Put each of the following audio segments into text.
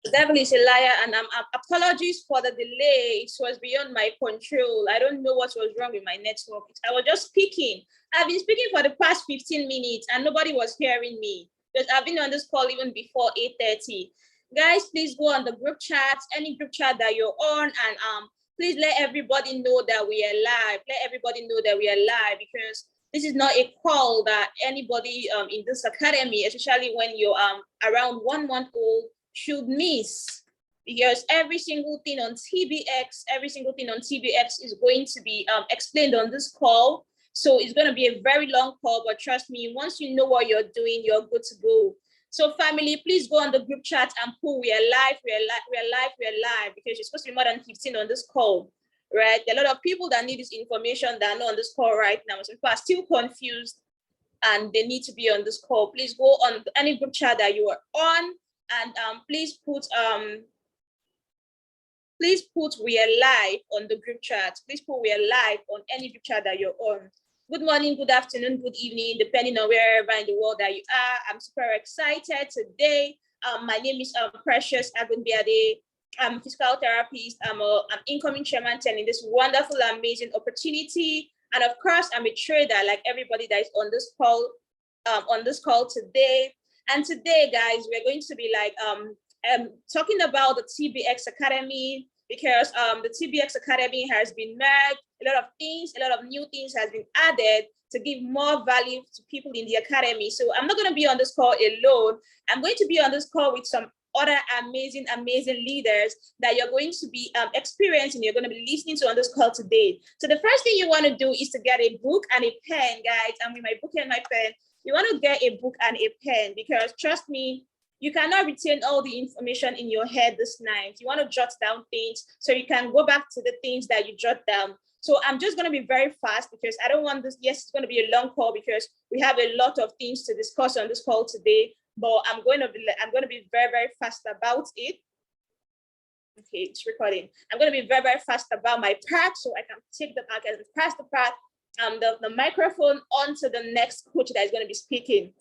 The devil is a liar, and apologies for the delay. It was beyond my control. I don't know what was wrong with my network. I was just speaking. I've been speaking for the past 15 minutes and nobody was hearing me because I've been on this call even before 8:30. Guys, please go on the group chat, any group chat that you're on, and please let everybody know that we are live. Let everybody know that we are live, because this is not a call that anybody in this academy, especially when you're around 1 month old, should miss, because every single thing on TBX is going to be explained on this call. So it's going to be a very long call, but trust me, once you know what you're doing, you're good to go. So family, please go on the group chat and pull, we are live, because it's supposed to be more than 15 on this call, right? There are a lot of people that need this information that are not on this call right now. So people are still confused and they need to be on this call. Please go on any group chat that you are on, and please put we are live on the group chat. Please put we are live on any group chat that you're on. Good morning, good afternoon, good evening, depending on wherever in the world that you are. I'm super excited today. My name is Precious Agunbiade. I'm a physical therapist. I'm incoming chairman in this wonderful, amazing opportunity. And of course, I'm a trader like everybody that is on this call today. And today, guys, we're going to be like talking about the TBX Academy, because the TBX Academy has been merged. A lot of new things has been added to give more value to people in the academy. So I'm not going to be on this call alone. I'm going to be on this call with some other amazing leaders that you're going to be experiencing, you're going to be listening to on this call today. So the first thing you want to do is to get a book and a pen, guys. And with my book and my pen, you want to get a book and a pen, because trust me, you cannot retain all the information in your head this night. You want to jot down things so you can go back to the things that you jot down. So I'm just going to be very fast, because I don't want this. Yes, it's going to be a long call because we have a lot of things to discuss on this call today, but I'm going to be very, very fast about it. Okay, it's recording. I'm going to be very, very fast about my part, so I can pass the microphone on to the next coach that is going to be speaking.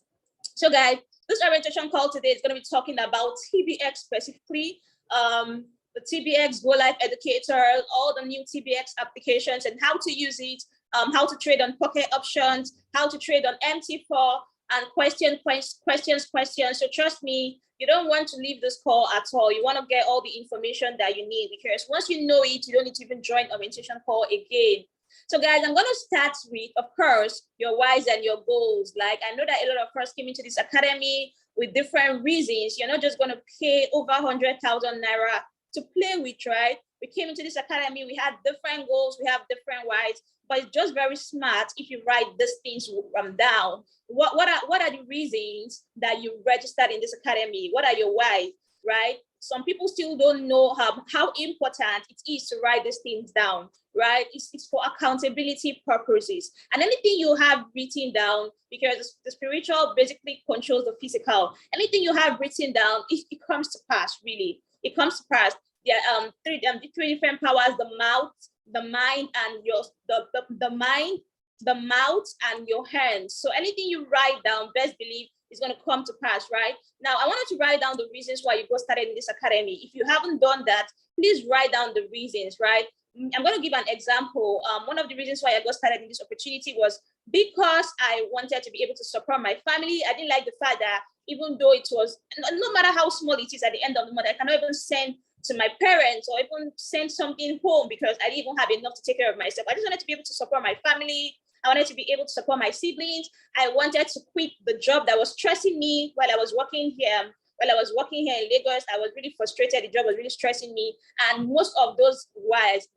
So guys, this orientation call today is going to be talking about TBX specifically, the TBX Go Live Educator, all the new TBX applications and how to use it, how to trade on pocket options, how to trade on MT4, and questions. So trust me, you don't want to leave this call at all. You want to get all the information that you need, because once you know it, you don't need to even join orientation call again. So guys, I'm going to start with, of course, your whys and your goals. Like, I know that a lot of us came into this academy with different reasons. You're not just going to pay over 100,000 Naira to play with, right? We came into this academy, we had different goals, we have different whys, but it's just very smart if you write these things down. What are the reasons that you registered in this academy? What are your whys, right? Some people still don't know how important it is to write these things down, right? It's for accountability purposes. And anything you have written down, because the spiritual basically controls the physical, anything you have written down, it comes to pass, really. It comes to pass. There are three different powers: the mouth, the mind, and the mouth and your hands. So anything you write down, best believe is going to come to pass, right? Now, I wanted to write down the reasons why you got started in this academy. If you haven't done that, please write down the reasons, right? I'm going to give an example. One of the reasons why I got started in this opportunity was because I wanted to be able to support my family. I didn't like the fact that even though it was, no matter how small it is, at the end of the month, I cannot even send to my parents or even send something home because I didn't even have enough to take care of myself. I just wanted to be able to support my family. I wanted to be able to support my siblings. I wanted to quit the job that was stressing me while I was working here. While I was working here in Lagos, I was really frustrated. The job was really stressing me. And most of those whys,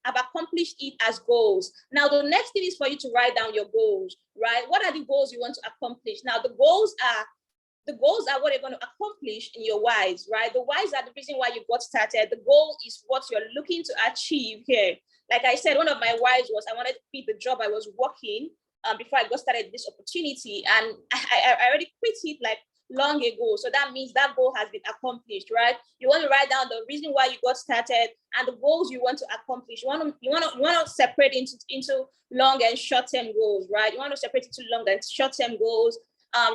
I've accomplished it as goals. Now, the next thing is for you to write down your goals, right? What are the goals you want to accomplish? Now, the goals are what you're going to accomplish in your whys, right? The whys are the reason why you got started. The goal is what you're looking to achieve here. Like I said, one of my whys was I wanted to quit the job I was working before I got started this opportunity. And I already quit it like long ago. So that means that goal has been accomplished, right? You want to write down the reason why you got started and the goals you want to accomplish. You want to separate into long and short-term goals, right? You want to separate into long and short-term goals.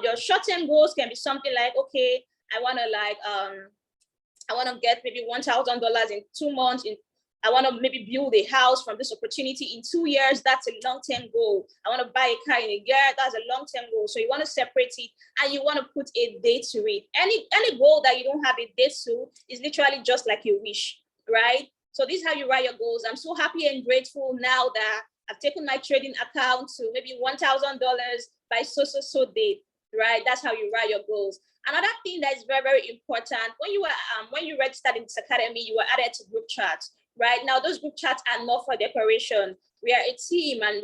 Your short-term goals can be something like, okay, I want to like, I want to get maybe $1,000 in 2 months. I want to maybe build a house from this opportunity in 2 years. That's a long-term goal. I want to buy a car in a year. That's a long-term goal. So you want to separate it and you want to put a date to it. Any goal that you don't have a date to is literally just like a wish, right? So this is how you write your goals. I'm so happy and grateful now that I've taken my trading account to maybe $1,000 by so date, right? That's how you write your goals. Another thing that is very, very important, when you registered in this academy, you were added to group chats, right? Now, those group chats are not for decoration. We are a team, and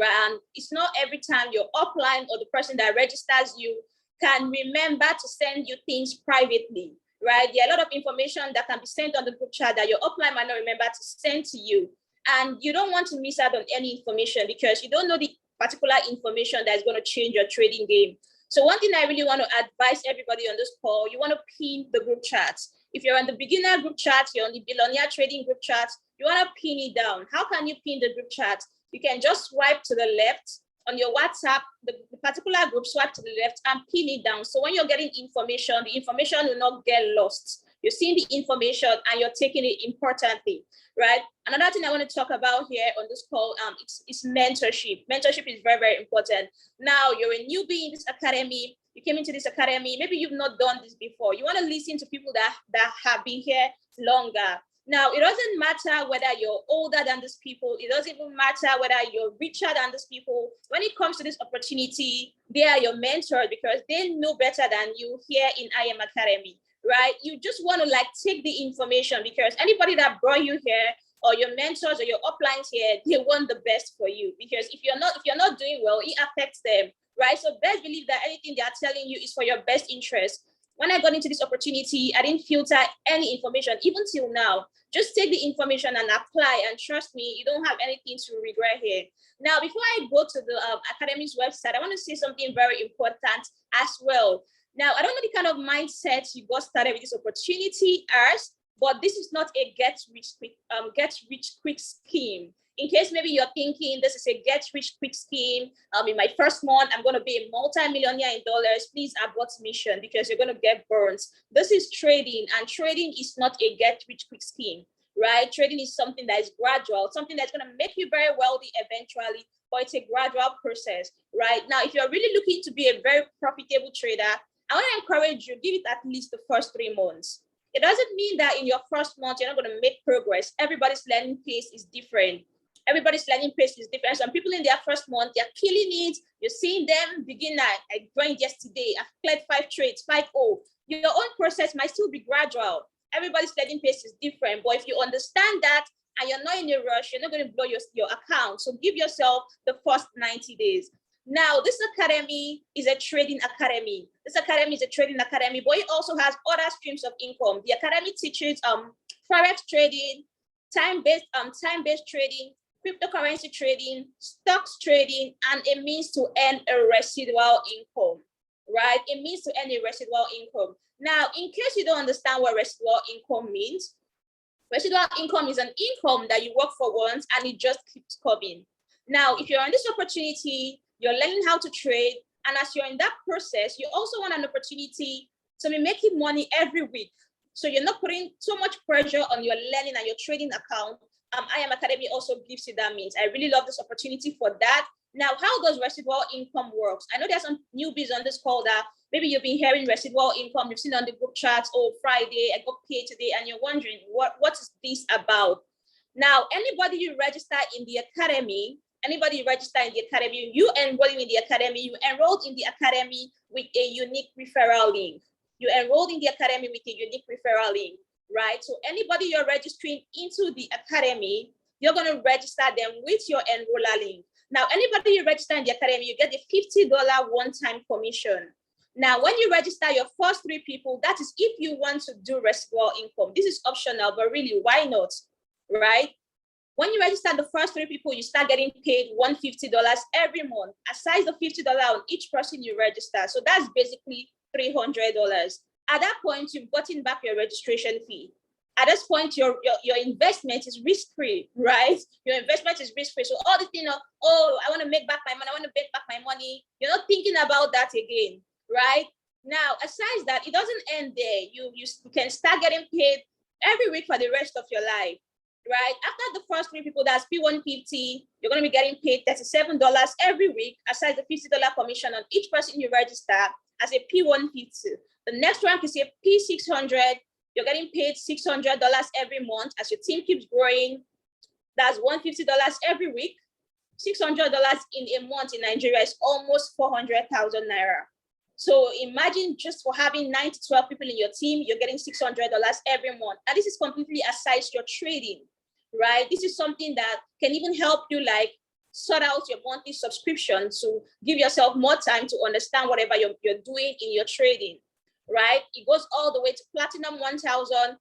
it's not every time your upline or the person that registers you can remember to send you things privately, right? There are a lot of information that can be sent on the group chat that your upline might not remember to send to you. And you don't want to miss out on any information because you don't know the particular information that is going to change your trading game. So one thing I really want to advise everybody on this call, you want to pin the group chats. If you're on the beginner group chat, you're on the billionaire trading group chat, you want to pin it down. How can you pin the group chat? You can just swipe to the left on your WhatsApp, the particular group, swipe to the left and pin it down. So when you're getting information, the information will not get lost. You're seeing the information and you're taking it importantly, right? Another thing I want to talk about here on this call is mentorship. Mentorship is very, very important. Now, you're a newbie in this academy. You came into this academy. Maybe you've not done this before. You want to listen to people that have been here longer. Now, it doesn't matter whether you're older than these people. It doesn't even matter whether you're richer than these people. When it comes to this opportunity, they are your mentors because they know better than you here in I Am Academy, right? You just want to like take the information because anybody that brought you here or your mentors or your uplines here, they want the best for you because if you're not doing well, it affects them, right? So best believe that anything they are telling you is for your best interest. When I got into this opportunity, I didn't filter any information, even till now. Just take the information and apply, and trust me, you don't have anything to regret here. Now, before I go to the Academy's website, I want to say something very important as well. Now, I don't know the kind of mindset you got started with this opportunity as, but this is not a get rich quick scheme. In case maybe you're thinking this is a get rich quick scheme, in my first month, I'm going to be a multi-millionaire in dollars, please abort mission because you're going to get burned. This is trading, and trading is not a get rich quick scheme, right? Trading is something that is gradual, something that's going to make you very wealthy eventually, but it's a gradual process, right? Now, if you're really looking to be a very profitable trader, I want to encourage you, give it at least the first 3 months. It doesn't mean that in your first month, you're not going to make progress. Everybody's learning pace is different. Everybody's learning pace is different. Some people in their first month, they're killing it. You're seeing them begin. I joined yesterday. I've cleared 5 trades, 5-0. Your own process might still be gradual. Everybody's learning pace is different. But if you understand that and you're not in a rush, you're not going to blow your account. So give yourself the first 90 days. Now, this academy is a trading academy. This academy is a trading academy, but it also has other streams of income. The academy teaches forex trading, time-based trading, cryptocurrency trading, stocks trading, and it means to earn a residual income, right? It means to earn a residual income. Now, in case you don't understand what residual income means, residual income is an income that you work for once and it just keeps coming. Now, if you're on this opportunity, you're learning how to trade, and as you're in that process, you also want an opportunity to be making money every week. So you're not putting so much pressure on your learning and your trading account. I Am Academy also gives you that means. I really love this opportunity for that. Now, how does residual income work? I know there's some newbies on this call that maybe you've been hearing residual income, you've seen on the group chats, oh, Friday, I got paid today, and you're wondering, what is this about? Now, anybody you register in the academy, you enrolling in the academy, you enrolled in the academy with a unique referral link. You enrolled in the academy with a unique referral link, right? So anybody you're registering into the academy, you're going to register them with your enroller link. Now, anybody you register in the academy, you get a $50 one-time commission. Now, when you register your first 3 people, that is if you want to do residual income. This is optional, but really, why not, right? When you register the first 3 people, you start getting paid $150 every month, aside the $50 on each person you register. So that's basically $300. At that point, you've gotten back your registration fee. At this point, your investment is risk-free, right? Your investment is risk-free. So all the thing of, oh, I want to make back my money, you're not thinking about that again, right? Now, aside that, it doesn't end there. You can start getting paid every week for the rest of your life, right? After the first 3 people, that's P150, you're going to be getting paid $37 every week, aside the $50 commission on each person you register as a P150. The next rank is a P600. You're getting paid $600 every month as your team keeps growing. That's $150 every week. $600 in a month in Nigeria is almost 400,000 naira. So imagine just for having 9 to 12 people in your team, you're getting $600 every month. And this is completely aside your trading, right? This is something that can even help you like sort out your monthly subscription to give yourself more time to understand whatever you're doing in your trading, right? It goes all the way to platinum $1,000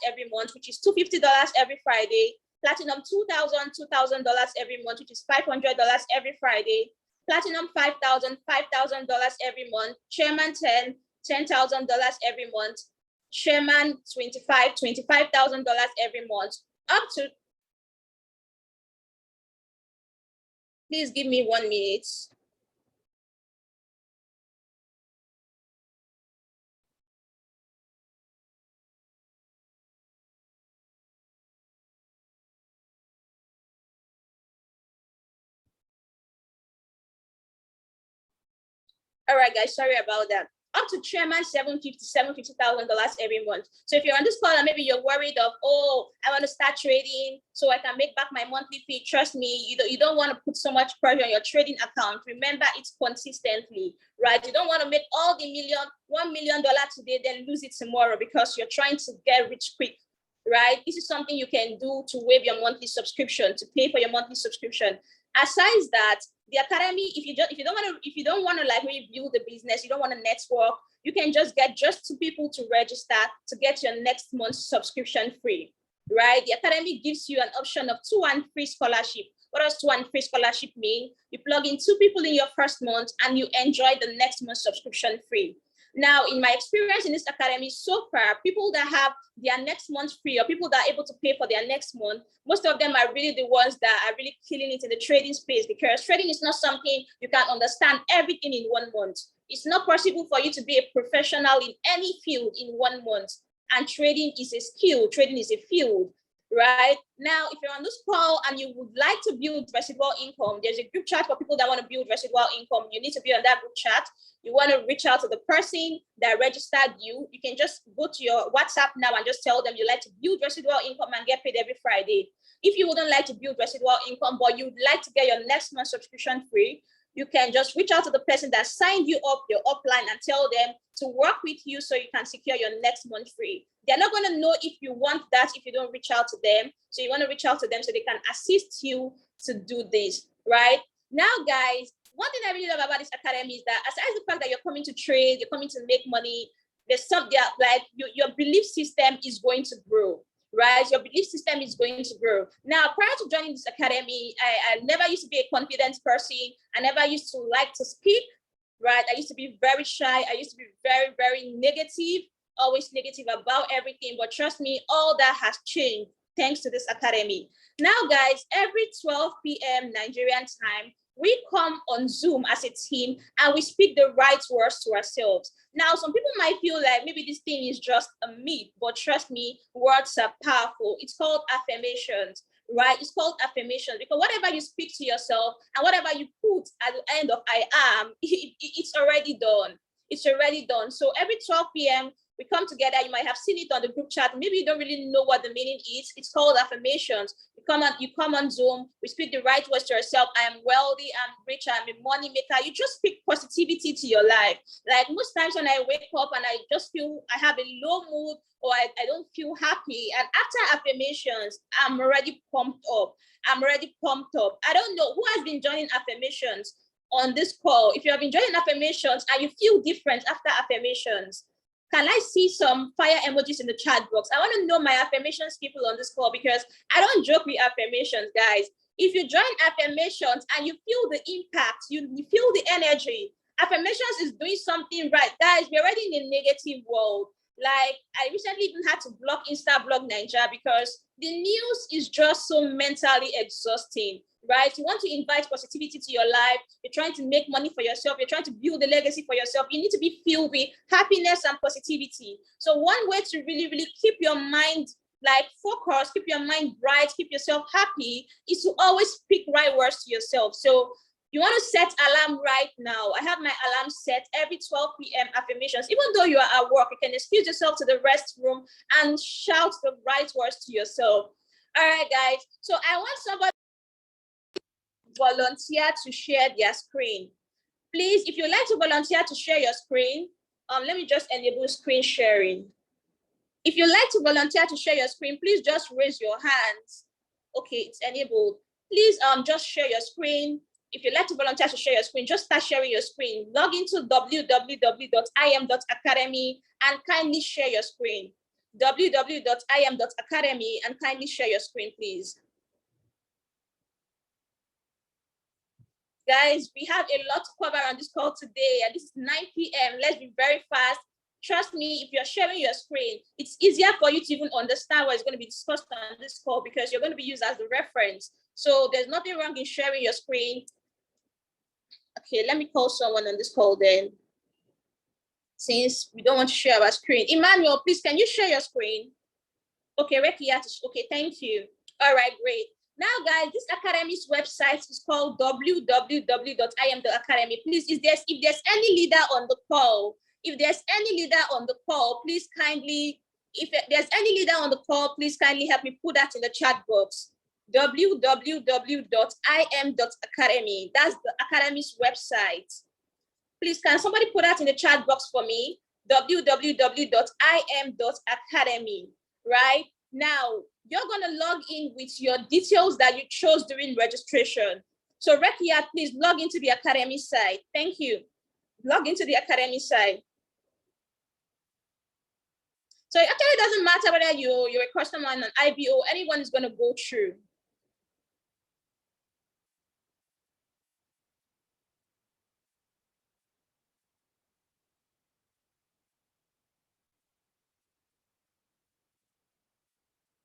every month, which is $250 every Friday. Platinum $2,000 every month, which is $500 every Friday. Platinum $5,000 every month. Chairman $10,000 every month. Chairman $25,000 every month. Up to, please give me 1 minute. All right, guys, sorry about that. Up to chairman $750,000 every month. So if you're on this call and maybe you're worried of, oh, I want to start trading so I can make back my monthly fee. Trust me, you don't want to put so much pressure on your trading account. Remember, it's consistently, right? You don't want to make all the $1 million today, then lose it tomorrow because you're trying to get rich quick, right? This is something you can do to waive your monthly subscription, to pay for your monthly subscription. Aside that, the academy, if you don't want to like really build the business, you don't want to network, you can just get 2 people to register to get your next month's subscription free, right? The academy gives you an option of 2 and free scholarship. What does 2 and free scholarship mean? You plug in 2 people in your first month and you enjoy the next month's subscription free. Now, in my experience in this academy so far, people that have their next month free or people that are able to pay for their next month, most of them are really the ones that are really killing it in the trading space, because trading is not something you can understand everything in 1 month. It's not possible for you to be a professional in any field in 1 month. And trading is a skill, trading is a field, right? Now, if you're on this call and you would like to build residual income, there's a group chat for people that want to build residual income. You need to be on that group chat. You want to reach out to the person that registered you. You can just go to your WhatsApp now and just tell them you like to build residual income and get paid every Friday. If you wouldn't like to build residual income, but you'd like to get your next month subscription free, you can just reach out to the person that signed you up, your upline, and tell them to work with you so you can secure your next month free. They're not going to know if you want that if you don't reach out to them. So you want to reach out to them so they can assist you to do this, right? Now, guys, one thing I really love about this academy is that aside the fact that you're coming to trade, you're coming to make money, there's something like your belief system is going to grow, right? Your belief system is going to grow. Now, prior to joining this academy, I never used to be a confident person. I never used to like to speak, right? I used to be very shy. I used to be very, very negative, always negative about everything. But trust me, all that has changed thanks to this academy. Now, guys, every 12 p.m. Nigerian time, we come on Zoom as a team and we speak the right words to ourselves. Now, some people might feel like maybe this thing is just a myth, but trust me, words are powerful. It's called affirmations, right? It's called affirmations because whatever you speak to yourself and whatever you put at the end of I am, it's already done. It's already done. So every 12 p.m., we come together. You might have seen it on the group chat. Maybe you don't really know what the meaning is. It's called affirmations. You come on Zoom. We speak the right words to yourself. I am wealthy. I'm rich. I'm a money maker. You just speak positivity to your life. Like most times when I wake up and I just feel I have a low mood or I don't feel happy. And after affirmations, I'm already pumped up. I'm already pumped up. I don't know who has been joining affirmations on this call. If you have been joining affirmations and you feel different after affirmations, can I see some fire emojis in the chat box? I want to know my affirmations people on this call because I don't joke with affirmations, guys. If you join affirmations and you feel the impact, you feel the energy, affirmations is doing something right. Guys, we're already in a negative world. Like, I recently even had to block Blog Nigeria because the news is just so mentally exhausting. right? You want to invite positivity to your life. You're trying to make money for yourself. You're trying to build a legacy for yourself. You need to be filled with happiness and positivity. So one way to really, really keep your mind like focused, keep your mind bright, keep yourself happy is to always speak right words to yourself. So you want to set alarm right now. I have my alarm set every 12 p.m. affirmations. Even though you are at work, you can excuse yourself to the restroom and shout the right words to yourself. All right, guys. So I want somebody volunteer to share their screen. Please, if you'd like to volunteer to share your screen, let me just enable screen sharing. If you'd like to volunteer to share your screen, please just raise your hands. Okay, it's enabled. Please just share your screen. If you'd like to volunteer to share your screen, just start sharing your screen. Log into www.im.academy and kindly share your screen. www.im.academy and kindly share your screen, please. Guys, we have a lot to cover on this call today, and this is 9 p.m. Let's be very fast. Trust me, if you're sharing your screen, it's easier for you to even understand what is going to be discussed on this call because you're going to be used as the reference. So there's nothing wrong in sharing your screen. Okay, let me call someone on this call then. Since we don't want to share our screen. Emmanuel, please, can you share your screen? Okay, Rekia, okay, thank you. All right, great. Now, guys, this academy's website is called www.im.academy. Please, if there's any leader on the call, please kindly, help me put that in the chat box. www.im.academy. That's the academy's website. Please, can somebody put that in the chat box for me? www.im.academy, right? Now, you're going to log in with your details that you chose during registration. So Rekia, please log into the academy site. Thank you. Log into the academy site. So it actually doesn't matter whether you're a customer on an IBO, anyone is going to go through.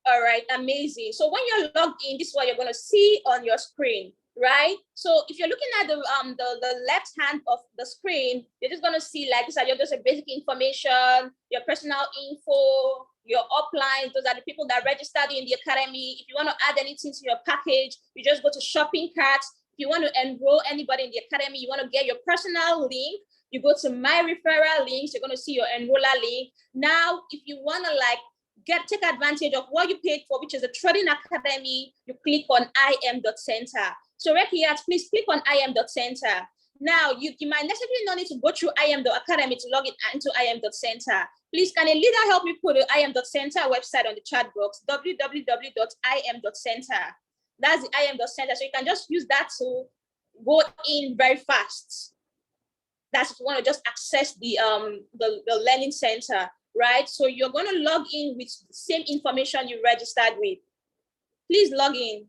All right, amazing. So when you're logged in, this is what you're going to see on your screen, right? So if you're looking at the left hand of the screen, you're just going to see like this, you're just a basic information, your personal info, your upline. Those are the people that registered in the academy. If you want to add anything to your package, you just go to shopping cart. If you want to enroll anybody in the academy, you want to get your personal link, you go to my referral links, you're going to see your enroller link. Now, if you want to like take advantage of what you paid for, which is a trading academy, you click on im.center. So Rekia, please click on im.center. Now, you might necessarily not need to go through im.academy to log in into im.center. Please, can a leader help me put the im.center website on the chat box, www.im.center. That's the im.center. So you can just use that to go in very fast. That's if you want to just access the learning center. Right? So you're going to log in with the same information you registered with. Please log in.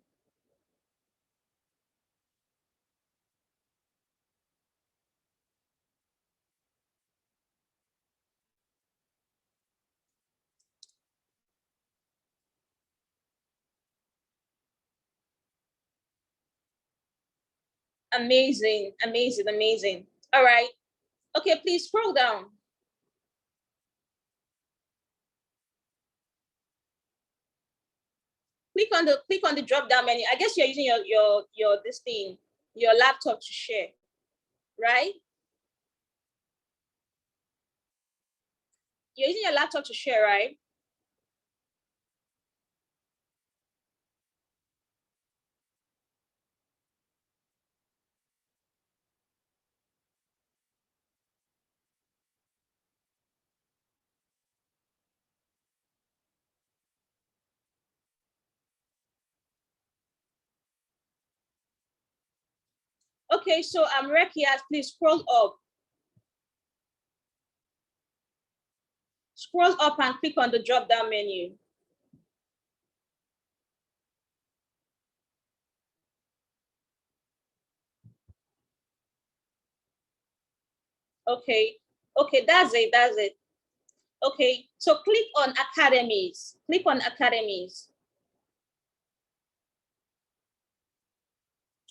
Amazing, amazing, amazing. All right. Okay, please scroll down. Click on the drop down menu. I guess you're using your laptop to share, right? You're using your laptop to share, right? Okay, so I'm Rekia, please scroll up. Scroll up and click on the drop down menu. Okay, that's it. Okay, so click on academies. Click on academies.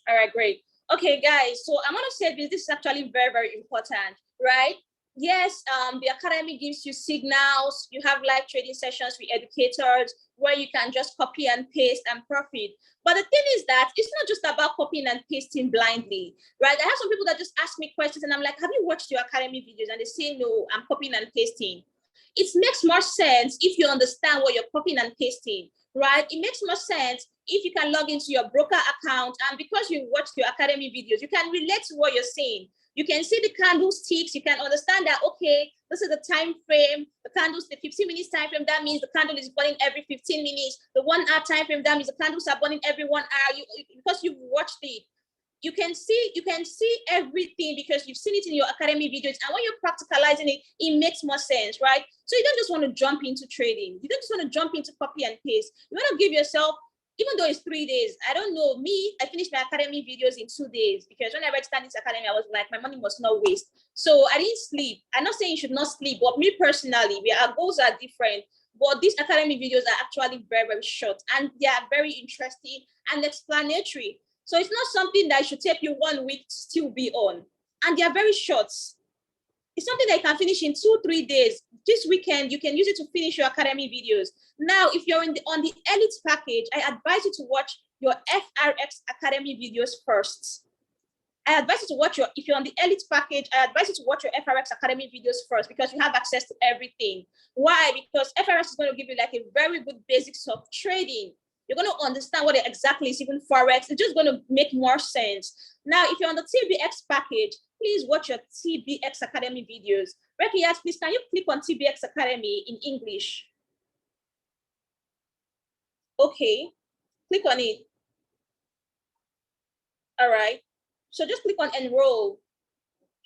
All right, great. Okay, guys, so I'm gonna say this is actually very, very important, right? Yes, the academy gives you signals. You have live trading sessions with educators where you can just copy and paste and profit. But the thing is that it's not just about copying and pasting blindly, right? I have some people that just ask me questions and I'm like, have you watched your academy videos? And they say, no, I'm copying and pasting. It makes more sense if you understand what you're copying and pasting, right? It makes more sense if you can log into your broker account, and because you watched your academy videos, you can relate to what you're saying. You can see the candlesticks. You can understand that, okay, this is the time frame. The candles, the 15 minutes time frame, that means the candle is burning every 15 minutes. The 1 hour time frame, that means the candles are burning every 1 hour. Because you've watched it. You can see everything because you've seen it in your academy videos, and when you're practicalizing it, it makes more sense, right? So you don't just want to jump into trading. You don't just want to jump into copy and paste. You want to give yourself, even though it's 3 days, I don't know, me, I finished my academy videos in 2 days because when I registered this academy, I was like, my money must not waste. So I didn't sleep. I'm not saying you should not sleep, but me personally, our goals are different. But these academy videos are actually very, very short, and they are very interesting and explanatory. So it's not something that should take you 1 week to still be on. And they are very short. It's something that you can finish in 2-3 days. This weekend, you can use it to finish your academy videos. Now, if you're on the elite package, I advise you to watch your FRX academy videos first. I advise you to watch if you're on the elite package, I advise you to watch your FRX academy videos first because you have access to everything. Why? Because FRX is going to give you like a very good basics of trading. You're going to understand what exactly is even Forex. It's just going to make more sense. Now, if you're on the TBX package, please watch your TBX Academy videos. Rekiat, please, can you click on TBX Academy in English? Okay, click on it. All right. So just click on enroll.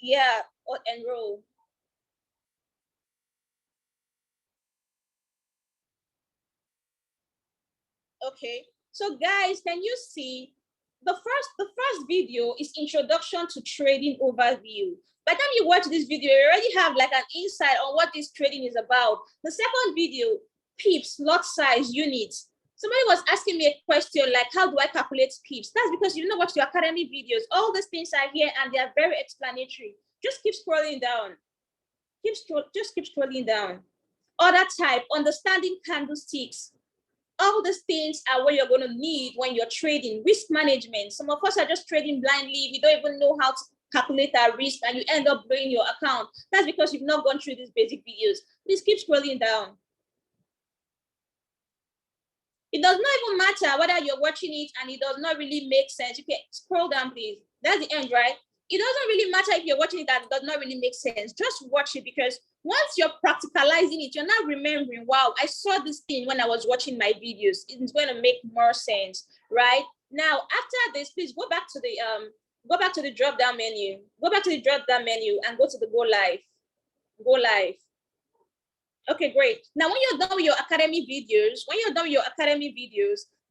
Yeah, or enroll. Okay. So guys, can you see the first video is introduction to trading overview. By the time you watch this video, you already have like an insight on what this trading is about. The second video, pips, lot size, units. Somebody was asking me a question like, how do I calculate pips? That's because you didn't watch the academy videos. All these things are here and they are very explanatory. Just keep scrolling down. Just keep scrolling down. Other type, understanding candlesticks. All these things are what you're going to need when you're trading. Risk management. Some of us are just trading blindly. We don't even know how to calculate our risk and you end up blowing your account. That's because you've not gone through these basic videos. Please keep scrolling down. It does not even matter whether you're watching it and it does not really make sense. You can scroll down, please. That's the end, right? It doesn't really matter if you're watching it and it does not really make sense. Just watch it because once you're practicalizing it, you're not remembering, wow, I saw this thing when I was watching my videos. It's going to make more sense, right? Now, after this, please go back to the drop-down menu. Go back to the drop-down menu and go to the go live. Go live. Okay, great. Now, when you're done with your academy videos,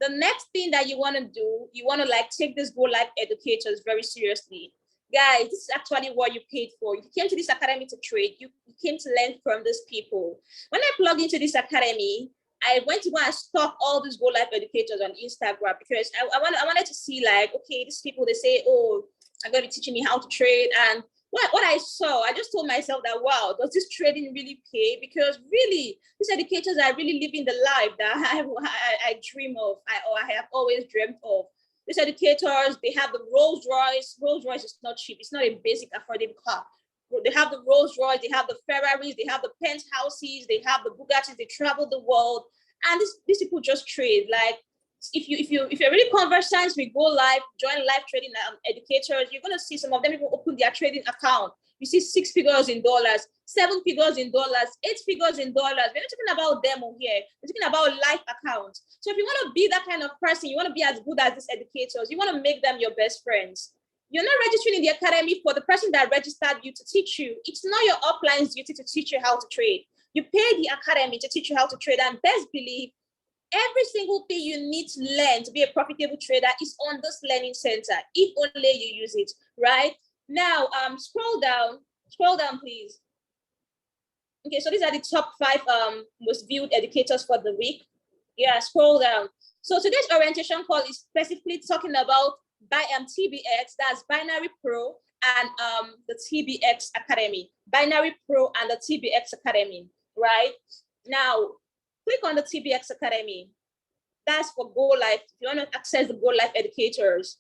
the next thing that you want to do, you want to like take this Go Live educators very seriously. Guys, this is actually what you paid for. You came to this academy to trade. You came to learn from these people. When I plug into this academy, I went to go and stalk all these Go Live educators on Instagram because I wanted to see like, okay, these people, they say, oh, I'm going to be teaching me how to trade. And what I saw, I just told myself that, wow, does this trading really pay? Because really, these educators are really living the life that I dream of, or I have always dreamt of. These educators, they have the Rolls Royce. Rolls Royce is not cheap. It's not a basic affordable car. They have the Rolls Royce, they have the Ferraris, they have the penthouses, they have the Bugattis, they travel the world. And these people just trade. Like, if you're really conversant with Go Live, join live trading educators, you're gonna see some of them even open their trading account. You see 6 figures in dollars, 7 figures in dollars, 8 figures in dollars. We're not talking about demo here. We're talking about live accounts. So if you want to be that kind of person, you want to be as good as these educators, you want to make them your best friends. You're not registering in the academy for the person that registered you to teach you. It's not your upline's duty to teach you how to trade. You pay the academy to teach you how to trade, and best believe every single thing you need to learn to be a profitable trader is on this learning center, if only you use it, right? Now, scroll down, please. Okay, so these are the top 5 most viewed educators for the week. Yeah, scroll down. So today's orientation call is specifically talking about by TBX, that's Binary Pro and the TBX Academy. Binary Pro and the TBX Academy, right? Now, click on the TBX Academy. That's for Go Life. If you want to access the Go Life educators.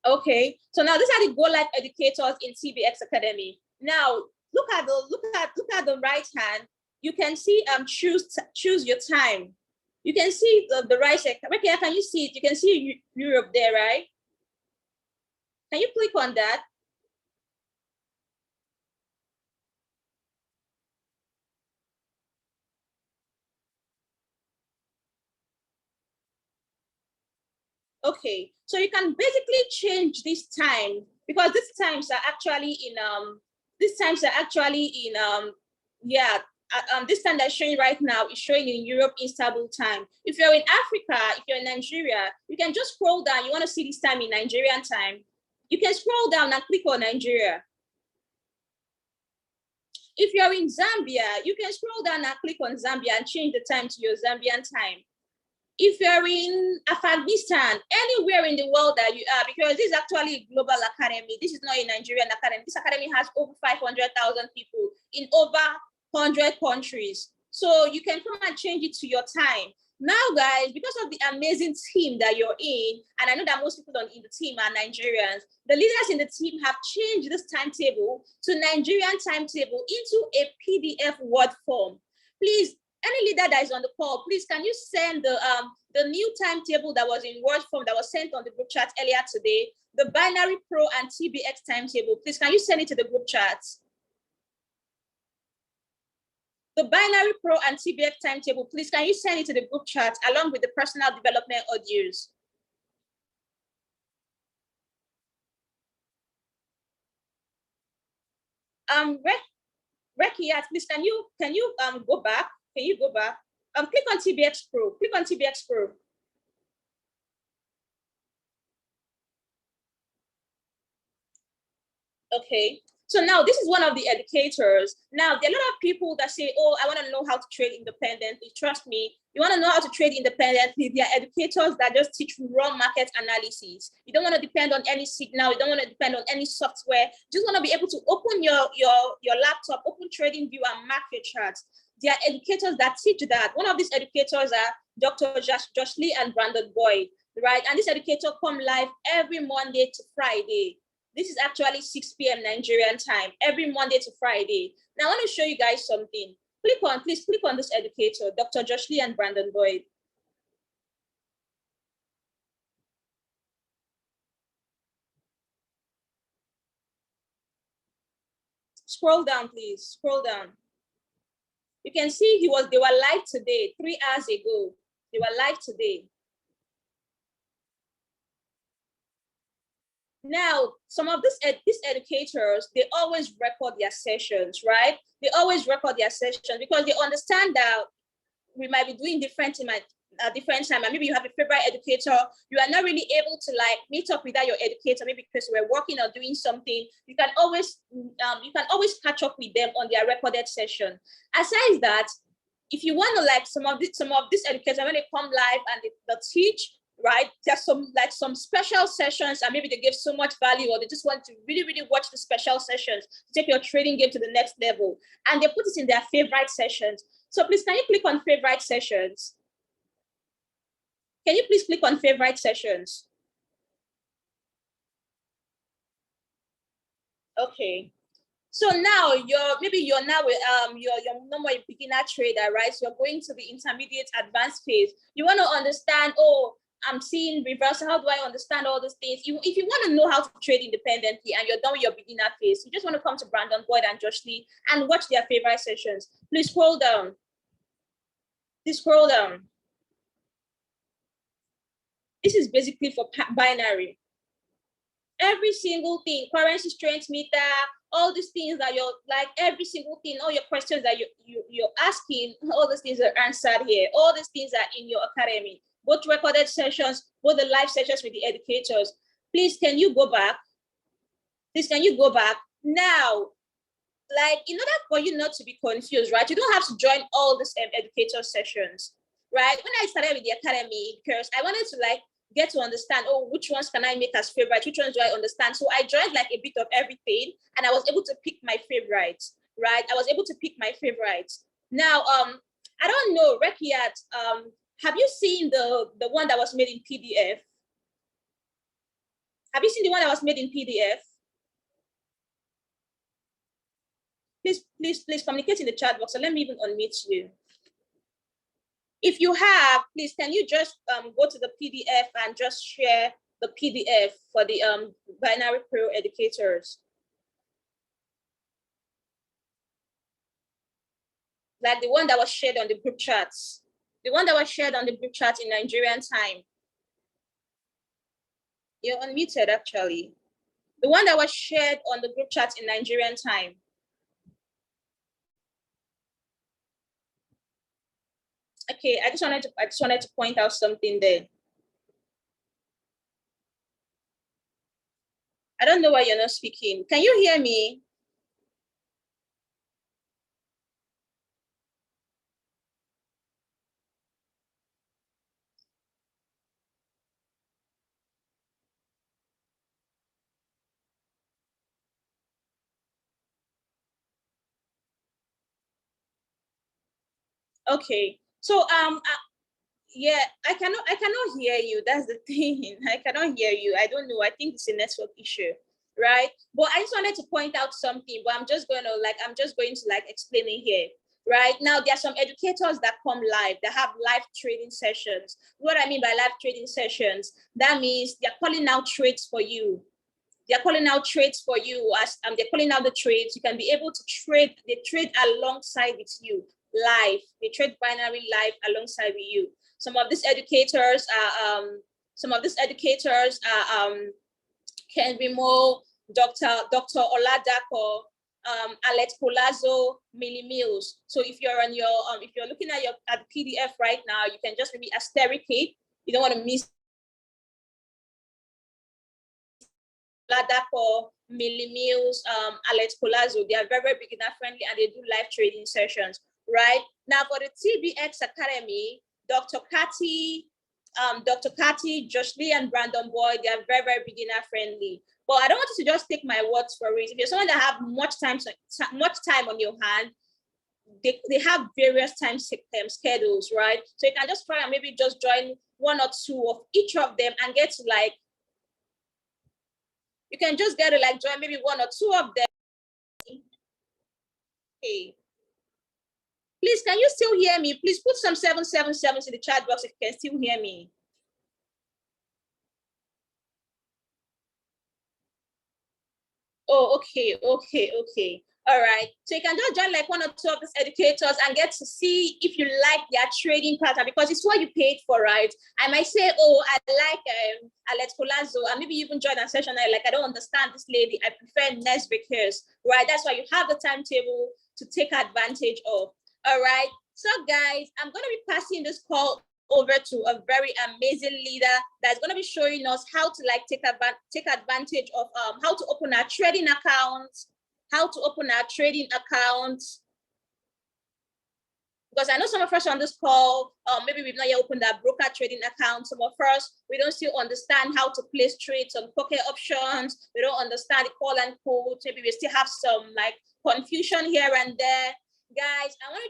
Okay, so now these are the Go Life educators in TBX Academy. Now, look at the right hand. You can see choose your time. You can see the right side. Okay, can you see it? You can see Europe there, right? Can you click on that? Okay, so you can basically change this time because these times are actually in yeah, this time that's showing right now is showing in Europe Istanbul time. If you're in Africa, if you're in Nigeria, you can just scroll down. You want to see this time in Nigerian time, you can scroll down and click on Nigeria. If you're in Zambia, you can scroll down and click on Zambia and change the time to your Zambian time. If you're in Afghanistan, anywhere in the world that you are, because this is actually a global academy. This is not a Nigerian academy. This academy has over 500,000 people in over 100 countries. So you can come and change it to your time. Now, guys, because of the amazing team that you're in, and I know that most people in the team are Nigerians, the leaders in the team have changed this timetable to Nigerian timetable into a PDF Word form. Please, any leader that is on the call, please, can you send the new timetable that was in Word form that was sent on the group chat earlier today, the Binary Pro and TBX timetable, please, can you send it to the group chat? The Binary Pro and TBX timetable, please, can you send it to the group chat along with the personal development audios? Rekiat, please, can you go back? Can you go back? Click on TBX Pro. Click on TBX Pro. Okay. So now this is one of the educators. Now there are a lot of people that say, oh, I want to know how to trade independently. Trust me, you want to know how to trade independently. There are educators that just teach raw market analysis. You don't want to depend on any signal. You don't want to depend on any software. You just want to be able to open your laptop, open TradingView and mark your charts. There are educators that teach that. One of these educators are Dr. Josh Lee and Brandon Boyd, right? And this educator come live every Monday to Friday. This is actually 6 p.m. Nigerian time, every Monday to Friday. Now I want to show you guys something. Please click on this educator, Dr. Josh Lee and Brandon Boyd. Scroll down, please, scroll down. You can see they were live today, 3 hours ago. They were live today. Now, some of these educators, they always record their sessions, right? They always record their sessions because they understand that we might be doing different in a different time, and maybe you have a favorite educator, you are not really able to like meet up with your educator, maybe because we're working or doing something. You can always catch up with them on their recorded session. Aside that, if you want to like some of these educators, when they come live and they teach, right, there's some special sessions, and maybe they give so much value, or they just want to really watch the special sessions to take your trading game to the next level, and they put it in their favorite sessions. So please, can you click on favorite sessions? Can you please click on favorite sessions? Okay. So now you're now you're no more a beginner trader, right? So you're going to the intermediate advanced phase. You want to understand, oh, I'm seeing reverse. How do I understand all these things? If you want to know how to trade independently and you're done with your beginner phase, you just want to come to Brandon Boyd and Josh Lee and watch their favorite sessions. Please scroll down. Please scroll down. This is basically for binary. Every single thing, currency strength meter, all these things that you're like, every single thing, all your questions that you're asking, all these things are answered here. All these things are in your academy, both recorded sessions, both the live sessions with the educators. Please, can you go back? Please, can you go back? Now, like, in order for you not to be confused, right? You don't have to join all these educator sessions, right? When I started with the academy, because I wanted to like get to understand, oh, which ones can I make as favorite? Which ones do I understand? So I joined like a bit of everything, and I was able to pick my favorites, right? I was able to pick my favorites. Now, I don't know, Rekiat, have you seen the one that was made in PDF? Have you seen the one that was made in PDF? Please communicate in the chat box. So let me even unmute you. If you have, please, can you just go to the PDF and just share the PDF for the binary pro educators? Like the one that was shared on the group chats. The one that was shared on the group chat in Nigerian time. You're unmuted, actually. The one that was shared on the group chat in Nigerian time. Okay, I just wanted to point out something there. I don't know why you're not speaking. Can you hear me? Okay. So yeah, I cannot hear you. That's the thing. I cannot hear you. I don't know. I think it's a network issue, right? But I just wanted to point out something, but I'm just going to explain it here. Right now, there are some educators that come live, that have live trading sessions. What I mean by live trading sessions, that means they're calling out trades for you. They're calling out trades for you as they're calling out the trades. You can be able to trade. They trade alongside with you live. They trade binary live alongside with you. Some of these educators are Ken Rimo, Dr. Oladako, Alex Polazo, Millie Mills. So if you're on your if you're looking at the PDF right now, you can just maybe astericate. You don't want to miss Oladako, Millie Mills, Alex Polazo. They are very, very beginner friendly, and they do live trading sessions. Right now for the TBX Academy, Dr. Cathy, Josh Lee, and Brandon Boyd, they are very, very beginner friendly. But I don't want you to just take my words for it. If you're someone that have much time on your hand, they have various time schedules, right? So you can just try and maybe just join one or two of each of them and get to like, you can just get to like join maybe one or two of them. Okay. Please, can you still hear me? Please put some 777s in the chat box if you can still hear me. Oh, okay. All right. So you can just join like one or two of these educators and get to see if you like their trading pattern, because it's what you paid for, right? I might say, oh, I like Alex Colazzo, and maybe even join a session. I don't understand this lady. I prefer Nesbitt Hairs, right? That's why you have the timetable to take advantage of. All right. So guys, I'm going to be passing this call over to a very amazing leader that's going to be showing us how to like take advantage of how to open our trading accounts, because I know some of us on this call, maybe we've not yet opened our broker trading account. Some of us, we don't still understand how to place trades on poker options. We don't understand the call and quote. Maybe we still have some like confusion here and there. Guys, I want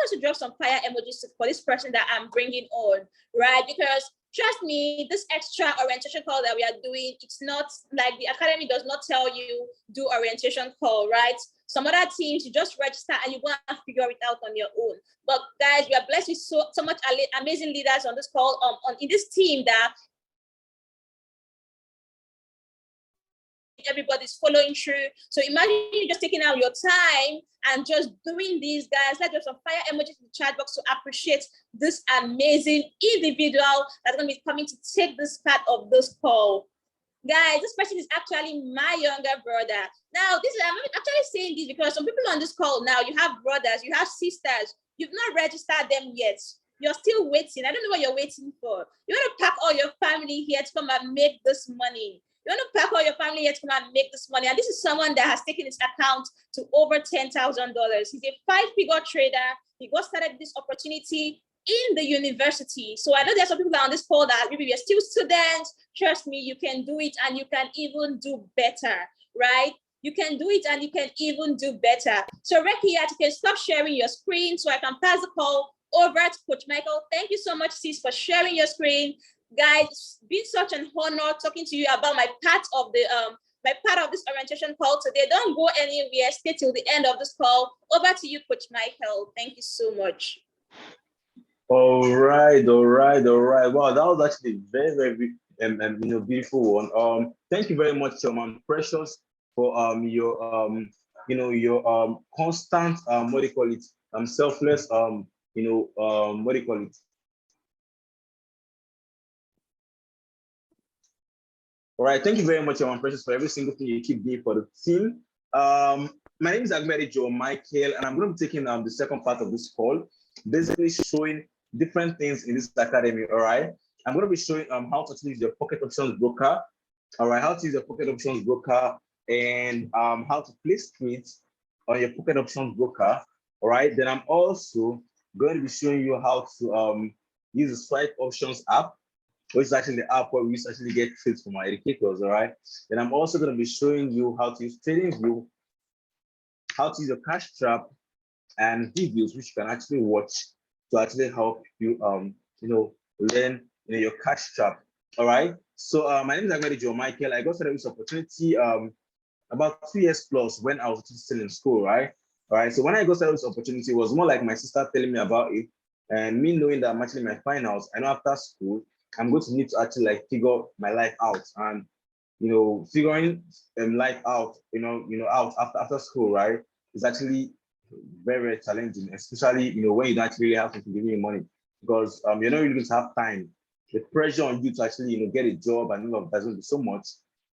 us to drop some fire emojis for this person that I'm bringing on, right? Because trust me, this extra orientation call that we are doing, it's not like the academy does not tell you do orientation call, right? Some other teams, you just register and you want to figure it out on your own. But guys, we are blessed with so much amazing leaders on this call, in this team that everybody's following through. So imagine you just taking out your time and just doing these, guys. Let's get some fire emojis in the chat box to appreciate this amazing individual that's going to be coming to take this part of this call. Guys, this person is actually my younger brother. Now, I'm actually saying this because some people on this call now, you have brothers, you have sisters, you've not registered them yet. You're still waiting. I don't know what you're waiting for. You want to pack all your family here to come and make this money. You want to pack all your family here to come and make this money. And this is someone that has taken his account to over $10,000. He's a 5-figure trader. He got started this opportunity in the university. So I know there's some people that are on this call that maybe you're still students. Trust me, you can do it and you can even do better, right? You can do it and you can even do better. So Rekia, you can stop sharing your screen so I can pass the call over to Coach Michael. Thank you so much, sis, for sharing your screen. Guys, it's been such an honor talking to you about my part of this orientation call today. Don't go anywhere. Stay till the end of this call. Over to you, Coach Michael. Thank you so much. All right. Wow, that was actually very, very beautiful one. Thank you very much, Precious, for your constant what do you call it? Selfless what do you call it? All right, thank you very much, Precious, for every single thing you keep doing for the team. My name is Agmedi Joe Michael, and I'm going to be taking the second part of this call, basically showing different things in this academy. All right, I'm going to be showing how to use your pocket options broker. All right, how to use your pocket options broker, and how to place trades on your pocket options broker. All right, then I'm also going to be showing you how to use the Swipe Options app, which is actually the app where we used to actually get trades from our educators. All right, then I'm also going to be showing you how to use TradingView, how to use a cash trap, and videos which you can actually watch to actually help you learn your cash trap. All right, so my name is Agmedi Joe Michael. I got started with this opportunity about 2 years plus when I was still in school, right? All right, so when I got started with this opportunity, it was more like my sister telling me about it, and me knowing that I'm actually in my finals. I know after school I'm going to need to actually like figure my life out, and figuring life out, out after school, right, is actually very, very challenging, especially when you don't actually really have to give you money, because you're not really going to have time. The pressure on you to actually get a job and all of that's going to be so much,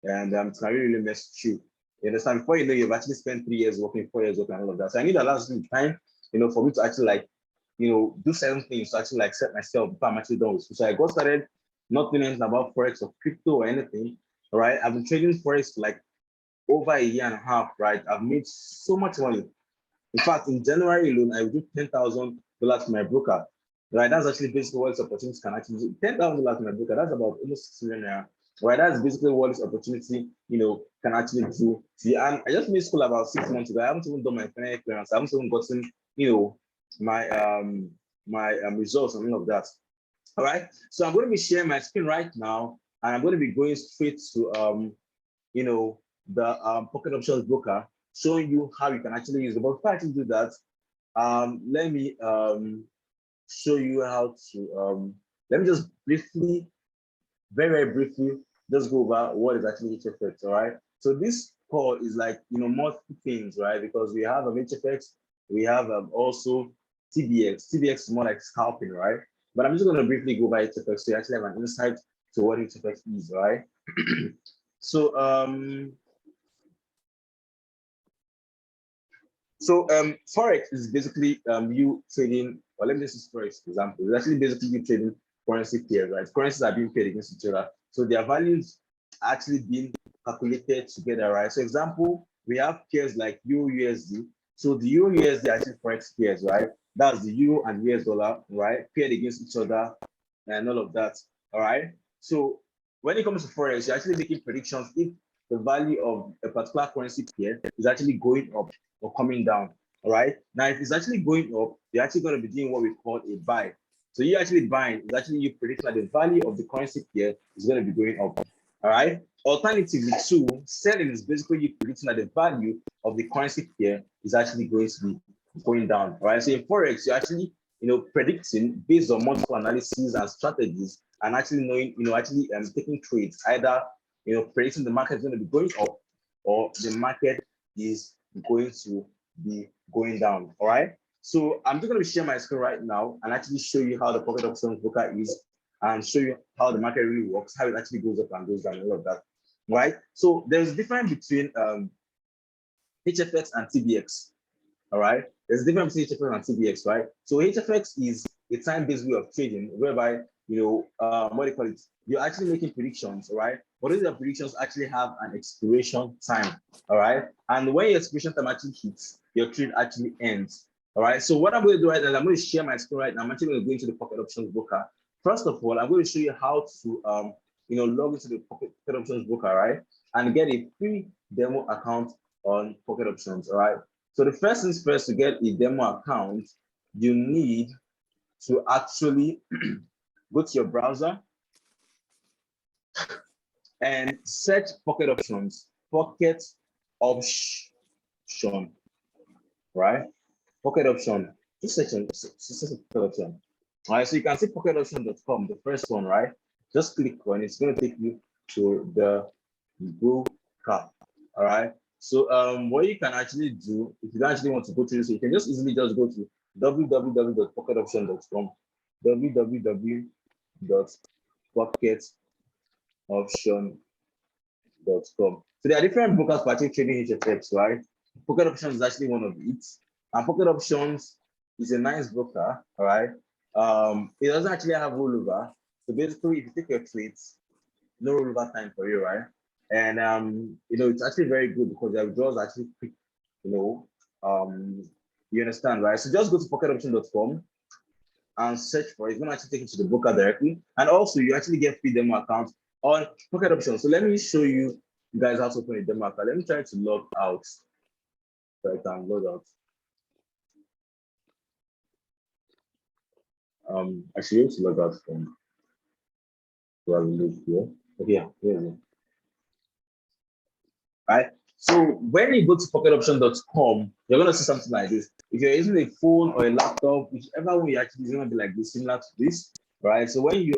and it can really mess with you. You understand? Before you know, you've actually spent 3 years working, 4 years working, and all of that. So I need that last time, for me to actually like, do certain things to actually like set myself before I'm actually done with school. So I got started not doing anything about forex or crypto or anything. All right, I've been trading forex for like over a year and a half. Right, I've made so much money. In fact, in January alone, I did $10,000 to my broker. Right, that's actually basically what this opportunity can actually do. $10,000 to my broker, that's about almost 6 million naira. Right, that's basically what this opportunity, can actually do. See, and I just made school about 6 months ago. I haven't even done my final clearance. I haven't even gotten, my results and all of that. All right, so I'm going to be sharing my screen right now, and I'm going to be going straight to the pocket options broker, showing you how you can actually use it. But before I can do that, let me show you how to let me just briefly, very, very briefly, just go over what is actually HFX. All right, so this call is like multiple things, right? Because we have HFX, we have also TBX. TBX is more like scalping, right? But I'm just going to briefly go by HFX so you actually have an insight to what HFX is, right? So forex is basically you trading, or let me just use forex for example. It's actually basically you trading currency pairs, right? Currencies are being paid against each other, so their values actually being calculated together, right? So example, we have pairs like Euro USD. So the Euro USD are actually forex pairs, right? That's the Euro and US dollar, right? Paired against each other and all of that. All right. So when it comes to forex, you're actually making predictions if the value of a particular currency pair is actually going up or coming down. All right. Now, if it's actually going up, you're actually going to be doing what we call a buy. So you're actually buying, it's actually you predicting that the value of the currency pair is going to be going up. All right. Alternatively, too, selling is basically you predicting that the value of the currency pair is actually going to be going down. All right. So in forex, you're actually predicting based on multiple analyses and strategies, and actually knowing, taking trades, either predicting the market is going to be going up or the market is going to be going down. All right. So I'm just going to share my screen right now and actually show you how the pocket options broker is, and show you how the market really works, how it actually goes up and goes down, and all of that. Right. So there's a difference between HFX and TBX. All right. There's a difference between HFX and TBX, right? So HFX is a time-based way of trading, whereby what do you call it? You're actually making predictions, all right? But those predictions actually have an expiration time, all right? And when your expiration time actually hits, your trade actually ends. All right, so what I'm going to do right now, I'm going to share my screen right now. I'm actually going to go into the Pocket Options Broker. First of all, I'm going to show you how to log into the Pocket Options Broker, right, and get a free demo account on Pocket Options. All right, so the first things first, to get a demo account, you need to actually go to your browser and search Pocket Options, Pocket Option, right? Pocket Option, just search Pocket Option. All right, so you can see pocketoption.com, the first one, right? Just click on it. It's going to take you to the broker. All right. So what you can actually do, if you actually want to go to this, you can just easily just go to www.pocketoption.com, www.pocketoption.com. So there are different brokers for actually trading HFX, right? Pocket Options is actually one of it. And Pocket Options is a nice broker, all right? It doesn't actually have rollover. So basically, if you take your trades, no rollover time for you, right? And it's actually very good because the withdrawals are actually quick, you understand, right? So just go to pocketoption.com and search for it. It's going to actually take you to the broker directly. And also, you actually get free demo accounts on Pocket Options. So let me show you guys how to open a demo account. Let me try to log out. So I can log out. I should be able to log out from where we live here. Okay, yeah, here we go. Right. So when you go to pocketoption.com, you're gonna see something like this. If you're using a phone or a laptop, whichever one you actually is gonna be like this, similar to this, right? So when you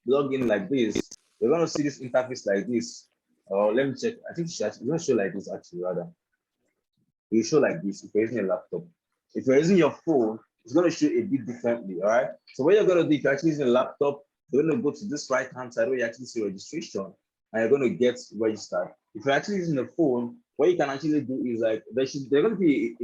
log in like this, you're gonna see this interface like this. Or let me check. I think it's gonna show like this actually rather. It will show like this if you're using a laptop. If you're using your phone, it's going to show a bit differently, all right? So what you're going to do, if you're actually using a laptop, you're going to go to this right-hand side where you actually see registration, and you're going to get registered. If you're actually using the phone, what you can actually do is like, there's going to be,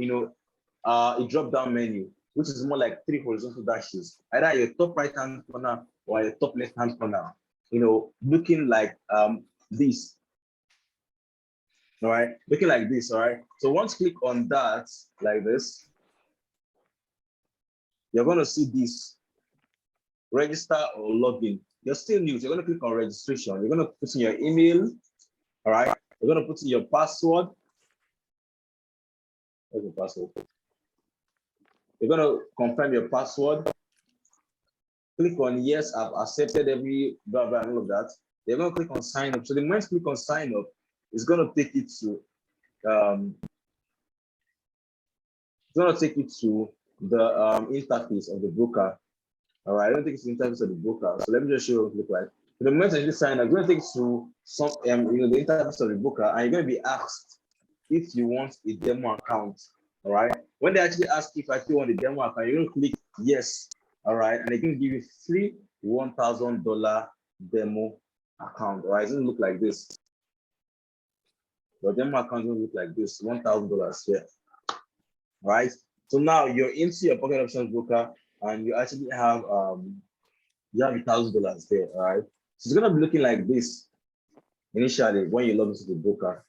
a drop-down menu, which is more like 3 horizontal dashes, either your top right-hand corner or your top left-hand corner, looking like this. All right, looking like this. All right, so once you click on that like this, you're going to see this register or login. You're still new, so you're going to click on registration. You're going to put in your email. All right, you're going to put in your password. Where's the password? You're going to confirm your password. Click on yes, I've accepted every blah blah and all of that. You're going to click on sign up. So the moment you click on sign up, it's going to take you to the interface of the broker. All right, I don't think it's the interface of the broker. So let me just show you what it looks like. So the moment you sign up, I'm going to take you to some the interface of the broker, and you're going to be asked if you want a demo account. All right. When they actually ask if I still want a demo account, you're going to click yes. All right, and they're going to give you free $1,000 demo account. All right, it's going to look like this. Your demo account will look like this, $1,000 here. Right. So now you're into your Pocket Options broker, and you actually have $1,000 there. All right. So it's gonna be looking like this initially when you log into the broker.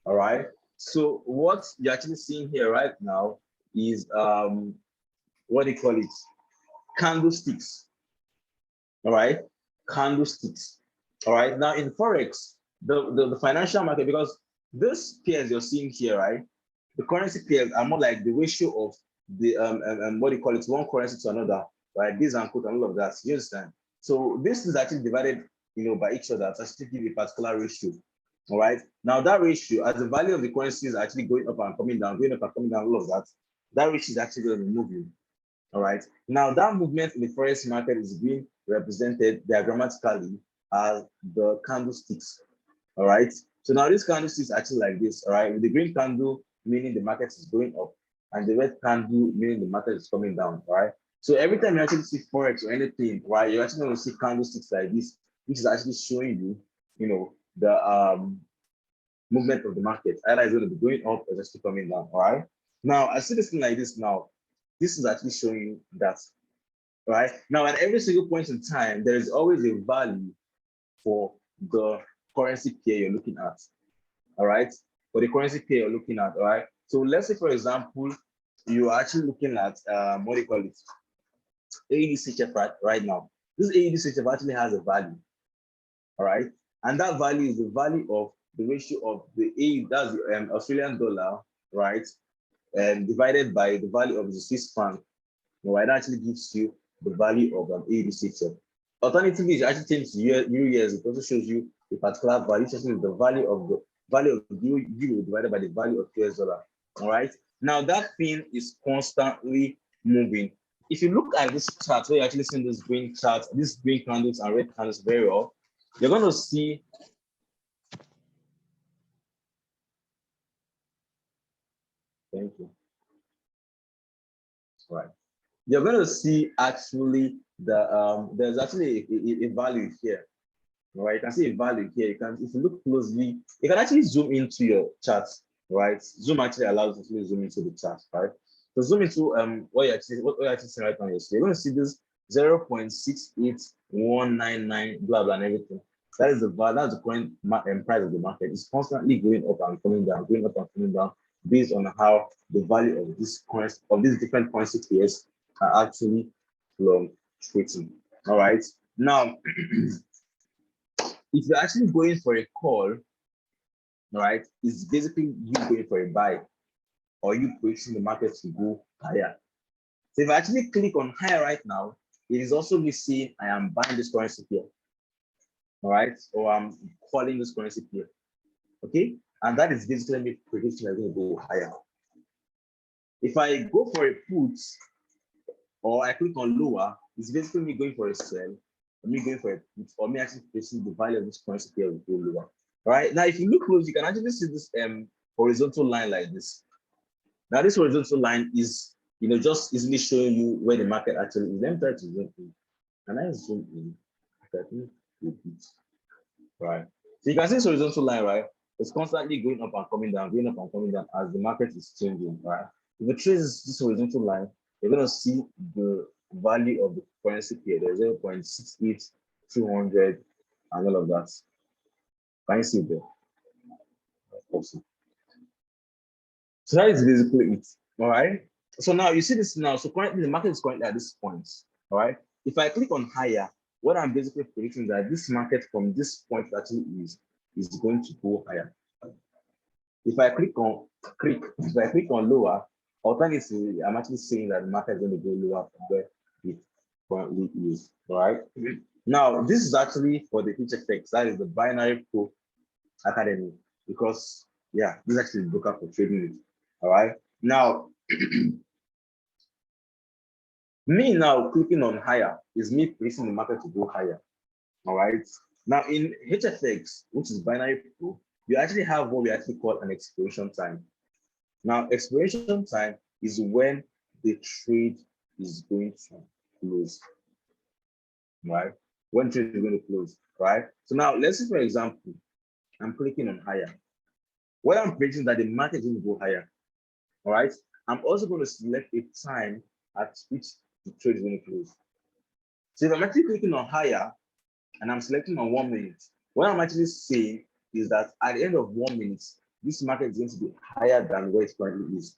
All right. So what you're actually seeing here right now is what do you call it? Candlesticks. All right, candlesticks. All right. Now in Forex, the financial market, because these pairs you're seeing here, right? The currency pairs are more like the ratio of the what do you call it, one currency to another, right? This and quote and all of that. You understand? So this is actually divided, by each other to actually give a particular ratio. All right. Now that ratio, as the value of the currency is actually going up and coming down, going up and coming down, all of that, that ratio is actually going to be moving. All right. Now that movement in the forex market is being represented diagrammatically as the candlesticks. All right. So now this candlestick is actually like this. All right. With the green candle meaning the market is going up, and the red candle meaning the market is coming down. All right. So every time you actually see forex or anything, right, you're actually going to see candlesticks like this, which is actually showing you, the movement of the market. Either it's going to be going up or just coming down. All right. Now I see this thing like this now. This is actually showing you that, right? Now, at every single point in time, there is always a value for the currency pair you're looking at, all right? For the currency pair you're looking at, all right? So let's say, for example, you are actually looking at what do you call it? AED right now. This AED actually has a value, all right? And that value is the value of the ratio of the AED, that's the Australian dollar, right? And divided by the value of the Swiss franc, right? That actually gives you the value of an AED. Alternatively, it actually changes to years. It also shows you a particular value, which is the value of the euro divided by the value of US dollar. All right. Now that thing is constantly moving. If you look at this chart, where you're actually seeing this green chart, these green candles and red candles very well, you're going to see. Thank you. All right. You're going to see actually there's actually a value here. Right, you can see a value here. You can, if you look closely, you can actually zoom into your charts, right? Zoom actually allows you to zoom into the chart, right? So zoom into what you're actually seeing right now. You're going to see this 0.68199 blah blah and everything. That is the value. That's the current price of the market. It's constantly going up and coming down, going up and coming down, based on how the value of this currency of these different currency pairs are actually fluctuating. All right. Now. If you're actually going for a call, right, it's basically you going for a buy or you pushing the market to go higher. So if I actually click on higher right now, it is also me saying I am buying this currency here, all right, or I'm calling this currency here, okay? And that is basically me predicting I'm going to go higher. If I go for a put or I click on lower, it's basically me going for a sell, or me going for a put, or me actually placing the value of this currency here will go lower. All right, now if you look close, you can actually see this horizontal line like this. Now this horizontal line is, just easily showing you where the market actually is. Let me try to zoom in. Can I zoom in? I think a bit. Right. So you can see this horizontal line, right? It's constantly going up and coming down, going up and coming down as the market is changing, right? If you trace this horizontal line, you're going to see the value of the currency here. There's 0.68200 and all of that. Can you see there? Awesome. So that is basically it. All right. So now you see this now. So currently the market is currently at this point. All right. If I click on higher, what I'm basically predicting that this market from this point actually is going to go higher. If I click on lower, alternatively, I'm actually saying that the market is going to go lower from where it currently is. All right. Now this is actually for the HFX. That is the Binary Pro Academy, because yeah, this is actually the broker for trading it. All right. Now, me now clicking on higher is me placing the market to go higher. All right. Now in HFX, which is Binary Pro, you actually have what we actually call an expiration time. Now, expiration time is when the trade is going to close. Right? When trade is going to close, right? So now let's say, for example, I'm clicking on higher. What I'm predicting that the market is going to go higher. All right. I'm also going to select a time at which the trade is going to close. So if I'm actually clicking on higher and I'm selecting on 1 minute, what I'm actually saying is that at the end of 1 minute, this market is going to be higher than where it currently is.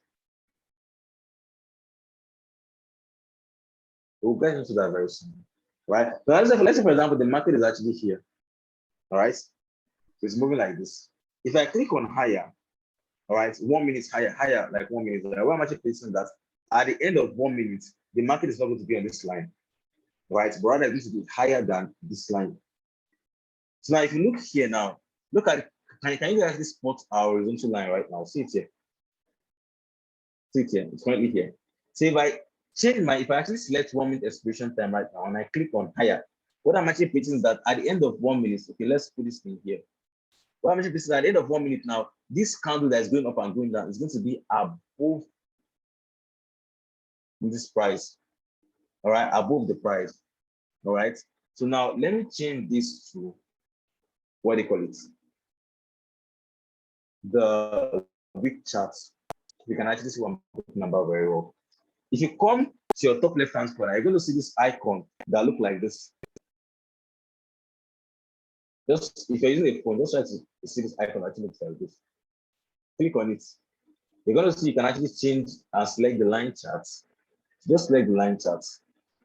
We'll get into that very soon, right? So let's say, for example, the market is actually here, all right? So it's moving like this. If I click on higher, all right, 1 minute higher, like 1 minute. What I'm actually placing that at the end of 1 minute, the market is not going to be on this line, right? But rather, it's going to be higher than this line. So now, if you look here now, look at can you actually spot our horizontal line right now? See it here. See it here. It's currently here. So if I if I actually select 1 minute expiration time right now and I click on higher, what I'm actually placing is that at the end of 1 minute, okay, let's put this in here. What I'm actually placing at the end of 1 minute now, this candle that is going up and going down is going to be above this price. All right, above the price. All right. So now let me change this to what they call it, the week charts. You can actually see what I'm talking about very well. If you come to your top left hand corner, you're going to see this icon that look like this. Just if you're using a phone, just try to see this icon actually looks like this. Click on it. You're going to see you can actually change and select the line charts. Just select the line charts.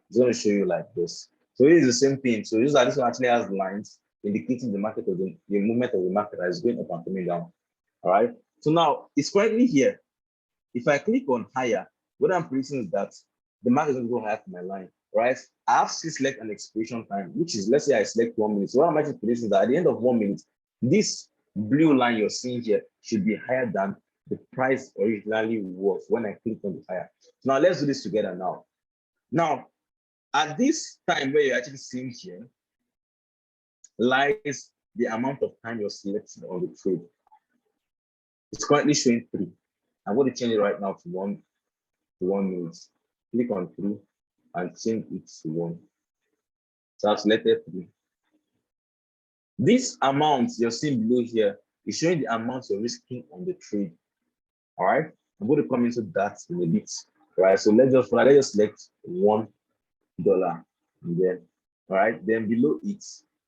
It's going to show you like this. So it is the same thing. So this one actually has lines indicating the market of the movement of the market that is going up and coming down. All right. So now it's currently here. If I click on higher, what I'm predicting is that the market is going to go higher for my line. Right. I have to select an expiration time, which is, let's say I select 1 minute. So what I'm actually predicting is that at the end of 1 minute, this blue line you're seeing here should be higher than the price originally was when I clicked on the higher. Now let's do this together now. Now, at this time where you're actually seeing here lies the amount of time you're selecting on the trade. It's currently showing 3. I'm going to change it right now to 1 minute. Click on 3 and change it to 1. So I've selected 3. This amount you're seeing below here is showing the amount you're risking on the trade. All right, I'm going to come into that in a bit. All right, so let's just select $1 and then, all right, then below it,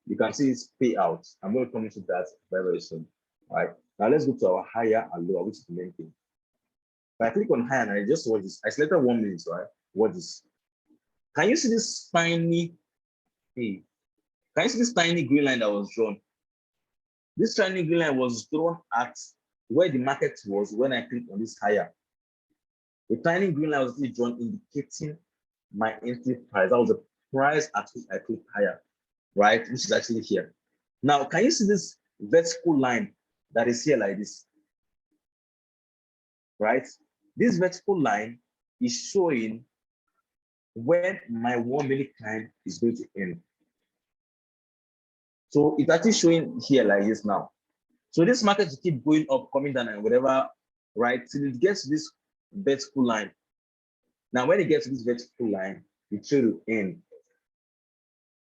you can see it's payout. I'm going to come into that very, very soon. All right, now let's go to our higher and lower, which is the main thing. If I click on higher and I just watch this, I selected 1 minute, right? Watch this. Can you see this tiny, hey, can you see this tiny green line that was drawn? This tiny green line was drawn at where the market was when I clicked on this higher. The tiny green line was actually drawn indicating my entry price. That was the price at which I clicked higher, right? Which is actually here. Now, can you see this vertical line that is here like this? Right? This vertical line is showing when my 1 minute time is going to end. So it's actually showing here like this now. So this market will keep going up, coming down, and whatever, right? Till it gets to this vertical line. Now, when it gets to this vertical line, the trade will end.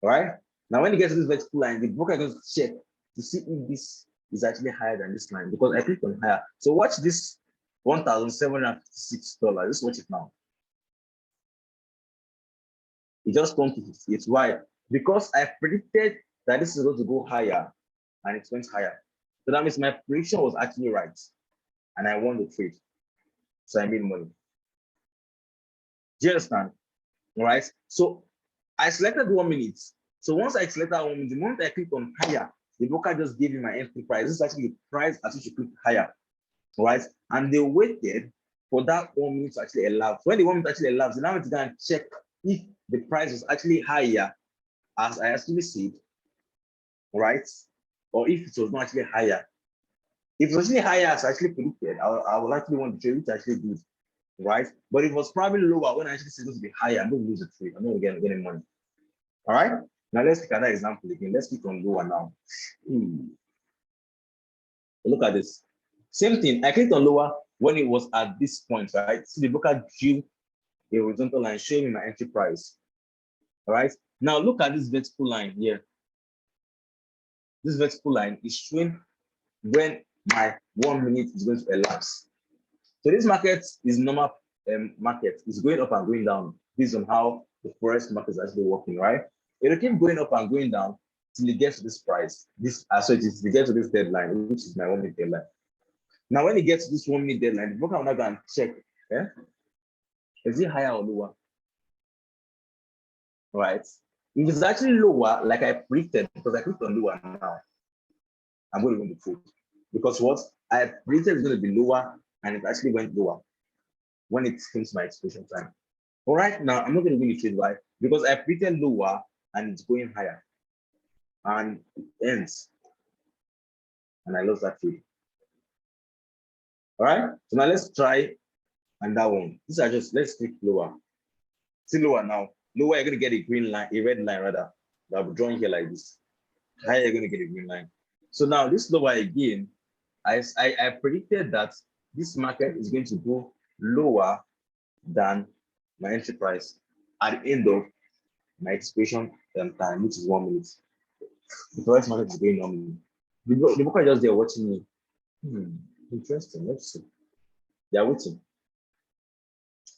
All right. Now, when it gets to this vertical line, the broker goes to check to see if this is actually higher than this line because I clicked on higher. So watch this $1,756. Just watch it now. It just turned to 58. Why? Because I predicted that this is going to go higher and it went higher. So that means my prediction was actually right and I won the trade. So I made money. Do you understand? All right. So I selected 1 minute. So once I selected 1 minute, the moment I clicked on higher, the broker just gave me my entry price. This is actually the price at which you click higher. All right. And they waited for that 1 minute to actually elapse. When the 1 minute actually elapsed, they now to go and check if the price was actually higher, as I actually said, right? Or if it was not actually higher. If it was actually higher, as I actually predicted, I would actually want the trade, which I actually did, right? But if it was probably lower, when I actually said it was going to be higher, I'm going to lose the trade. I'm not going to get any money. All right. Now let's take another example again. Let's click on lower now. Look at this. Same thing. I clicked on lower when it was at this point, right? See, the broker drew a horizontal line showing me my entry price. All right. Now look at this vertical line here. This vertical line is showing when my 1 minute is going to elapse. So this market is normal market. It's going up and going down based on how the forex market is actually working, right? It will keep going up and going down till it gets to this price. So it gets to this deadline, which is my 1 minute deadline. Now, when it gets to this 1 minute deadline, the broker will now go and check. Yeah? Is it higher or lower? Right. If it's actually lower, like I predicted, because I clicked on lower now, I'm going to win the trade. Because what I predicted is going to be lower, and it actually went lower when it came to my expiration time. All right, now I'm not going to win the trade. Why? Because I predicted lower and it's going higher. And it ends. And I lost that trade. All right, so now let's try another one. These are just, let's click lower. See lower now. Lower, you're going to get a green line, a red line rather, that I'll be drawing here like this. Higher, you're going to get a green line. So now this lower again, I predicted that this market is going to go lower than my entry price at the end of my expiration time, which is 1 minute. The forex market is going normally. The broker just there watching me. Interesting. Let's see. They are waiting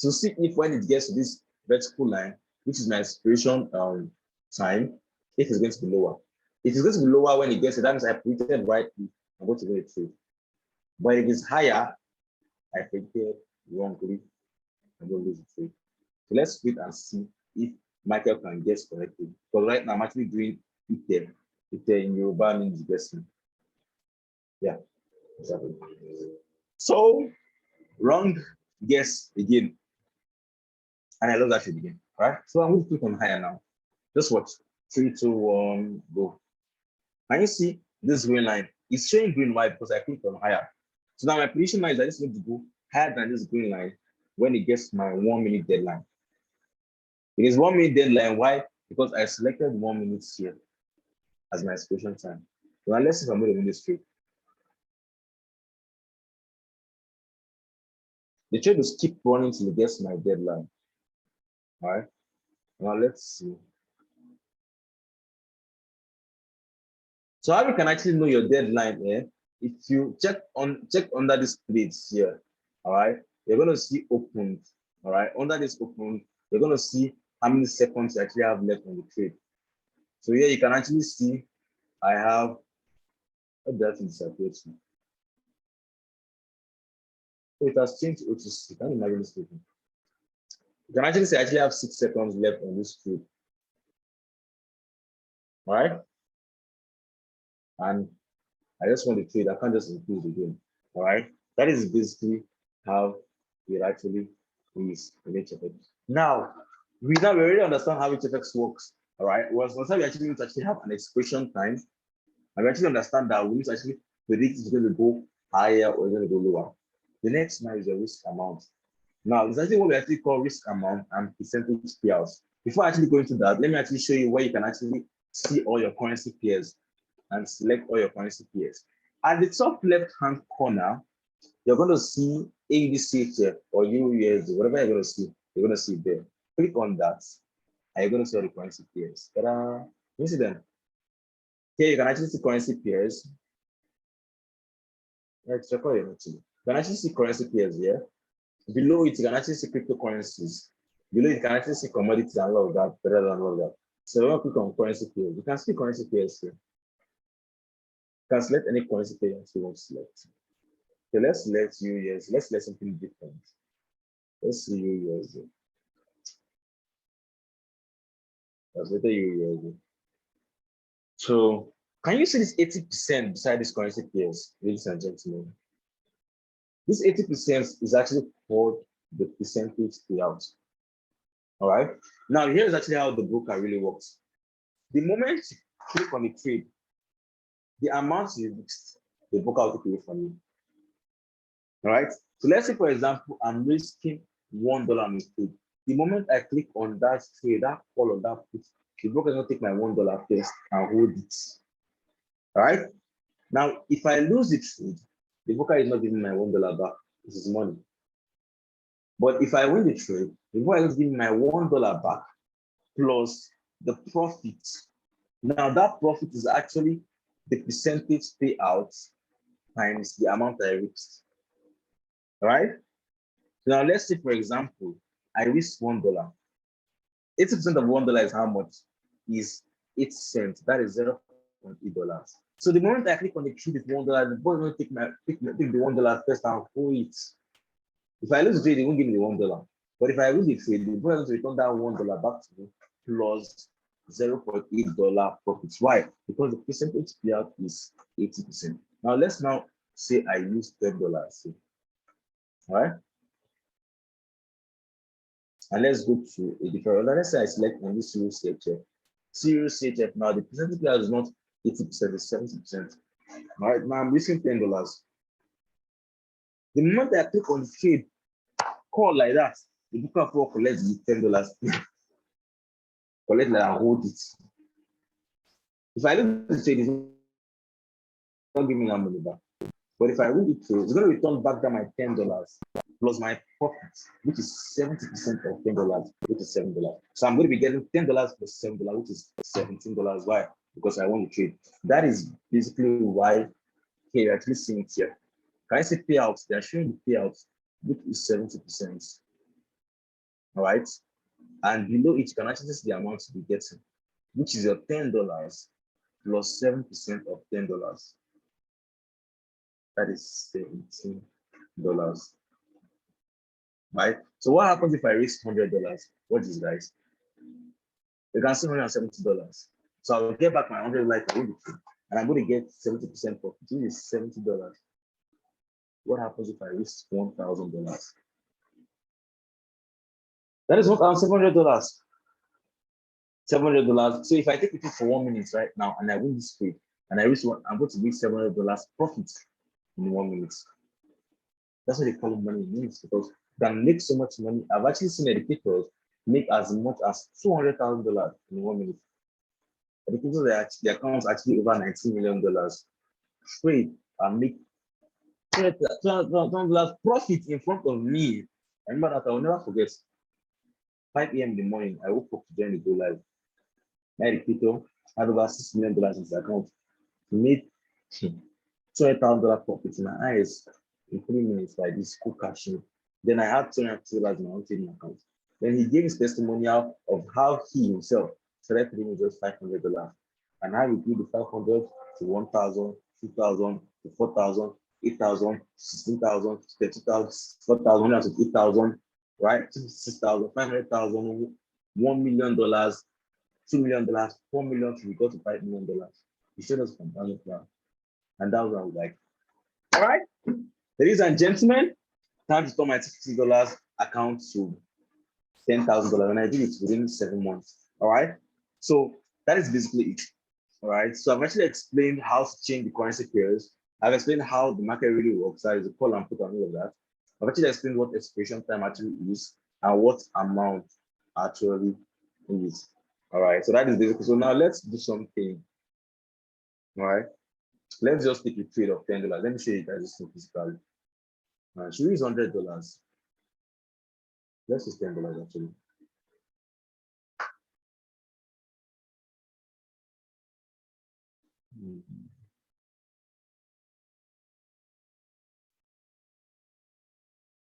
to see if when it gets to this vertical line, which is my expiration time, if it's going to be lower. If it's going to be lower when it gets to that, means I predicted rightly, I'm going to get a trade. But if it's higher, I predicted wrongly, I'm going to lose the trade. So let's wait and see if Michael can guess correctly. Because right now I'm actually doing Ite. Ite in Yoruba means guessing. Yeah, exactly. So wrong guess again. And I love that shit again. Right? So I'm going to click on higher now. Just watch. 3, 2, 1, go. Can you see this green line? It's showing green. Why? Because I clicked on higher. So now my prediction now is that it's going to go higher than this green line when it gets my 1 minute deadline. It is 1 minute deadline. Why? Because I selected 1 minute here as my execution time. So now let's see if I'm going to win this trade. The trade will keep running till it gets my deadline. All right. Now let's see. So how you can actually know your deadline here? If you check under this plates here, all right, you're gonna see opened. All right, under this open, you're gonna see how many seconds you actually have left on the trade. So here you can actually see I have that disappeared. So it has changed to OTC. Can you imagine this statement? You can actually say I actually have 6 seconds left on this trade. All right. And I just want to trade. I can't just increase again. All right. That is basically how it actually is in HFX. Now, we already understand how HFX works. All right. Once we actually need to actually have an expression time, and we actually understand that we need to actually predict it's going to go higher or it's going to go lower. The next now is the risk amount. Now, it's actually what we actually call risk amount and percentage payouts. Before I actually go into that, let me actually show you where you can actually see all your currency pairs and select all your currency pairs. At the top left-hand corner, you're going to see AUDCHF or UUSD, whatever you're going to see, you're going to see it there. Click on that, and you're going to see all the currency pairs. Ta-da! You see them? Here you can actually see currency pairs. Let's check out it actually. You can actually see currency pairs here. Below it, you can actually see cryptocurrencies. Below it, you can actually see commodities and all of that, better than all of that. So when you click on currency pairs, you can see currency pairs here. You can select any currency pair you want to select. Okay, let's select UUSD. Let's select something different. Let's see UUSD. Let's let UUSD. So can you see this 80% beside this currency pairs, ladies and gentlemen? This 80% is actually called the percentage payout. All right. Now here's actually how the broker really works. The moment you click on the trade, the amount you risked, the broker will take away from you. All right. So let's say, for example, I'm risking $1 on the trade. The moment I click on that trade, that call on that put, the broker is going to take my $1 first and hold it. All right. Now, if I lose the trade, the broker is not giving my $1 back. This is money. But if I win the trade, the broker is giving my $1 back plus the profit. Now, that profit is actually the percentage payout times the amount I risked. All right. Now, let's say, for example, I risk $1. 80% of $1 is how much? Is 8 cents. That is $0.8. So the moment I click on the trade with $1, the boy will take the $1 first and hold it. If I lose the trade, they won't give me the $1. But if I win the trade, the boy will return that $1 back to me plus $0.8 profits. Why? Because the percentage payout is 80%. Now let's now say I use $10. All right. And let's go to a different. Let's say I select on this serious CHF. Serious CHF. Now the percentage payout is not 80%, it's 70%. All right. Now I'm risking $10. The moment I click on the trade call like that, the booker will collect the $10. Collect like and hold it. If I lose the trade, it's not giving me that money back. But if I win the trade, it's going to return back down my $10 plus my profit, which is 70% of $10, which is $7. So I'm going to be getting $10 plus $7, which is $17. Why? Because I won the trade. That is basically why here you're actually seeing it here. Can I say payouts? They're showing the payouts, which is 70%. All right. And below it, you can actually see the amount to be getting, which is your $10 plus 7% of $10. That is $17. right? So what happens if I risk $100? What is guys? You can see $170. So I'll get back my $100 and I'm going to get 70% profit. This is $70. What happens if I risk $1,000? That is $1,700. $700. So if I take it for 1 minute right now and I win this trade and I risk one, I'm going to make $700 profit in 1 minute. That's what they call it money in minutes, because you can make so much money. I've actually seen educators make as much as $200,000 in 1 minute. Educators, their accounts actually over $19 million trade and make $200,000 profit in front of me. I remember that I will never forget. 5 a.m. in the morning, I woke up to join the go live. My educator had over $6 million in his account. He made $200,000 profit in my eyes in 3 minutes by this cool cashing. Then I had $200,000 in my own trading account. Then he gave his testimonial of how he himself started trading with just $500 and how he grew the 500 to 1,000, 2,000 to 4,000, 8,000, 16,000, 32,000, 4,000, 8,000, right? 6,000, 500,000, $1 million, $2 million, $4 million to go to $5 million. He showed us compounding plan. And that was what I was like, all right, ladies and gentlemen, time to turn my $60 account to $10,000. And I did it within 7 months. All right. So that is basically it. All right. So I've actually explained how to change the currency pairs. I've explained how the market really works. That is a call and put and all of that. I've actually explained what expiration time actually is and what amount actually is. All right. So that is basically. So now let's do something. All right. Let's just take a trade of $10. Let me show you guys this physically. Should we use $100? Let's use $10 actually.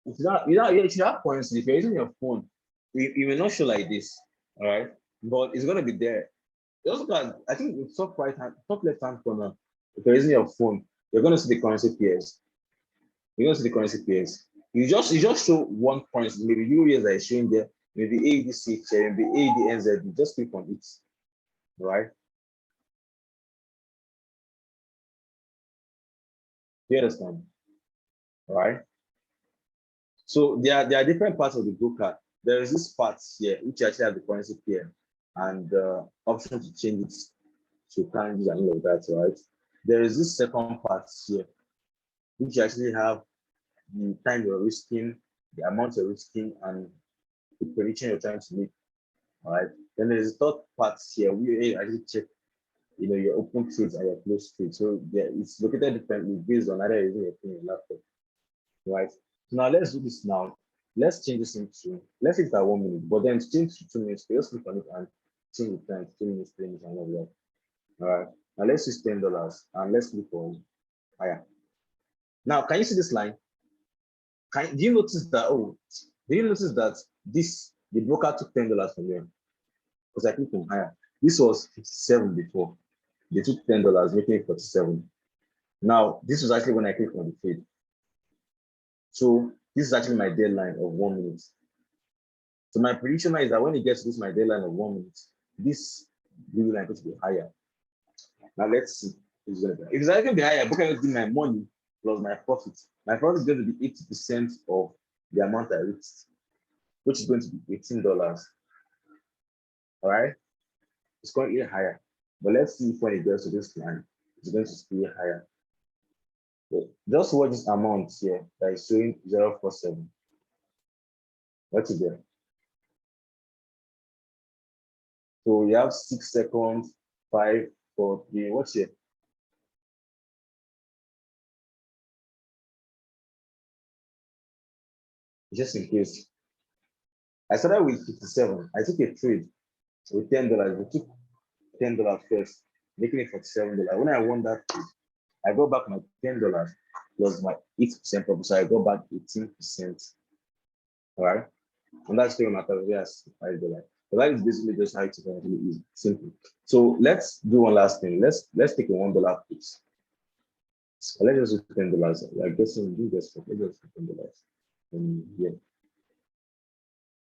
If you have points, if you're using your phone, it may not show like this, all right? But it's gonna be there. You also got, I think the top right hand, top left hand corner, if you're using your phone, you're gonna see the currency pairs. You're gonna see the currency pairs. You just show one currency, maybe UAS that is showing there, maybe AEDC, maybe AEDNZ, you just click on it, right? You understand? All right. So there are different parts of the broker. There is this part here, which actually have the currency pair and the option to change it to currencies and all of that, right? There is this second part here, which actually have the time you're risking, the amount you're risking, and the prediction you're trying to make. All right. Then there's a third part here where you actually check, your open trades and your close trades. So yeah, it's located differently based on either using your phone or laptop, right? So now let's do this now. Let's change this into, let's hit that 1 minute, but then change to 2 minutes. Just click on it and change the time to 2 minutes, 3 minutes, and all that. All right. Now let's use $10 and let's click on higher. Now, can you see this line? Do you notice that? Oh, do you notice that the broker took $10 from here? Because I clicked on higher. This was 57 before. They took $10, making it 47. Now, this was actually when I clicked on the trade. So this is actually my deadline of 1 minute. So my prediction is that when it gets to this my deadline of 1 minute, this blue line is going to be higher. Now let's see. If it's going to be higher, I'm going to do my money plus my profit. My profit is going to be 80% of the amount I risked, which is going to be $18. All right. It's going to get higher. But let's see if when it gets to this line, it's going to stay higher. So just watch this amount here that is showing 0.47. What is there? So we have 6 seconds, 5, 4, 3. What's here? Just in case. I started with 57. I took a trade with $10. We took $10 first, making it $47. When I won that trade, I got back my $10 plus my 8% profit. So I got back 18%. All right. And that's still my as $5. So that is basically just how it's actually easy, simple. So let's do one last thing. Let's take a $1 piece. So let's just do $10. I guess you do this for let's just $10. And yeah.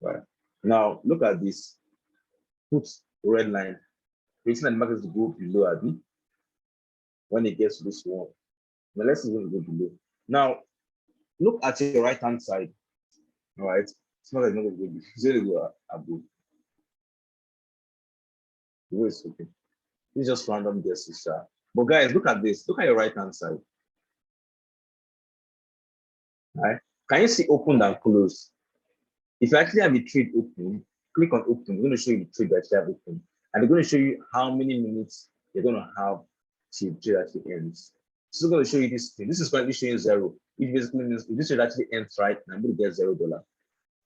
Right. Now look at this. Put red line. Waiting and the market to go below Abi. When it gets to this one. Now let's see when it go below. Now look at your right hand side. All right. It's not like it's not going to go below. It's going to go above. The way it's okay. It's just random guesses, sir. But guys, look at this. Look at your right hand side. All right. Can you see open and close? If you actually have a trade open, click on open. It's going to show you the trade that you have open. And they're going to show you how many minutes you're going to have till trade actually ends. So it's going to show you this thing. This is currently showing 0. Which basically means if this trade actually ends right, I'm going to get $0.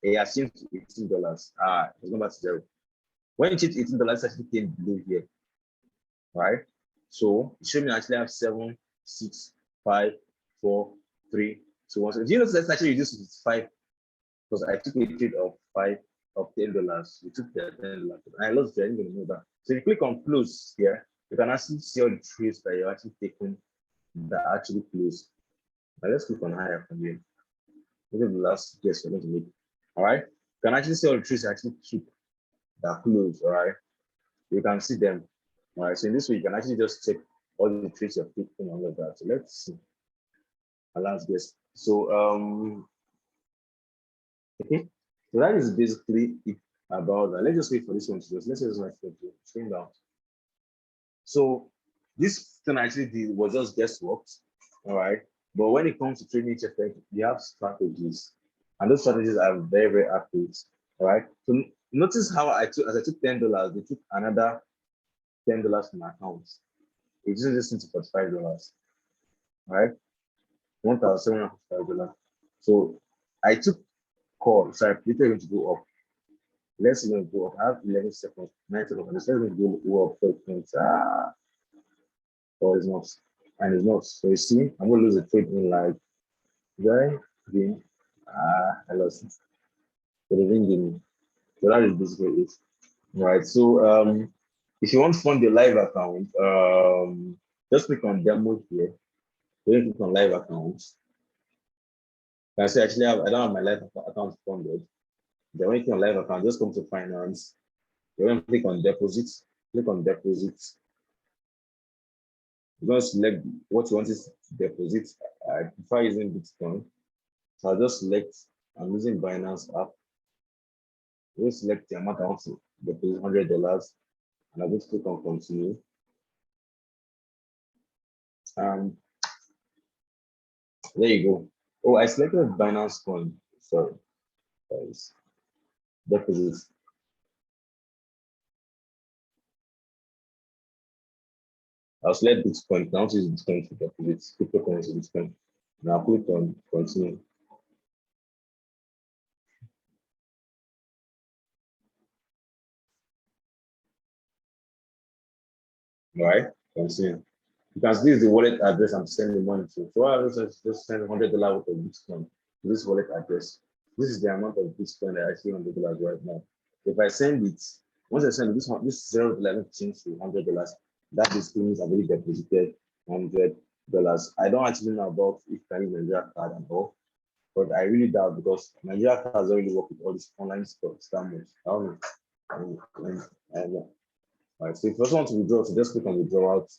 It has changed to $18. It's going back to 0. When you change $18, actually came below here. Right? So it showed me I actually have 7, 6, 5, 4, 3, 2, 1. So if you notice, let's actually reduce it to 5 because I took a trade of $10. We took the $10. I lost it. I didn't even know that. So if you click on close here, you can actually see all the trades that you're actually taking that actually close. Now let's click on higher from here. This is the last guess we're going to make. All right. You can actually see all the trades actually keep that close. All right. You can see them. All right. So in this way, you can actually just check all the trades you're taking and all of that. So let's see. Our last guess. So okay. So that is basically it about that. Let's just wait for this one to just let's just wait for it to screen down. So this thing I actually did was just guesswork. All right. But when it comes to trading each effect, you have strategies. And those strategies are very, very accurate. All right. So notice how I took as I took $10, they took another $10 from my account. It just listen to $45. All right. $1,745. So I took call. Sorry, later going to go up. Let's even go up. I have 11 seconds, 9 seconds. Let's go up 12 points. Or it's not. And it's not. So you see, I'm gonna lose the trade in like green. I lost it. So they didn't give me. So that is basically it. Right. So if you want to fund the live account, just click on demo here. Then click on live accounts. I say actually I don't have my live account funded. Then when you click on live account, just come to finance. You're going to click on deposits. Click on deposits. You're going to select what you want to deposit. I prefer using Bitcoin. So I'll just select, I'm using Binance app. We'll select the amount I want to deposit $100 and I'm going to click on continue. There you go. Oh, I selected Binance coin. Sorry, guys. Deposits. I'll select Bitcoin. Now use Bitcoin to deposit cryptocurrency Bitcoin. Now click on continue. All right, continue. Because this is the wallet address I'm sending money to. So I just send $100 worth of Bitcoin to this wallet address. This is the amount of Bitcoin that I see on the $100 right now. If I send it, once I send it, this $0 change to $100. That basically means I've already deposited $100. I don't actually know about if I use Nigeria card and all, but I really doubt because Nigeria card has already worked with all these online stuff, scammers. I don't know. I know. All right, so if you also want to withdraw, so just click on withdraw out.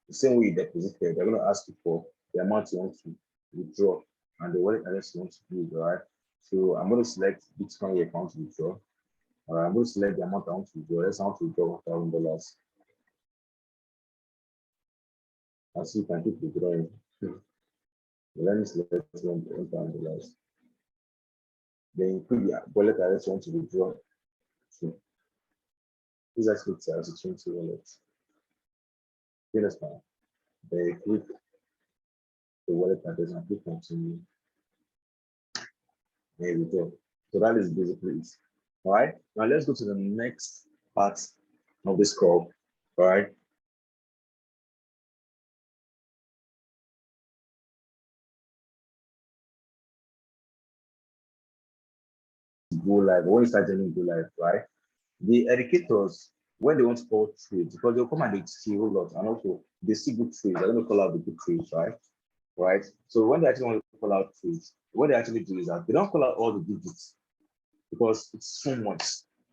The same way you deposited, they're going to ask you for the amount you want to withdraw and the wallet address you want to use. All right. So I'm going to select Bitcoin account to withdraw. All right, I'm going to select the amount I want to withdraw. Let's want to withdraw $1,000. And so you can keep withdrawing. Let me select $1,000. Then include the wallet address you want to withdraw. So this actually tells you 20 wallets. You understand? Then click the wallet address and click continue. There we go. So that is basically it. All right. Now let's go to the next part of this call. All right. Go live. When you start doing go live, right? The educators, when they want to call trades, because they'll come and they see a whole lot, and also they see good trades. They're going to call out the good trades, right? Right. So when they actually want to call out trades, what they actually do is that they don't call out all the digits. because it's so much,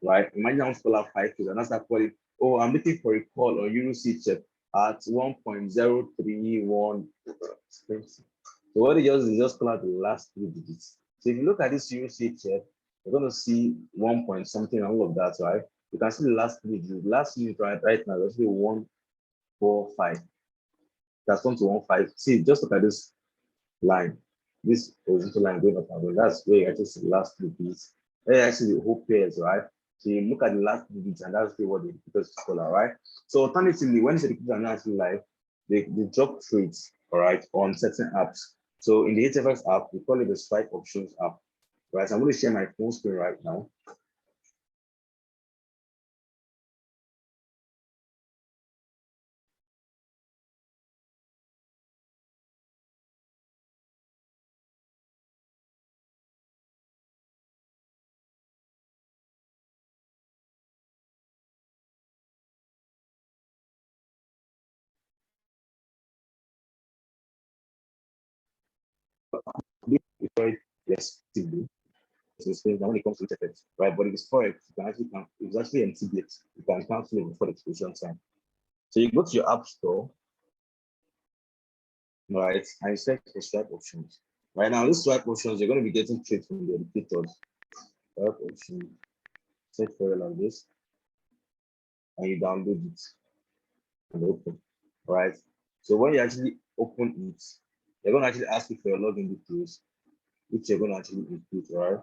right? Imagine how people have 5 trades and that's calling, oh, I'm looking for a call on Euro CHF at 1.031. So what it does is just pull out the last 3 digits. So if you look at this Euro CHF, you're going to see 1 point something and all of that, right? You can see the last 3 digits. The last unit right now is actually 145. That's 1 to 1.5. See, just look at this line, this horizontal line going up and down. That's where you actually see the last 3 digits. There actually the whole pairs, right? So you look at the last 3 digits and that's what the indicators call out, right? So alternatively, when the indicators are not actually live, they drop trades, all right, on certain apps. So in the HFX app, we call it the strike options app, right? So I'm going to share my phone screen right now. It's very flexible. When it comes to HFX, right? But if it's forex, you can actually it's actually MTBit. You can cancel it before the expiration time. So you go to your app store, right, and you search for swipe options. Right now, these swipe options, you're going to be getting trades from the educators. Swipe option, search for it like this, and you download it and open, right? So when you actually open it, they're going to actually ask you for your login details, which you're going to actually input, right?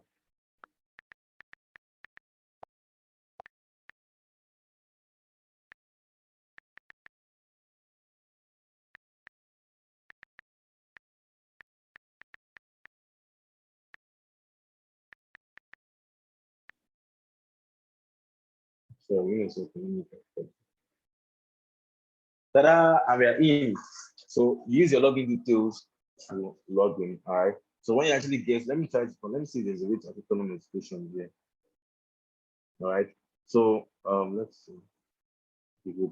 So we're going to say, ta-da, and we are in. So use your login details to log in, all right? So when you actually get, let me see if there's a way to turn on notifications here. All right. So let's see. Good.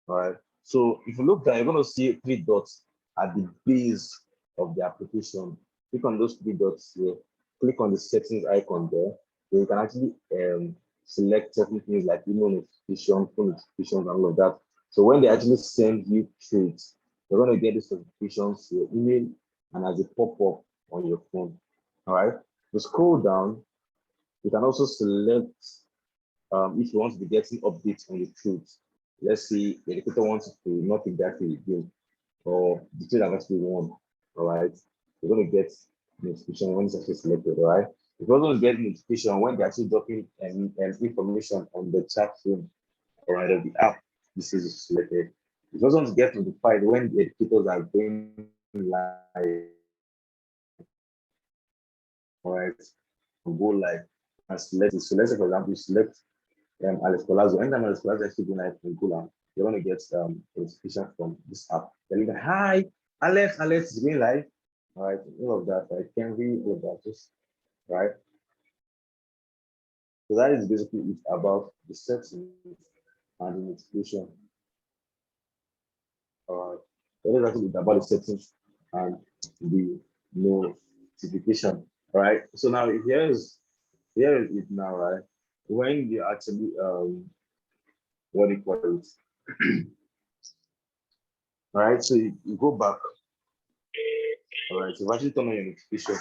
All right. So if you look down, you're going to see 3 dots at the base of the application. Click on those 3 dots here. Click on the settings icon there. Then you can actually select certain things like email notification, phone notifications, and all of that. So when they actually send you trades, you're going to get these notifications to your email and as a pop-up on your phone. All right. To scroll down, you can also select if you want to be getting updates on the trades. Let's say the educator wants to not exactly again, or the trade has actually won. All right, you're going to get notification when it's actually selected. All right, you're also going to get notification when they're actually dropping information on the chat room, all right, of the app. This is selected. You're also going to get notified when the educators are going live. All right, go live and select it. So let's say, for example, you select Alex Palazzo. Anytime Alex Palazzo actually doing live in Gula, you're going to get a notification from this app telling you, hi, Alex is going live. All right, all of that, right? Can we all that just right? So that is basically it about the settings and the notification. All right, that is actually about the settings and the notification. All right, so now here is it now, right? When you actually what do you call it? All right, so you go back. All right, so if I actually turn on your notification.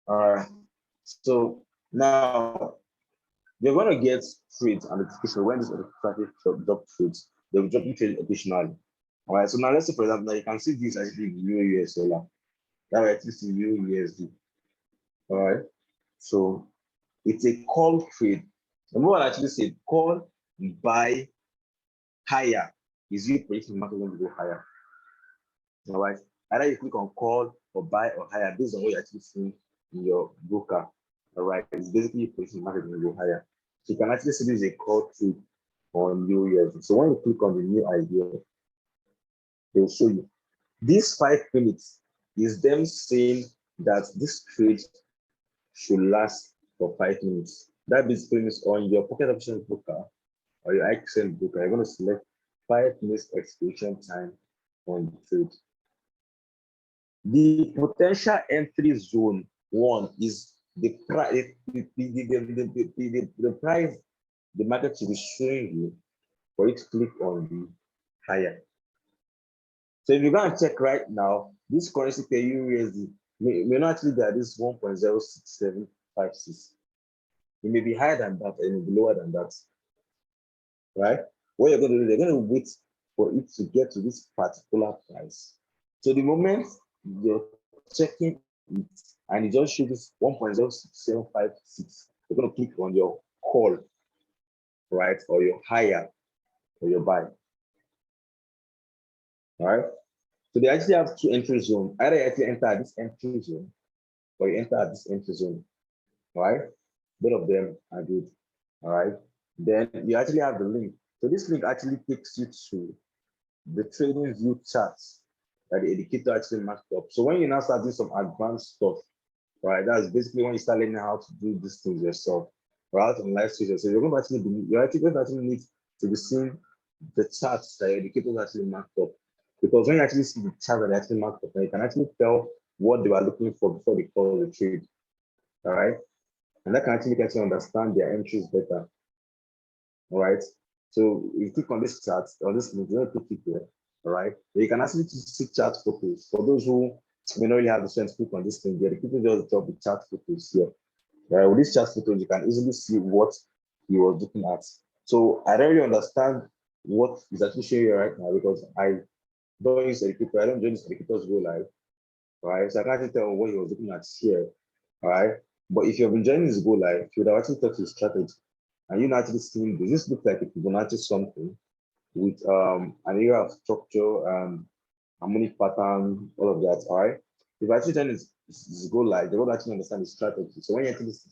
All right, so now you're going to get trades and notification when this automatic drop trades. They will drop you trade additionally. All right, so now let's say, for example, now you can see this actually Euro US dollar. That way, at least in Euro USD. All right, so it's a call trade. The moment I actually say call, buy, higher is you predicting the market going to go higher. All right, either you click on call or buy or higher based on what you're actually seeing in your broker. All right, it's basically predicting the market going to go higher. So you can actually see this is a call trade on USD. So when you click on the new idea, they'll show you. These 5 minutes is them saying that this trade should last for 5 minutes. That basically means on your pocket options broker, or your accent book, you're going to select 5 minutes expiration time on the trade. The potential entry zone one is the price, the price the market should be showing you for you to click on the higher. So if you go and check right now, this currency per USD may not actually be at this 1.06756. It may be higher than that, and it may be lower than that. Right? What you're going to do, they're going to wait for it to get to this particular price. So the moment you're checking it and it just shows this 1.06756, you're going to click on your call, right? Or your higher or your buy. All right. So they actually have 2 entry zones. Either you actually enter at this entry zone or you enter at this entry zone. All right. Both of them are good. All right. Then you actually have the link. So this link actually takes you to the trading view charts that the educator actually marked up. So when you now start doing some advanced stuff, right, that's basically when you start learning how to do these things yourself, right, on live streams. So you're going to actually need to be seeing the charts that your educators actually marked up. Because when you actually see the chart that they actually marked up, you can actually tell what they were looking for before they call the trade. All right. And that can actually get you understand their entries better. All right. So you click on this chart, or this link, you're going to click here. All right. You can actually see chart photos. For those who may not really have the chance to click on this thing, the people just drop the chart photos here. Right. With these chart photos, you can easily see what he was looking at. So I don't really understand what is actually showing you right now because I don't use educator. I don't join this educators go live. Right. So I can't tell what he was looking at here. All right. But if you've been joining this go live, you would have actually thought his strategy. And you're actually seeing this. This looks like a Fibonacci something with an area of structure and harmonic pattern, all of that. All right. If I actually turn this go live, they won't actually understand the strategy. So when you actually see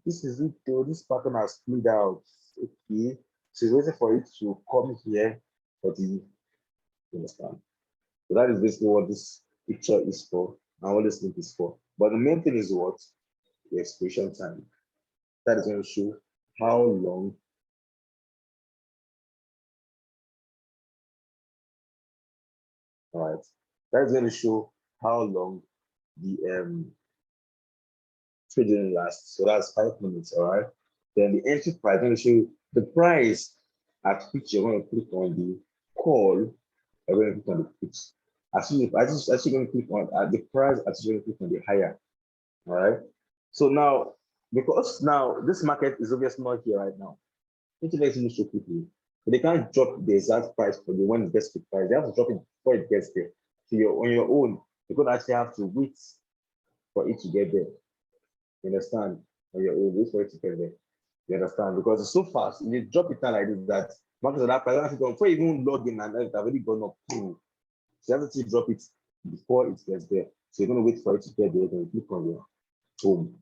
this is it though, this pattern has split out. Okay. So it's waiting for it to come here for the you understand. So that is basically what this picture is for and what this link is for. But the main thing is what? The expiration time. That is going to show how long all right. That's going to show how long the trading lasts. So that's 5 minutes, all right. Then the entry price going to show you the price at which you're going to click on the call. You're going to click on the put. Actually going to click on the price. Actually going to click on the higher, all right. So now, because now this market is obviously not here right now, internet moves so quickly. But they can't drop the exact price for you when it gets to the price. They have to drop it before it gets there. So you're on your own. You're going to actually have to wait for it to get there. You understand? On your own, wait for it to get there. You understand? Because it's so fast. If you drop it down like this, that market of that price, before you even log in and it's already gone up. So you have to drop it before it gets there. So you're going to wait for it to get there. Then click on your home.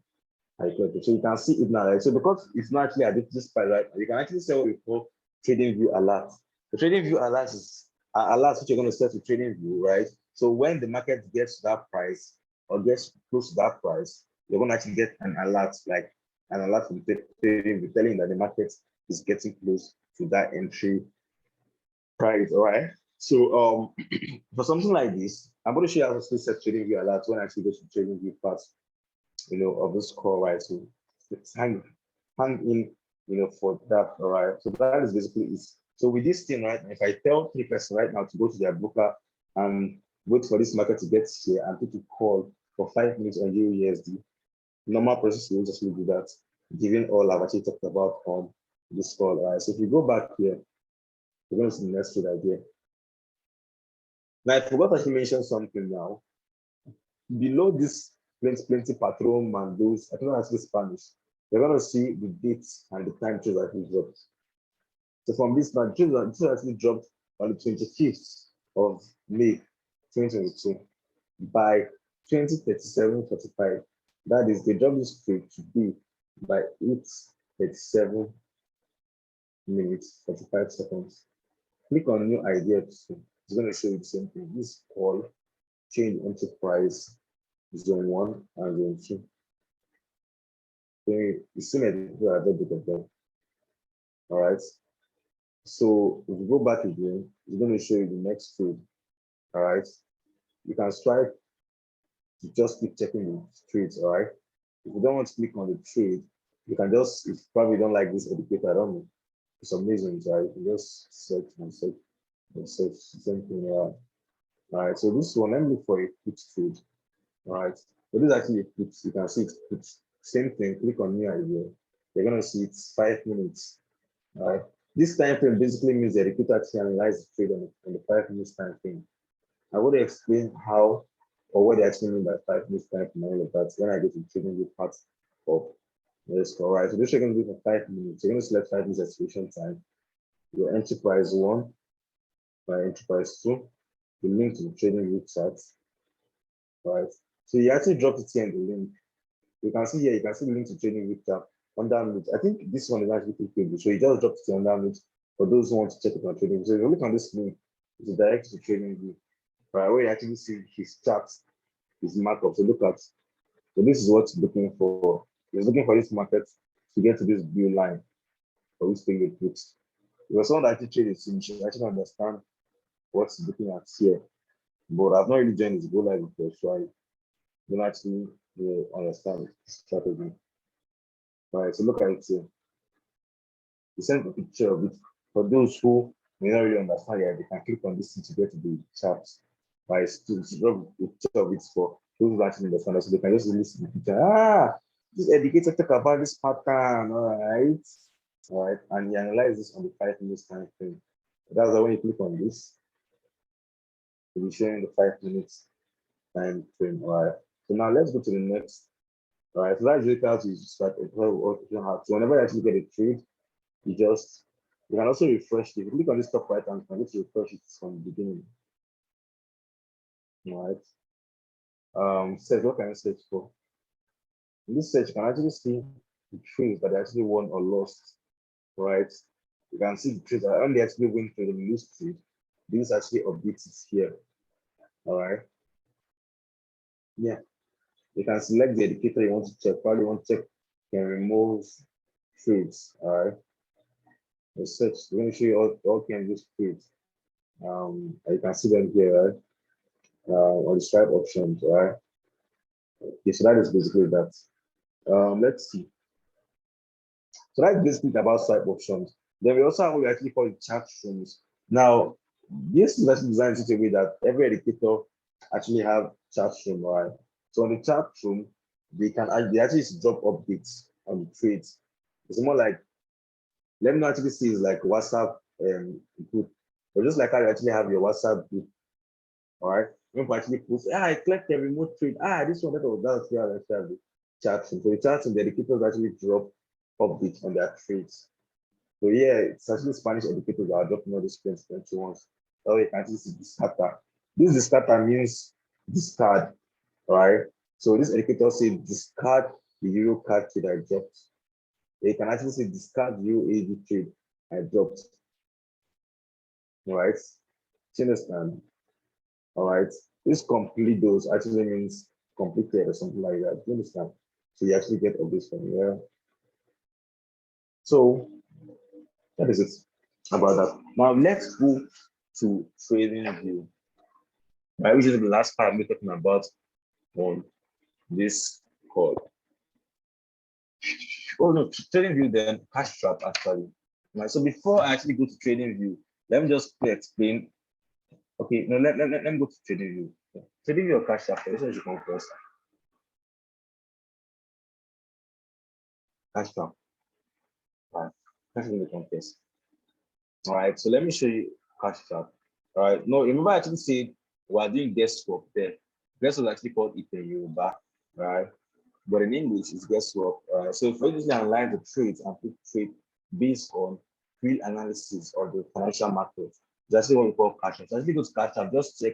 So you can see it now, right? So because it's not actually at this price, right? You can actually say what we call trading view alert. The trading view alert is alert which you're going to set to trading view, right? So when the market gets to that price or gets close to that price, you're going to actually get an alert, like an alert from trading view telling that the market is getting close to that entry price, all right? So for something like this, I'm going to show you how to set trading view alert when I actually go to trading view first. Of this call, right? So hang in, for that, all right? So that is basically it. So with this thing, right, if I tell 3 person right now to go to their broker and wait for this market to get here and take a call for 5 minutes on USD, normal process will just do that, given all I've actually talked about on this call, all right? So if you go back here, we're going to see the next trade idea. Now, I forgot to actually mention something now. Below this plenty patron and those, I don't actually Spanish. You're gonna see the dates and the time trades actually dropped. So from this now, trades actually dropped on the 25th of May 2022 by 20:37:45. That is, they dropped this trade today by 8:37 minutes 45 seconds. Click on new idea. It's going to show you the same thing. This call change enterprise zone 1 and zone 2. So you see that people are very big of them. All right. So if you go back again, it's going to show you the next trade. All right. You can strive to just keep checking the trades. All right. If you don't want to click on the trade, you can just, if you probably don't like this indicator, I don't know, for some reasons, right? You can just search and search and search same thing. All right. So this one, let me look for a put trade. All right. So this is actually a put. You can see it's put. Same thing. Click on new idea. You're gonna see it's 5 minutes. All right. This time frame basically means the recruiter actually analyze the trade on the 5 minutes time frame. I would explain how or what they actually mean by 5 minutes time frame and all of that when I get to trading with part of this. All right. So this you're gonna do for 5 minutes. You're gonna select 5 minutes execution time. Your enterprise one by enterprise two. The link to the trading route chart. Right. So you actually drop it here in the link. You can see here, you can see the link to trading route chart under note. I think this one is actually clickable. So you just drop it under note for those who want to check it on trading. So if you look on this link, it's direct to trading view. Right, where you actually see his chart, his markup. So look at, so this is what he's looking for. He's looking for this market to get to this blue line for which thing it puts. If you're someone that actually trades, you should actually understand what he's looking at here. But I've not really joined his go live before, so I don't actually understand the strategy. Right, so look at it here. He sent a picture of it. For those who may not really understand it, they can click on this thing to get to the chart. Right, to drop a picture of it for those who actually understand. So they can just listen to the picture. Ah, this educator talk about this pattern, all right. All right, and he analyzes this on the 5 minutes time frame. That's why when you click on this, it'll be showing the 5 minutes time frame. All right. So now let's go to the next. All right, so that's really how to start a so whenever you actually get a trade, you can also refresh it. If you click on this top right hand, you can just refresh it from the beginning. All right. Search, what can you search for? In this search, you can actually see the trades that they actually won or lost. Right. You can see the trades that only actually win trade and lose trade. This actually updates here. All right. Yeah. You can select the indicator you want to check. Probably you want to check, you can remove trades. All right. The search, we're going to show you all kinds of trades. You can see them here, right? On the stripe options, right? Okay, so that is basically that. Let's see. So that's basically about stripe options. Then we also have what we actually call chat rooms. Now, this is actually designed in such a way that every educator actually have chat room, right? So on the chat room, they actually drop updates on the trades. It's more like, let me not actually see it's like WhatsApp group, but just like how you actually have your WhatsApp group. All right. When people actually post, I collect a remote trade. This one that's where I actually have the chat. So the chat and the educators actually drop updates on their trades. So yeah, it's actually Spanish educators that are dropping all these 2021s. So you can actually see discarter. This discarter means discard, right? So this educator say discard the Euro card trade I dropped. You can actually say discard the UAD trade I dropped. All right. Do you understand? All right. This complete those actually means completed or something like that. Do you understand? So you actually get all this from here. So that is it about that. Now let's go to trading view. Right, which is the last part we're talking about on this call. Oh no, trading view then cash trap actually. Right, so before I actually go to trading view, let me just explain. Okay, no, let me go to trading view. Trading view or cash trap, this one should come first. Cash trap. Right, cash trap will come first. All right, so let me show you cash trap. All right, no, remember I actually said we're doing guess swap there. Guess was actually called Ipe Yoruba, right? But in English, it's guess swap. So for you to analyze the trades and pick trade based on real analysis of the financial market, it's actually what we call cash trap. So actually go to cash trap, just check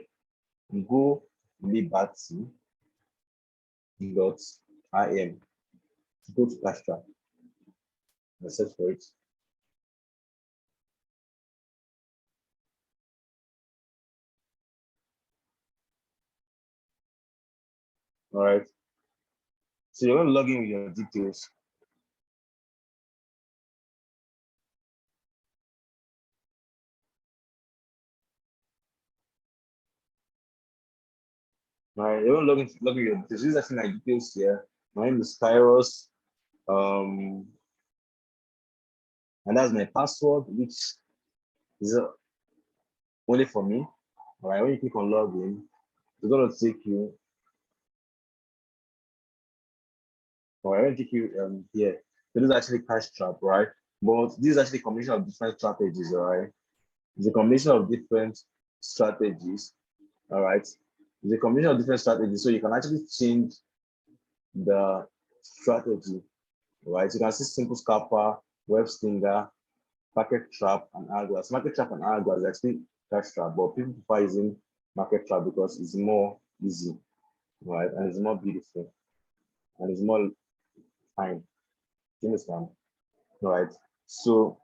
go liberty.im. Go to cash trap and search for it. All right. So you're going to log in with your details. All right, you want to log in your details. These are actually my details here. My name is Kairos. Um, and that's my password, which is only for me. All right, when you click on login, it's going to take you. All right, when you take you here. So this is actually cash trap, right? But this is actually a combination of different strategies, all right? It's a combination of different strategies, all right? It's a combination of different strategies, so you can actually change the strategy, right? You can see simple scalper, web stinger, market trap, and hourglass. Market trap and hourglass is actually cash trap, but people prefer using market trap because it's more easy, right? And it's more beautiful, and it's more fine. You understand? Right. So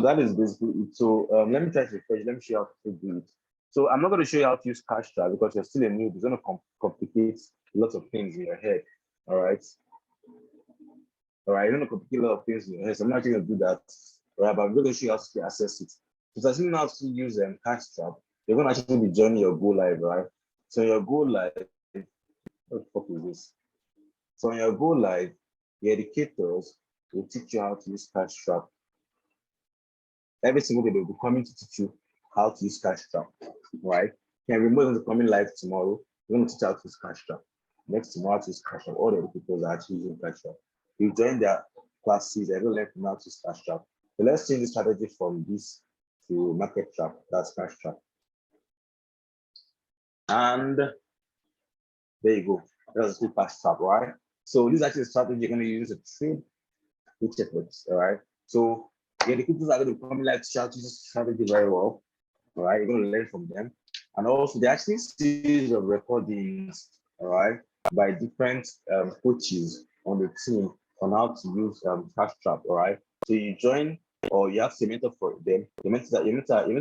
that is basically it. So let me try to refresh. Let me show you how to do it. So I'm not going to show you how to use cash trap because you're still a newbie. It's going to complicate lots of things in your head. All right. All right. You're going to complicate a lot of things in your head. So I'm not actually going to do that. All right. But I'm going to show you how to access it. So as you know how to use cash trap, you're going to actually be joining your go live, right? So your go live, what the fuck is this? So on your go live, the educators will teach you how to use cash trap. Every single day they'll be coming to teach you how to use cash trap, right? Can remote is coming live tomorrow. We're going to teach you how to use cash trap. Next tomorrow to use cash trap. All the educators are actually using cash trap. You join their classes, they're going to learn from how to use cash trap. So let's change the strategy from this to market trap. That's cash trap. And there you go. That's still cash trap, right? So this is actually a strategy you're going to use to trade with efforts, all right? So the educators are going to come like to this strategy very well, all right? You're going to learn from them. And also, there are actually series of recordings, all right, by different coaches on the team on how to use cash trap, all right? So you join or you have a mentor for them. Your mentor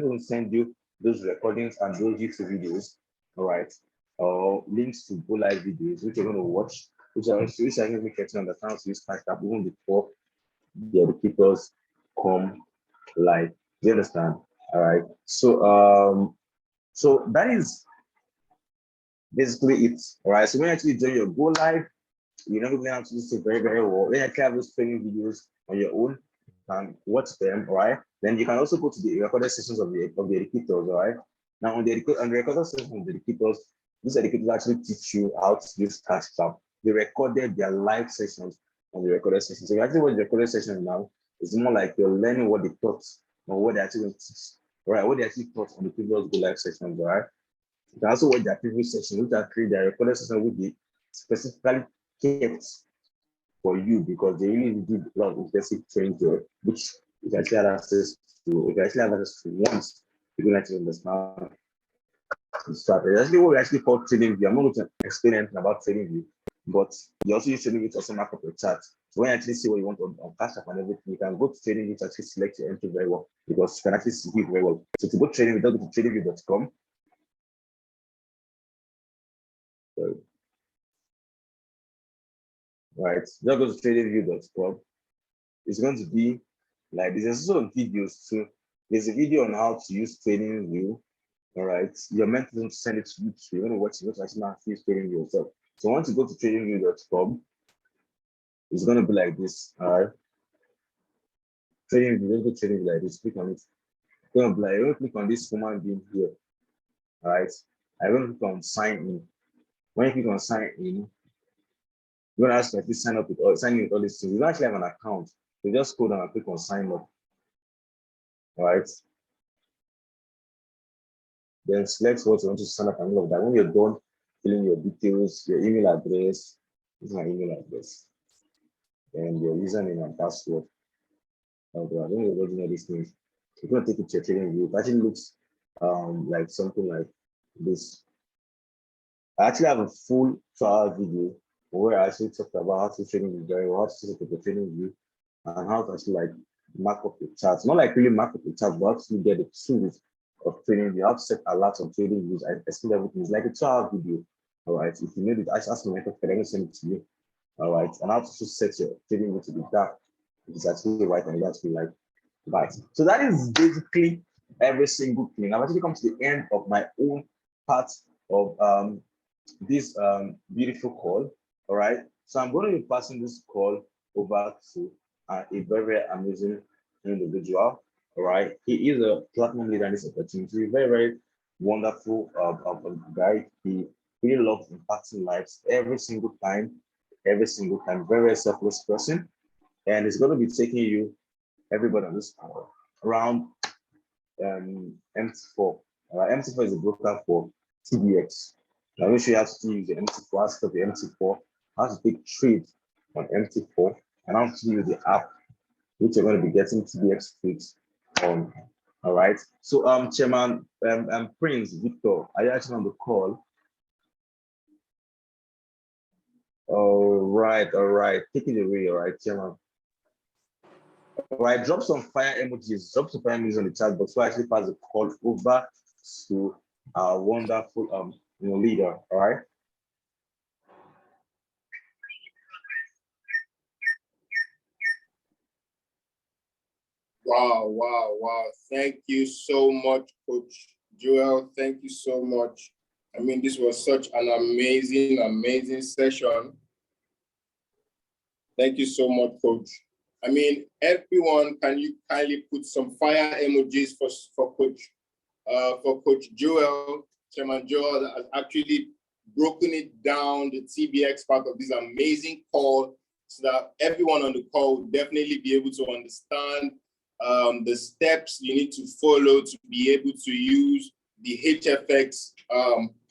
will send you those recordings and those YouTube videos, all right, or links to go live videos, which you're going to watch, which are going to make you understand how to use cash trap even before the educators come live. Do you understand? All right. So that is basically it. All right. So when you actually join your go live, you're not going to have to do it very, very well. When you actually have those training videos on your own, you can watch them, all right? Then you can also go to the recorded sessions of the educators, all right? Now on the recorded sessions of the educators, these educators actually teach you how to use cash trap. They recorded their live sessions on the recorded sessions. So you actually watch the recorded session now, it's more like you're learning what they taught or what they actually teach, all right? What they actually taught on the previous go live sessions, all right? You can also watch their previous session, which are created their recorded session with the specifically kept for you because they really did a lot of intensive training there, which you can actually have access to. You can actually have access to once you can actually understand the strategy. That's actually what we actually call trading view. I'm not going to explain anything about trading view, but you also use trading view to also mark up your chart. So when you actually see what you want on cash app and everything, you can go to trading view to actually select your entry very well because you can actually see it very well. So to go trading view, go to tradingview.com. Right, just go to tradingview.com. It's going to be like this. There's also videos too. There's a video on how to use TradingView. All right, you're meant to send it to you. So you're going to watch it. You're going to actually use TradingView yourself. So once you go to tradingview.com, it's going to be like this. All right, TradingView, just go TradingView like this. Click on it. You're going to be like, you're going to click on this human being here. All right, I'm going to click on sign in. When you click on sign in, you're going to ask me to sign up with all, sign in with all these things. You don't actually have an account. You just go down and click on sign up. All right. Then select what you want to sign up and all of that. When you're done filling your details, your email address, this is my email address, and your username and password. Okay, I don't know these things. You're going to take it to your trading view. It actually looks like something like this. I actually have a full trial video where I actually talked about how to trading very well, how to set up the trading view, and how to actually like mark up the charts. Not like really mark up the charts, but actually get the tools of trading. You have to set alerts on trading views. I explain everything. It's like a 2-hour video. All right. If you need it, ask me for let me send it to you. All right. And how to set your trading view to be dark. It's actually white and that's be like white. So that is basically every single thing. I've actually come to the end of my own part of this beautiful call. All right. So I'm going to be passing this call over to a very, very amazing individual. All right. He is a platinum leader in this opportunity. Very, very wonderful guy. He really loves impacting lives every single time. Very, very selfless person. And he's going to be taking you, everybody on this call, around MT4. MT4 is a broker for TBX. I will show you how to use the MT4, how to start the MT4, how to take trades on MT4, and how to use the app, which you're going to be getting TBX trades on. All right. So, Chairman, Prince Victor, are you actually on the call? All right. Take it away. All right, Chairman. All right, drop some fire emojis, drop some fire emojis on the chat box. So I actually pass the call over to our wonderful leader. All right. Wow. Thank you so much, Coach Joel. Thank you so much. I mean, this was such an amazing session. Thank you so much, Coach. I mean, everyone, can you kindly put some fire emojis for Coach Joel, Chairman Joel, that has actually broken it down, the TBX part of this amazing call, so that everyone on the call will definitely be able to understand the steps you need to follow to be able to use the HFX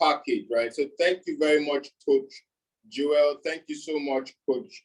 package, right? So thank you very much, Coach Joel. Thank you so much, Coach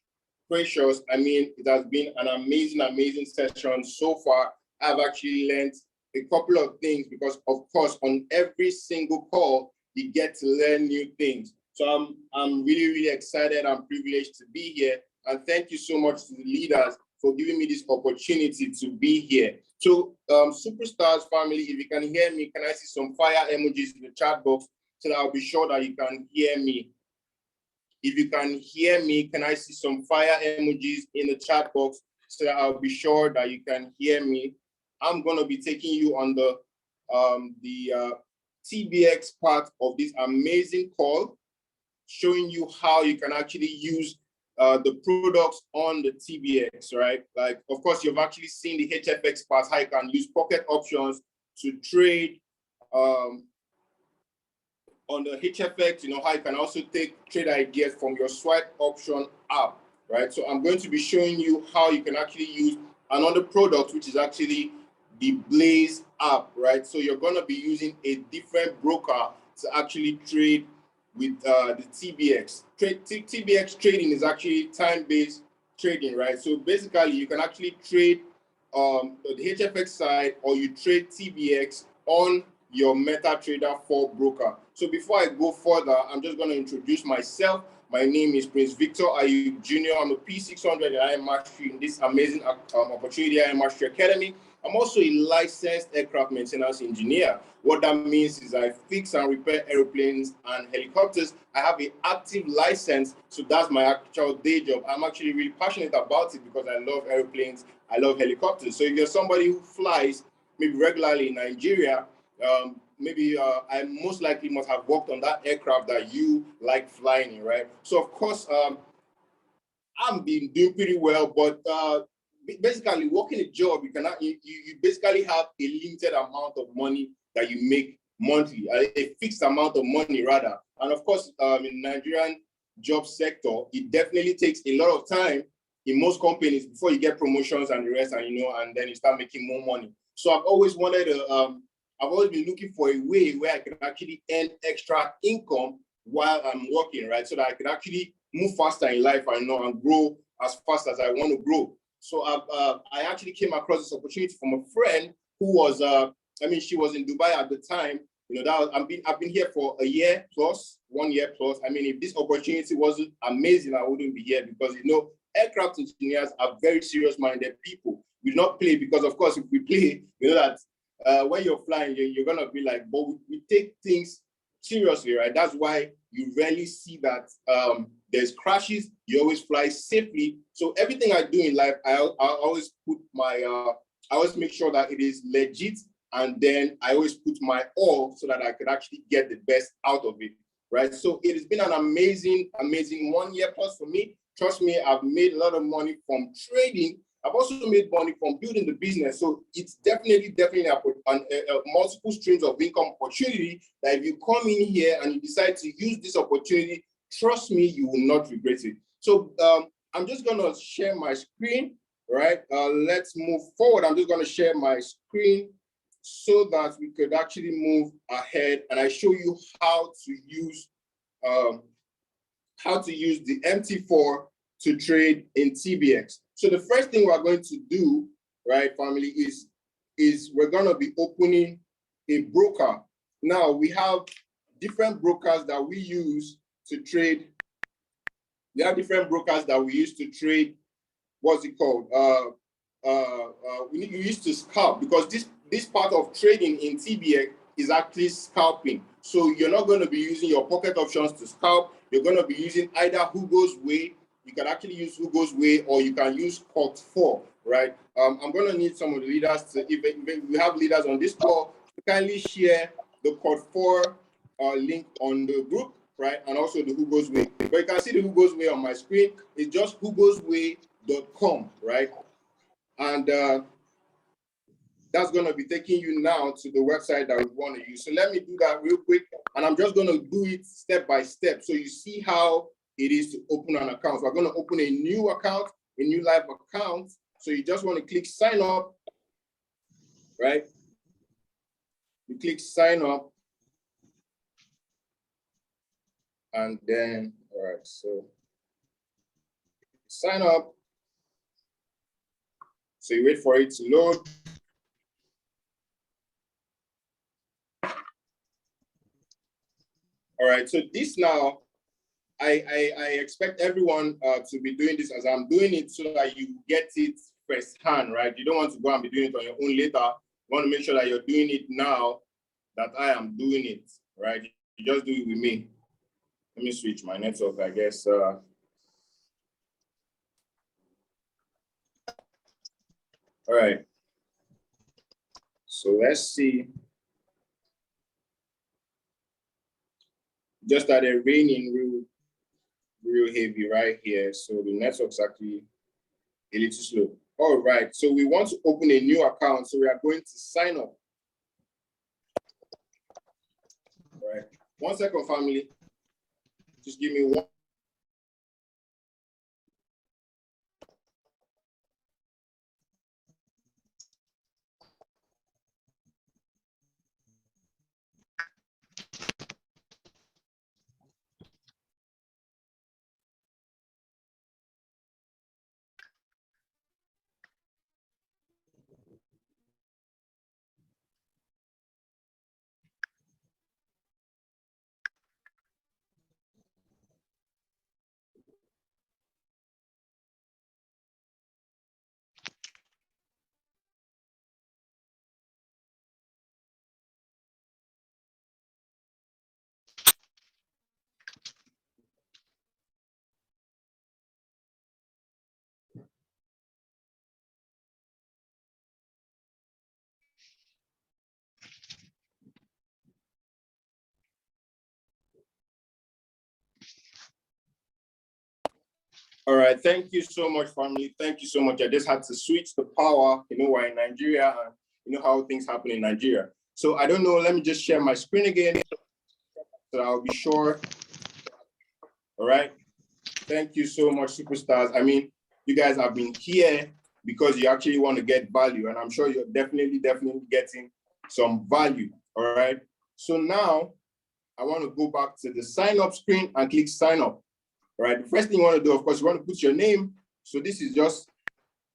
Precious. I mean, it has been an amazing session so far. I've actually learned a couple of things because, of course, on every single call, you get to learn new things. So I'm really excited and privileged to be here. And thank you so much to the leaders for giving me this opportunity to be here. So, Superstars family, if you can hear me, can I see some fire emojis in the chat box so that I'll be sure that you can hear me? If you can hear me, can I see some fire emojis in the chat box so that I'll be sure that you can hear me? I'm going to be taking you on the TBX part of this amazing call, showing you how you can actually use the products on the TBX, right? Like, of course, you've actually seen the HFX part, how you can use pocket options to trade on the HFX, how you can also take trade ideas from your swipe option app, right? So I'm going to be showing you how you can actually use another product, which is actually the Blaze app, right? So you're going to be using a different broker to actually trade with the TBX. TBX trading is actually time-based trading, right? So basically, you can actually trade the HFX side, or you trade TBX on your MetaTrader 4 broker. So before I go further, I'm just going to introduce myself. My name is Prince Victor Ayub Jr. I'm a P600 at IM Mastery in this amazing opportunity at IM Mastery Academy. I'm also a licensed aircraft maintenance engineer. What that means is I fix and repair airplanes and helicopters. I have an active license, so that's my actual day job. I'm actually really passionate about it because I love airplanes, I love helicopters. So if you're somebody who flies maybe regularly in Nigeria, I most likely must have worked on that aircraft that you like flying in, right? So of course, I've been doing pretty well, but basically working a job, you basically have a limited amount of money that you make monthly, a fixed amount of money rather. And of course, in Nigerian job sector, it definitely takes a lot of time in most companies before you get promotions and the rest, and then you start making more money. So I've always wanted to, I've always been looking for a way where I can actually earn extra income while I'm working, right? So that I can actually move faster in life, and grow as fast as I want to grow. So I actually came across this opportunity from a friend who was, she was in Dubai at the time. I've been here for 1 year plus. I mean, if this opportunity wasn't amazing, I wouldn't be here because, aircraft engineers are very serious-minded people. We do not play because, of course, if we play, that when you're flying, you're going to be like, but we take things seriously, right? That's why you rarely see that there's crashes. You always fly safely. So everything I do in life, I always put I always make sure that it is legit and then I always put my all so that I could actually get the best out of it, right? So it has been an amazing 1 year plus for me. Trust me, I've made a lot of money from trading. I've also made money from building the business. So it's definitely a multiple streams of income opportunity that if you come in here and you decide to use this opportunity, trust me, you will not regret it. So I'm just gonna share my screen, right? Let's move forward. I'm just gonna share my screen so that we could actually move ahead and I show you how to use the MT4 to trade in TBX. So the first thing we're going to do, right, family, is we're going to be opening a broker. Now we have different brokers that we use to trade. We have different brokers that we use to trade. What's it called? We use to scalp, because this part of trading in TBX is actually scalping. So you're not going to be using your pocket options to scalp. You're going to be using either Hugo's Way. You can actually use Hugo's Way, or you can use Cut 4, right? I'm going to need some of the leaders to, if we have leaders on this call, to kindly share the Cut 4 link on the group, right? And also the Hugo's Way. But you can see the Hugo's Way on my screen. It's just hugosway.com, right? And that's going to be taking you now to the website that we want to use. So let me do that real quick. And I'm just going to do it step by step. So you see how it is to open an account. So I'm going to open a new account, a new live account. So you just want to click sign up, right? You click sign up. And then, all right, so sign up. So you wait for it to load. All right, so this now, I expect everyone to be doing this as I'm doing it, so that you get it firsthand, right? You don't want to go and be doing it on your own later. You want to make sure that you're doing it now that I am doing it, right? You just do it with me. Let me switch my network, I guess. All right. So let's see. Just started raining real heavy right here. So the network's actually a little slow. All right, so we want to open a new account. So we are going to sign up. All right, 1 second, family. Just give me one. All right, thank you so much, family. Thank you so much. I just had to switch the power. You know, we're in Nigeria, and you know how things happen in Nigeria. So I don't know, let me just share my screen again, so I'll be sure. All right, thank you so much, superstars. I mean, you guys have been here because you actually want to get value, and I'm sure you're definitely getting some value. All right, so now I want to go back to the sign up screen and click sign up. All right, the first thing you want to do, of course, you want to put your name. So this is just,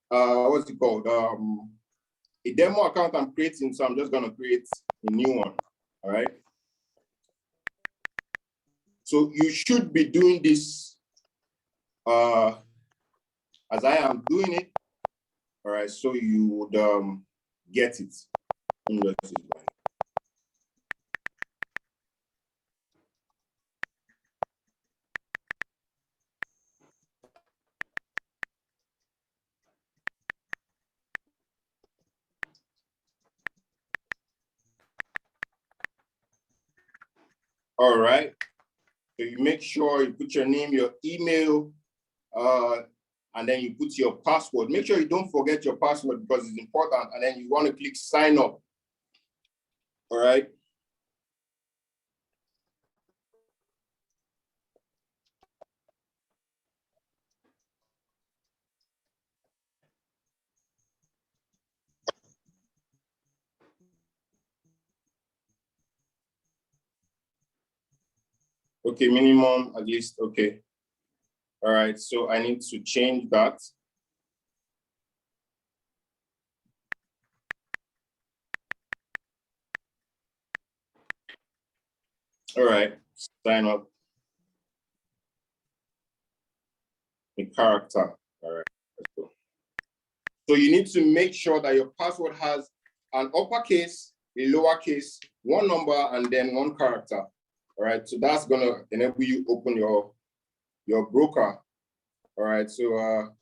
what's it called? A demo account I'm creating. So I'm just going to create a new one. All right. So you should be doing this as I am doing it. All right. So you would get it. All right. So you make sure you put your name, your email, and then you put your password. Make sure you don't forget your password because it's important. And then you want to click sign up. All right. Okay, minimum at least. Okay. All right. So I need to change that. All right. Sign up. The character. All right. Let's go. So you need to make sure that your password has an uppercase, a lowercase, one number, and then one character. All right. So that's gonna enable you open your broker. All right. So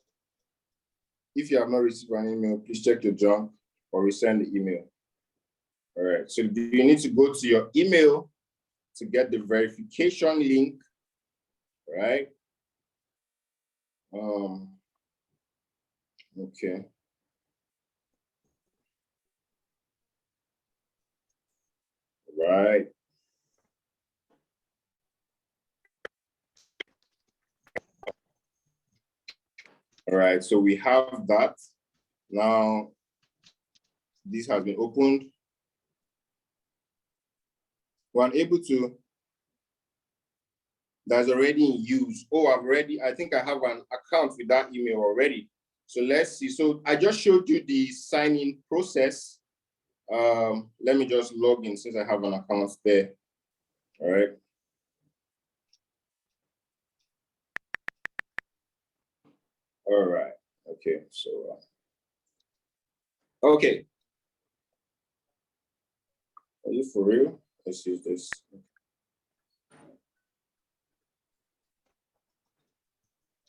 if you have not received an email, please check your junk or resend the email. All right. So you need to go to your email to get the verification link. Right. Okay. Right. All right. So we have that. Now, this has been opened. We're able to, that's already in use. Oh, I think I have an account with that email already. So let's see. So I just showed you the sign-in process. Let me just log in since I have an account there. All right. All right. Okay. So, okay. Are you for real? Let's use this.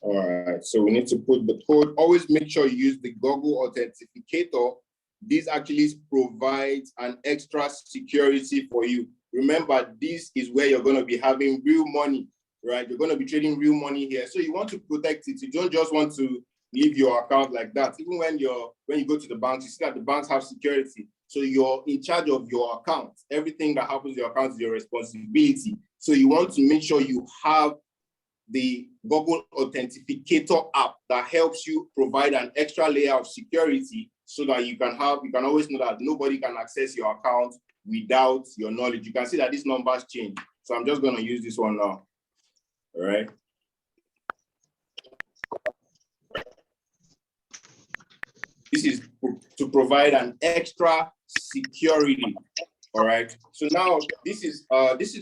All right. So we need to put the code. Always make sure you use the Google Authenticator. This actually provides an extra security for you. Remember, this is where you're going to be having real money, right? You're going to be trading real money here. So you want to protect it. You don't just want to leave your account like that. Even when you go to the banks, you see that the banks have security. So you're in charge of your account. Everything that happens to your account is your responsibility. So you want to make sure you have the Google Authenticator app that helps you provide an extra layer of security so that you can always know that nobody can access your account without your knowledge. You can see that these numbers change. So I'm just going to use this one now. All right. This is to provide an extra security. All right. So now this is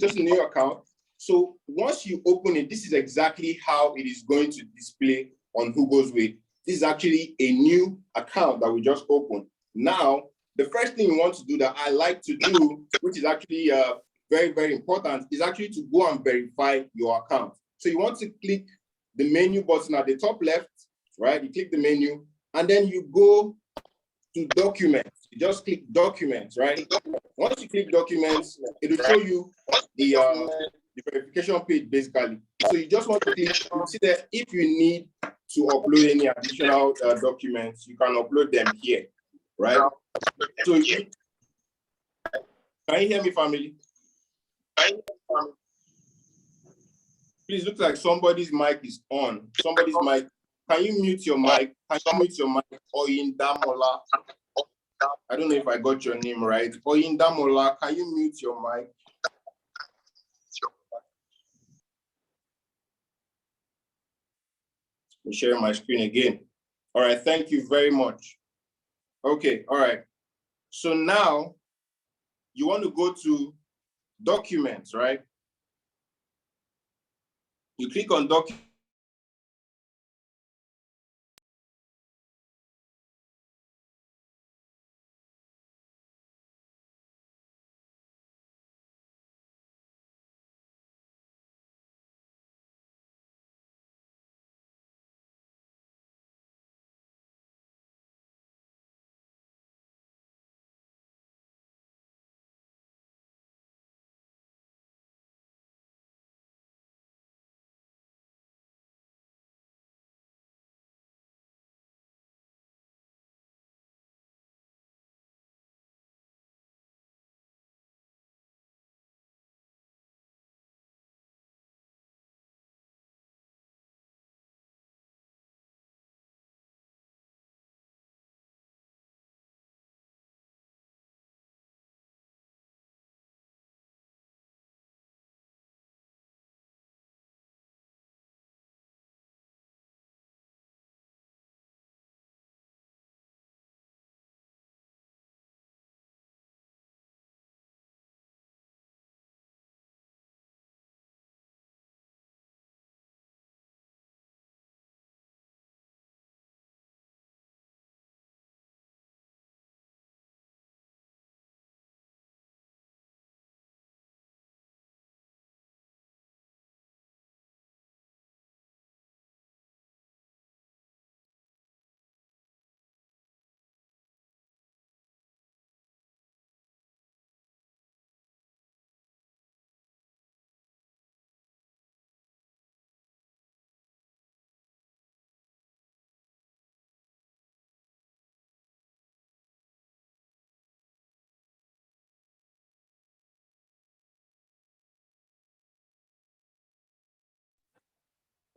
just a new account. So once you open it, this is exactly how it is going to display on Who Goes Way. This is actually a new account that we just opened. Now, the first thing you want to do that I like to do, which is actually very, very important, is actually to go and verify your account. So you want to click the menu button at the top left, right? You click the menu, and then you go to Documents. You just click Documents, right? Once you click Documents, it will show you the verification page, basically. So you just want to click, you see that if you need to upload any additional documents, you can upload them here, right? So can you hear me, family? Please, looks like somebody's mic is on. Somebody's mic. Can you mute your mic? Can you mute your mic? Oyindamola. I don't know if I got your name right. Oyindamola, can you mute your mic? I'm sharing my screen again. All right, thank you very much. Okay, all right. So now you want to go to Documents, right? You click on Documents.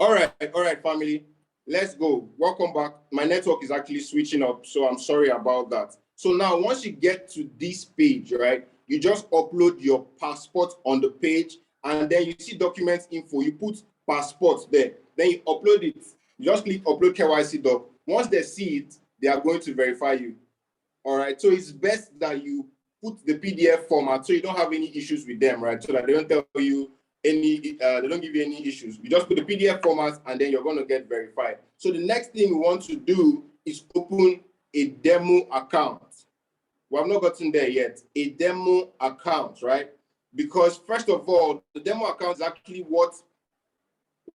All right, family. Let's go. Welcome back. My network is actually switching up, so I'm sorry about that. So now, once you get to this page, right, you just upload your passport on the page, and then you see documents info. You put passport there. Then you upload it. You just click upload KYC doc. Once they see it, they are going to verify you. All right. So it's best that you put the PDF format so you don't have any issues with them, right? So that they don't tell you they don't give you any issues. You just put the PDF format and then you're going to get verified. So the next thing we want to do is open a demo account. We have not gotten there yet. A demo account, right? Because first of all, the demo account is actually what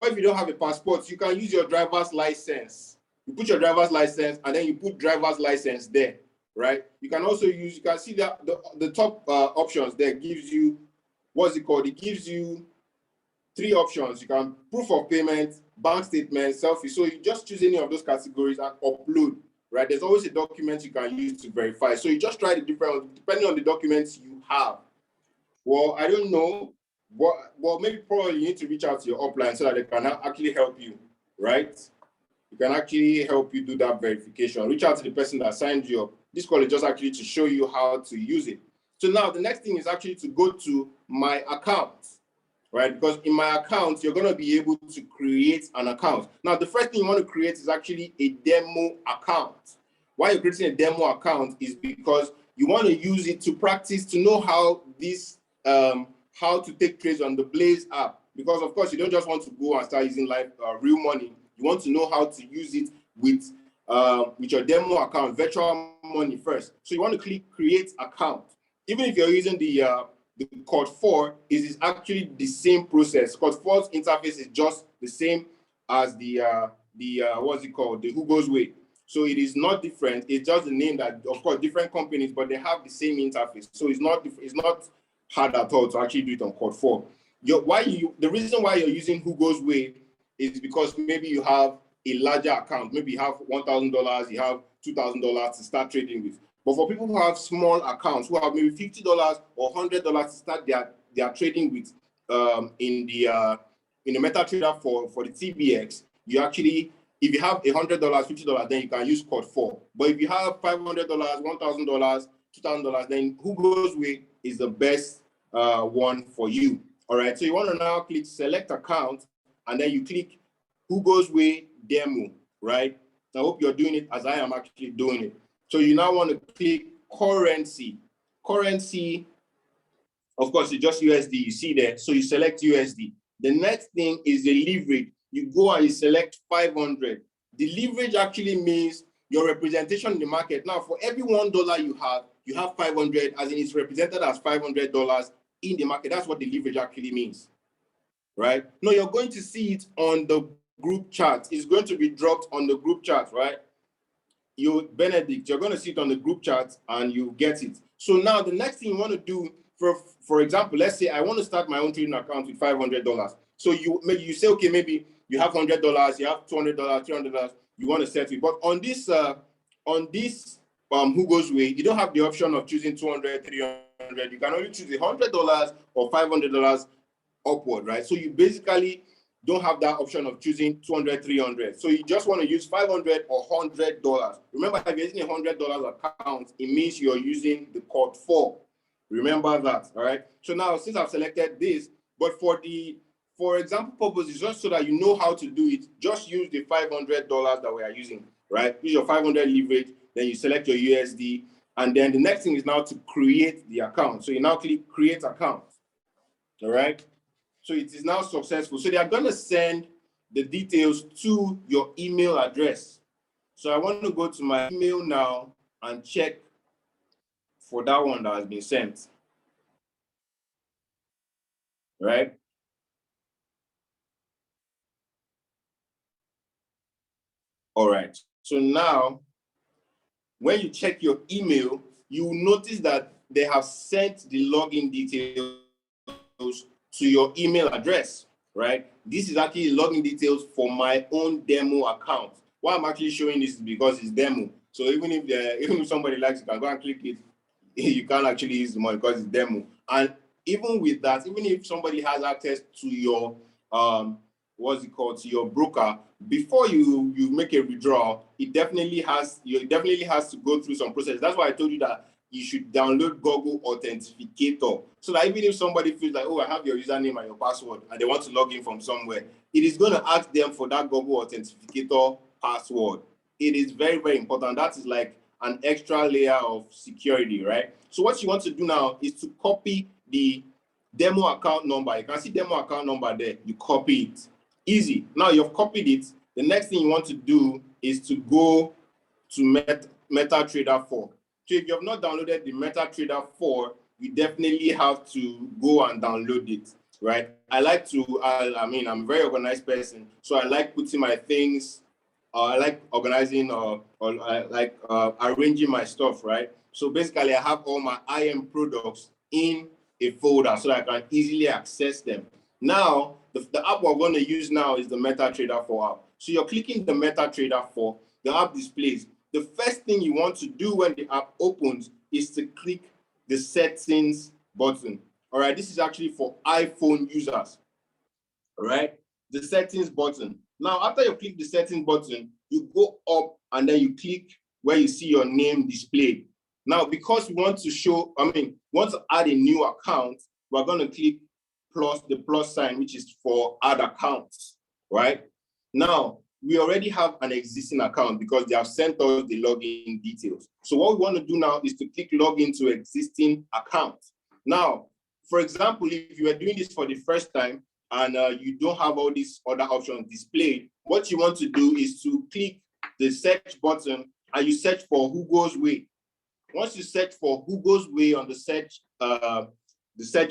if you don't have a passport, you can use your driver's license. You put your driver's license and then you put driver's license there, right? You can also use, you can see that the top options there gives you, what's it called? It gives you 3 options. You can proof of payment, bank statement, selfie. So you just choose any of those categories and upload, right? There's always a document you can use to verify. So you just try the different, depending on the documents you have. Well, I don't know. Well, maybe probably you need to reach out to your upline so that they can actually help you, right? You can actually help you do that verification. Reach out to the person that signed you up. This call is just actually to show you how to use it. So now the next thing is actually to go to my account, right? Because in my account, you're going to be able to create an account. Now, the first thing you want to create is actually a demo account. Why you're creating a demo account is because you want to use it to practice, to know how this, how to take trades on the Blaze app. Because of course, you don't just want to go and start using real money. You want to know how to use it with your demo account, virtual money first. So you want to click create account. Even if you're using the Code 4, it is actually the same process. Code 4's interface is just the same as the what's it called, the Who Goes Way. So it is not different. It's just the name that, of course, different companies, but they have the same interface. So it's not hard at all to actually do it on Code 4. The reason why you're using Who Goes Way is because maybe you have a larger account. Maybe you have $1,000, you have $2,000 to start trading with. But for people who have small accounts, who have maybe $50 or $100 to start their trading with, in the MetaTrader for the TBX, you actually, if you have $100, $50, then you can use Code 4. But if you have $500, $1,000, $2,000, then Who Goes Way is the best one for you. All right. So you want to now click select account, and then you click Who Goes Way demo. Right. I hope you're doing it as I am actually doing it. So you now want to click currency. Currency, of course, it's just USD. You see there. So you select USD. The next thing is the leverage. You go and you select 500. The leverage actually means your representation in the market. Now, for every $1 you have 500, as in it's represented as $500 in the market. That's what the leverage actually means, right? No, you're going to see it on the group chart. It's going to be dropped on the group chart, right? Benedict, you're going to see it on the group chat and you get it. So now the next thing you want to do, for example, let's say I want to start my own trading account with $500. So you say, okay, maybe you have $100, you have $200, $300, you want to set it. But on this Who Goes Way, you don't have the option of choosing 200, 300. You can only choose $100 or $500 upward, right? So you basically don't have that option of choosing 200, 300. So you just want to use 500 or $100. Remember, if you're using a $100 account, it means you're using the Code 4. Remember that, all right? So now, since I've selected this, but for example purposes, just so that you know how to do it, just use the $500 that we are using, right? Use your 500 leverage, then you select your USD, and then the next thing is now to create the account. So you now click create account, all right? So it is now successful. So they are going to send the details to your email address. So I want to go to my email now and check for that one that has been sent. Right? All right. So now, when you check your email, you will notice that they have sent the login details to your email address, right? This is actually login details for my own demo account. Why I'm actually showing this is because it's demo. So even if somebody likes, you can go and click it. You can't actually use the money because it's demo. And even with that, even if somebody has access to your what's it called, to your broker before you make a withdrawal, it definitely has to go through some process. That's why I told you that you should download Google Authenticator, so that even if somebody feels like, oh, I have your username and your password and they want to log in from somewhere, it is going to ask them for that Google Authenticator password. It is very, very important. That is like an extra layer of security, right? So what you want to do now is to copy the demo account number. You can see demo account number there. You copy it. Easy. Now you've copied it. The next thing you want to do is to go to MetaTrader 4. So if you have not downloaded the MetaTrader 4, you definitely have to go and download it, right? I mean, I'm a very organized person, so I like putting my things, I like organizing or I like arranging my stuff, right? So basically, I have all my IM products in a folder so that I can easily access them. Now, the app we're going to use now is the MetaTrader 4 app. So you're clicking the MetaTrader 4, the app displays. The first thing you want to do when the app opens is to click the settings button. All right, this is actually for iPhone users. All right, the settings button. Now, after you click the settings button, you go up and then you click where you see your name displayed. Now, because we want to want to add a new account, we're going to click the plus sign, which is for add accounts, right? Now, we already have an existing account because they have sent us the login details. So what we want to do now is to click login to existing account. Now, for example, if you are doing this for the first time and you don't have all these other options displayed, what you want to do is to click the search button and you search for Who Goes Way. Once you search for Who Goes Way on the search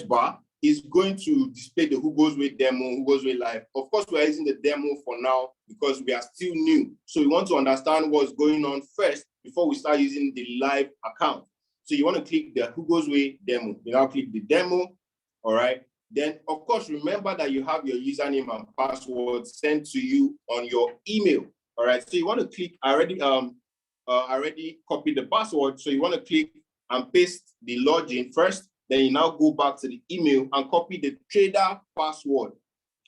bar, is going to display the Who Goes Way demo, Who Goes Way live. Of course, we are using the demo for now because we are still new. So we want to understand what's going on first before we start using the live account. So you want to click the Who Goes Way demo. You now click the demo, all right? Then, of course, remember that you have your username and password sent to you on your email, all right? So you want to click, I already copied the password, so you want to click and paste the login first. Then you now go back to the email and copy the trader password,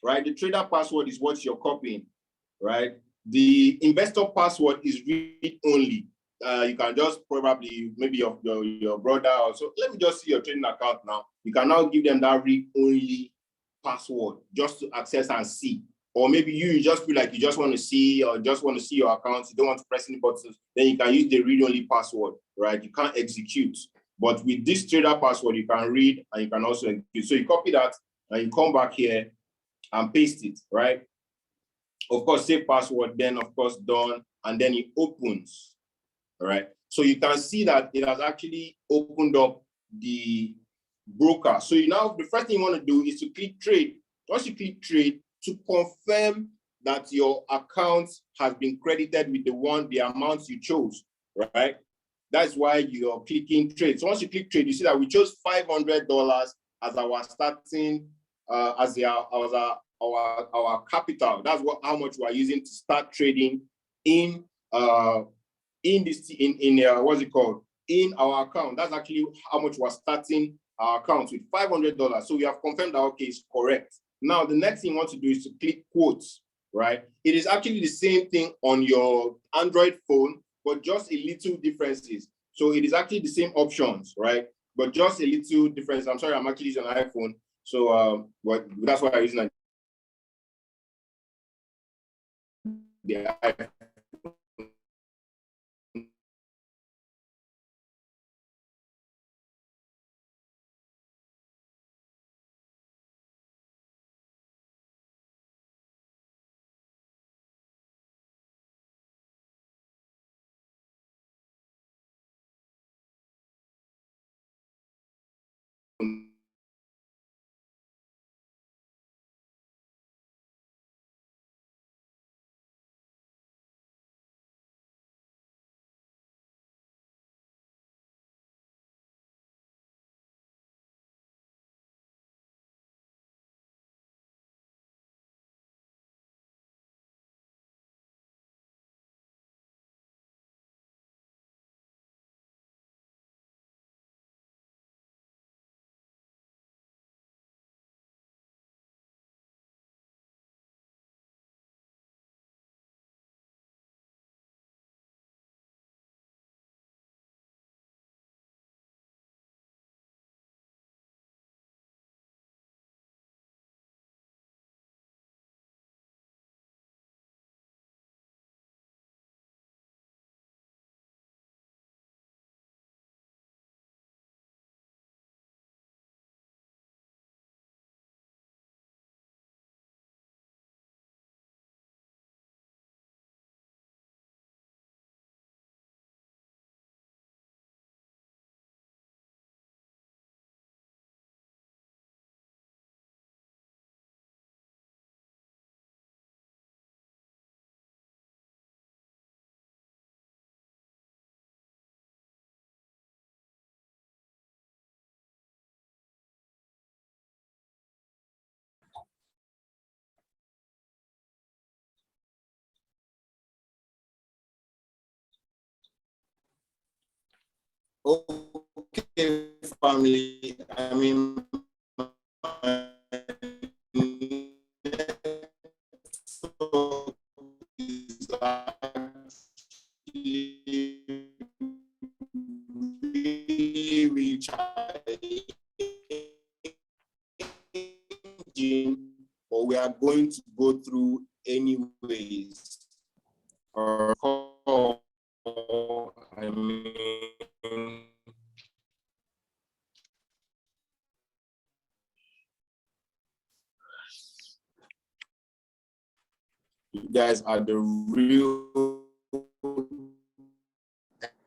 right? The trader password is what you're copying, right? The investor password is read only. You can just probably, maybe your brother or so. Let me just see your trading account now. You can now give them that read only password just to access and see. Or maybe you just feel like you just want to see or just want to see your account. You don't want to press any buttons. Then you can use the read only password, right? You can't execute. But with this trader password, you can read and you can also execute. So you copy that and you come back here and paste it, right? Of course, save password, then of course done, and then it opens, all right? So you can see that it has actually opened up the broker. So the first thing you want to do is to click trade. Once you click trade, to confirm that your account has been credited with the amount you chose, right? That's why you're clicking trade. So once you click trade, you see that we chose $500 as our starting, as our capital. That's how much we are using to start trading in what's it called? In our account. That's actually how much we're starting our account with, $500. So we have confirmed that okay, it's correct. Now the next thing you want to do is to click quotes, right? It is actually the same thing on your Android phone, but just a little differences. So it is actually the same options, right? But just a little difference. I'm sorry, I'm actually using an iPhone. So but that's why I'm using the iPhone. Okay, family. I mean, really challenging, but we are going to go through anyways. I mean, you guys are the real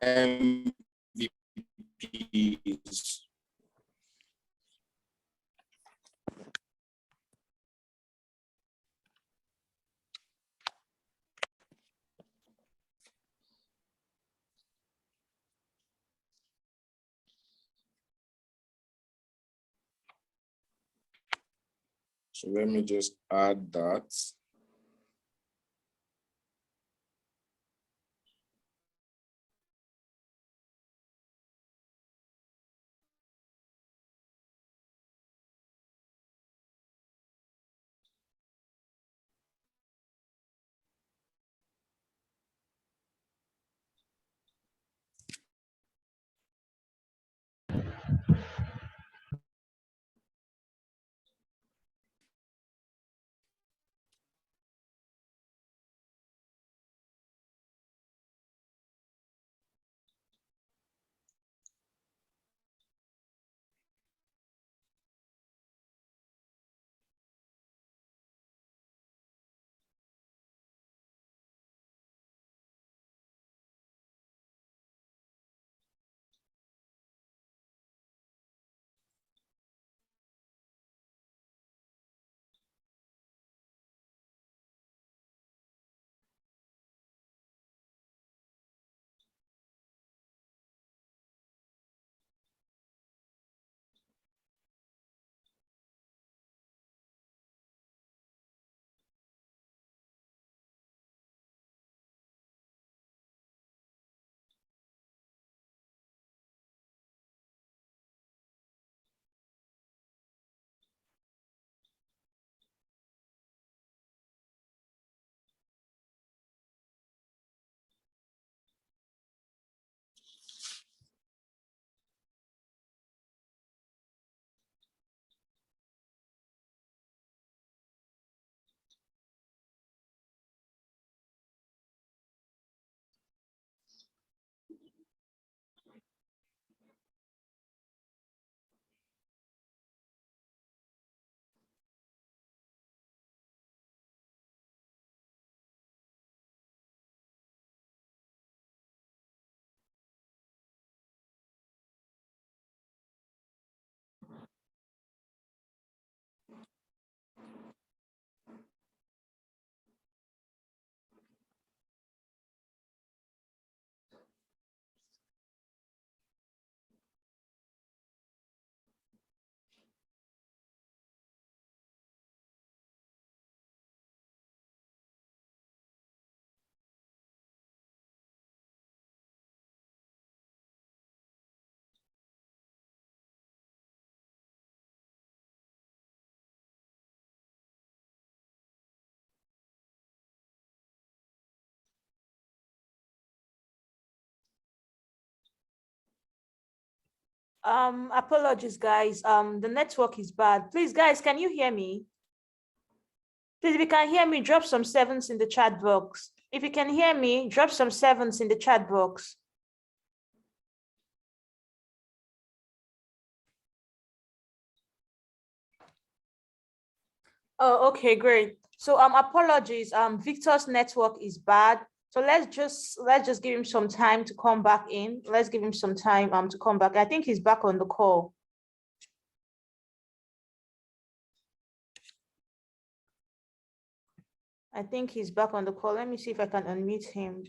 MVPs. So let me just add that. Apologies, guys. The network is bad. Please, guys, can you hear me? Please, if you can hear me, drop some sevens in the chat box. If you can hear me, drop some sevens in the chat box. Oh, okay, great. So apologies. Victor's network is bad. So let's just give him some time to come back in. Let's give him some time to come back. I think he's back on the call. I think he's back on the call. Let me see if I can unmute him.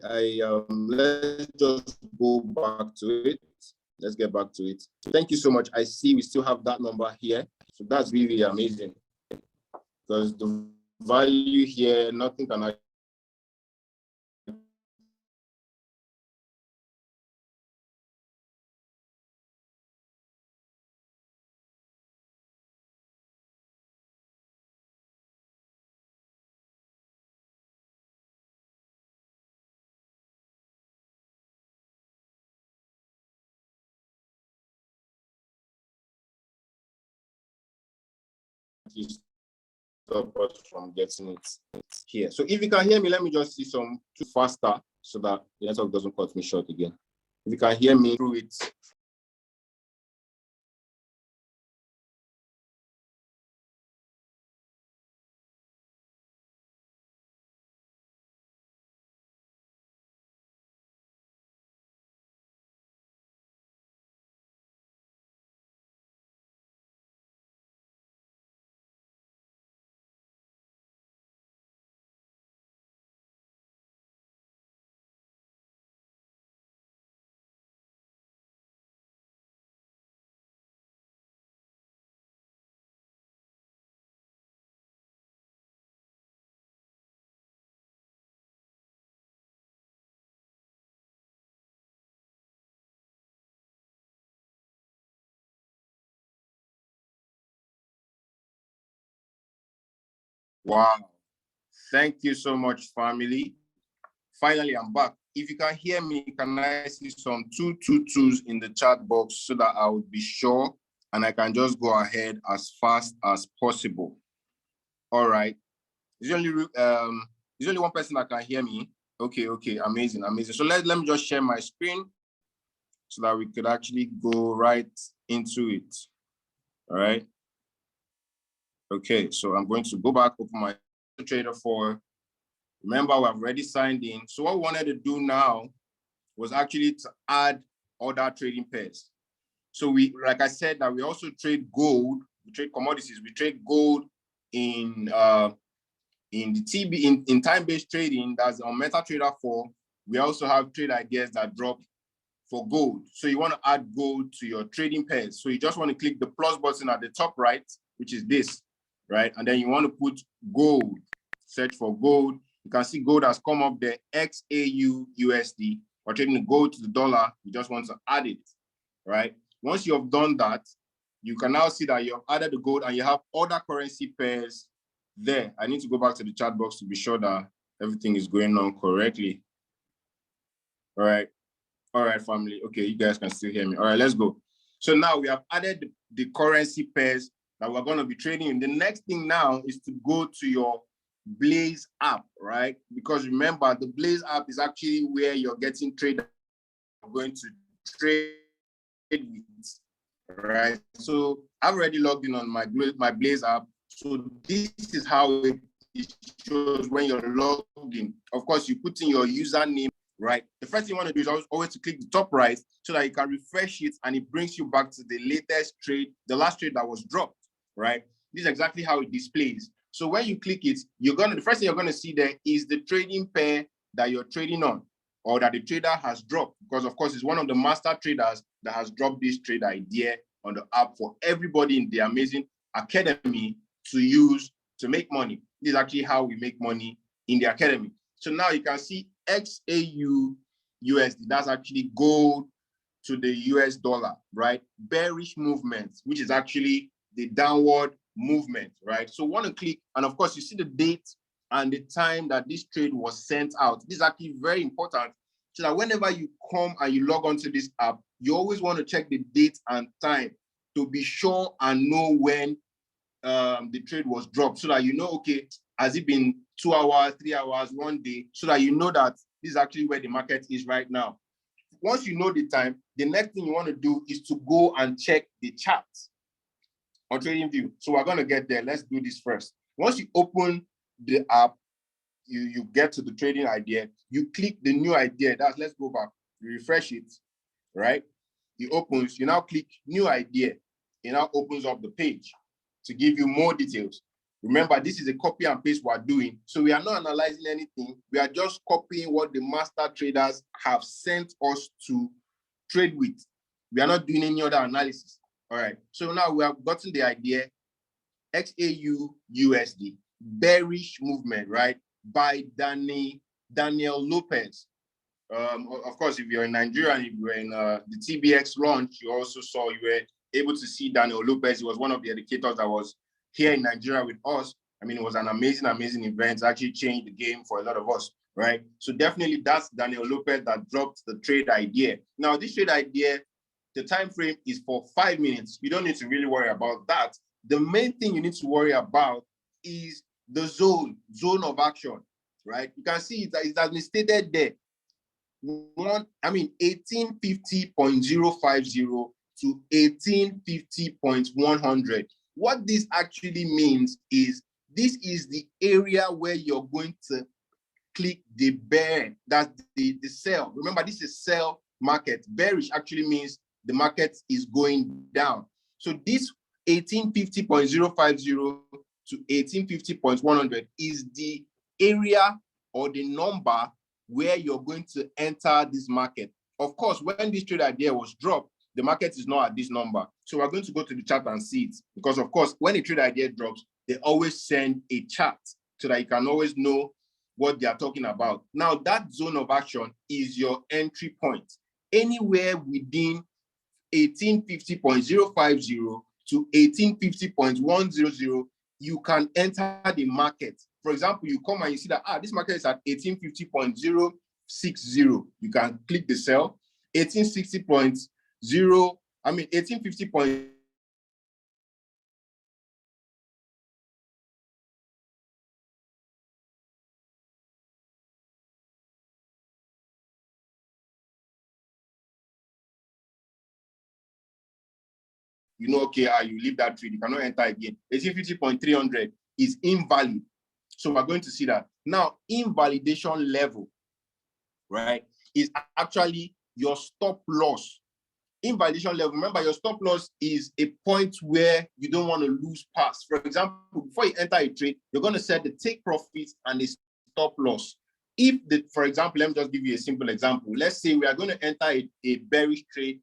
let's just go back to it. Let's get back to it. Thank you so much. I see we still have that number here. So that's really amazing. Because the value here, nothing can stop us from getting it here. So if you can hear me, let me just see some too faster so that the network doesn't cut me short again. If you can hear me through it. Wow. Thank you so much, family. Finally, I'm back. If you can hear me, can I see some 222s in the chat box so that I would be sure and I can just go ahead as fast as possible? All right. There's only one person that can hear me. Okay, amazing. So let me just share my screen so that we could actually go right into it. All right. Okay, so I'm going to go back, open my Trader 4. Remember, we have already signed in. So what we wanted to do now was actually to add other trading pairs. So we, like I said, that we also trade gold, we trade commodities, we trade gold in the TB, in time-based trading, that's on MetaTrader 4. We also have trade ideas that drop for gold. So you want to add gold to your trading pairs. So you just want to click the plus button at the top right, which is this, right? And then you want to put gold, search for gold. You can see gold has come up there, XAU USD. We're trading the gold to the dollar. You just want to add it, right? Once you have done that, you can now see that you have added the gold and you have other currency pairs there. I need to go back to the chat box to be sure that everything is going on correctly. All right, family. Okay, you guys can still hear me. All right, let's go. So now we have added the currency pairs that we're going to be trading in. The next thing now is to go to your Blaze app, right? Because remember, the Blaze app is actually where you're getting traders going to trade with, right? So I've already logged in on my Blaze app. So this is how it shows when you're logged in. Of course, you put in your username, right? The first thing you want to do is always to click the top right so that you can refresh it and it brings you back to the latest trade, the last trade that was dropped, right? This is exactly how it displays. So when you click it, the first thing you're gonna see there is the trading pair that you're trading on or that the trader has dropped, because of course it's one of the master traders that has dropped this trade idea on the app for everybody in the amazing academy to use to make money. This is actually how we make money in the academy. So now you can see XAU USD, that's actually gold to the US dollar, right? Bearish movement, which is actually the downward movement, right? So want to click, and of course you see the date and the time that this trade was sent out. This is actually very important, so that whenever you come and you log onto this app, you always want to check the date and time to be sure and know when the trade was dropped, so that you know, okay, has it been 2 hours, 3 hours, 1 day, so that you know that this is actually where the market is right now. Once you know the time, the next thing you want to do is to go and check the chart on TradingView. So we're going to get there. Let's do this first. Once you open the app, you get to the trading idea, you click the new idea. Let's go back. You refresh it, right? It opens. You now click new idea. It now opens up the page to give you more details. Remember, this is a copy and paste we're doing. So we are not analyzing anything. We are just copying what the master traders have sent us to trade with. We are not doing any other analysis. All right. So now we have gotten the idea. XAU USD, bearish movement, right? By Daniel Lopez. Of course, if you're in Nigeria and if you're in the TBX launch, you were able to see Daniel Lopez. He was one of the educators that was here in Nigeria with us. I mean, it was an amazing, amazing event. It actually changed the game for a lot of us, right? So definitely that's Daniel Lopez that dropped the trade idea. Now, this trade idea, the time frame is for 5 minutes. You don't need to really worry about that. The main thing you need to worry about is the zone of action, right? You can see it has been stated there. 1850.050 to 1850.100. What this actually means is this is the area where you're going to click the bear. That's the sell. Remember, this is sell market. Bearish actually means the market is going down. So this 1850.050 to 1850.100 is the area or the number where you're going to enter this market. Of course, when this trade idea was dropped, the market is not at this number. So we're going to go to the chart and see it. Because of course, when a trade idea drops, they always send a chart so that you can always know what they are talking about. Now, that zone of action is your entry point. Anywhere within 1850.050 to 1850.100, you can enter the market. For example, you come and you see that, this market is at 1850.060. You can click the sell. 1850. You know, okay, you leave that trade, you cannot enter again. 1850.300 is invalid. So we're going to see that. Now, invalidation level, right, is actually your stop loss. Invalidation level, remember, your stop loss is a point where you don't want to lose pass. For example, before you enter a trade, you're going to set the take profits and the stop loss. For example, let me just give you a simple example. Let's say we are going to enter a bearish trade,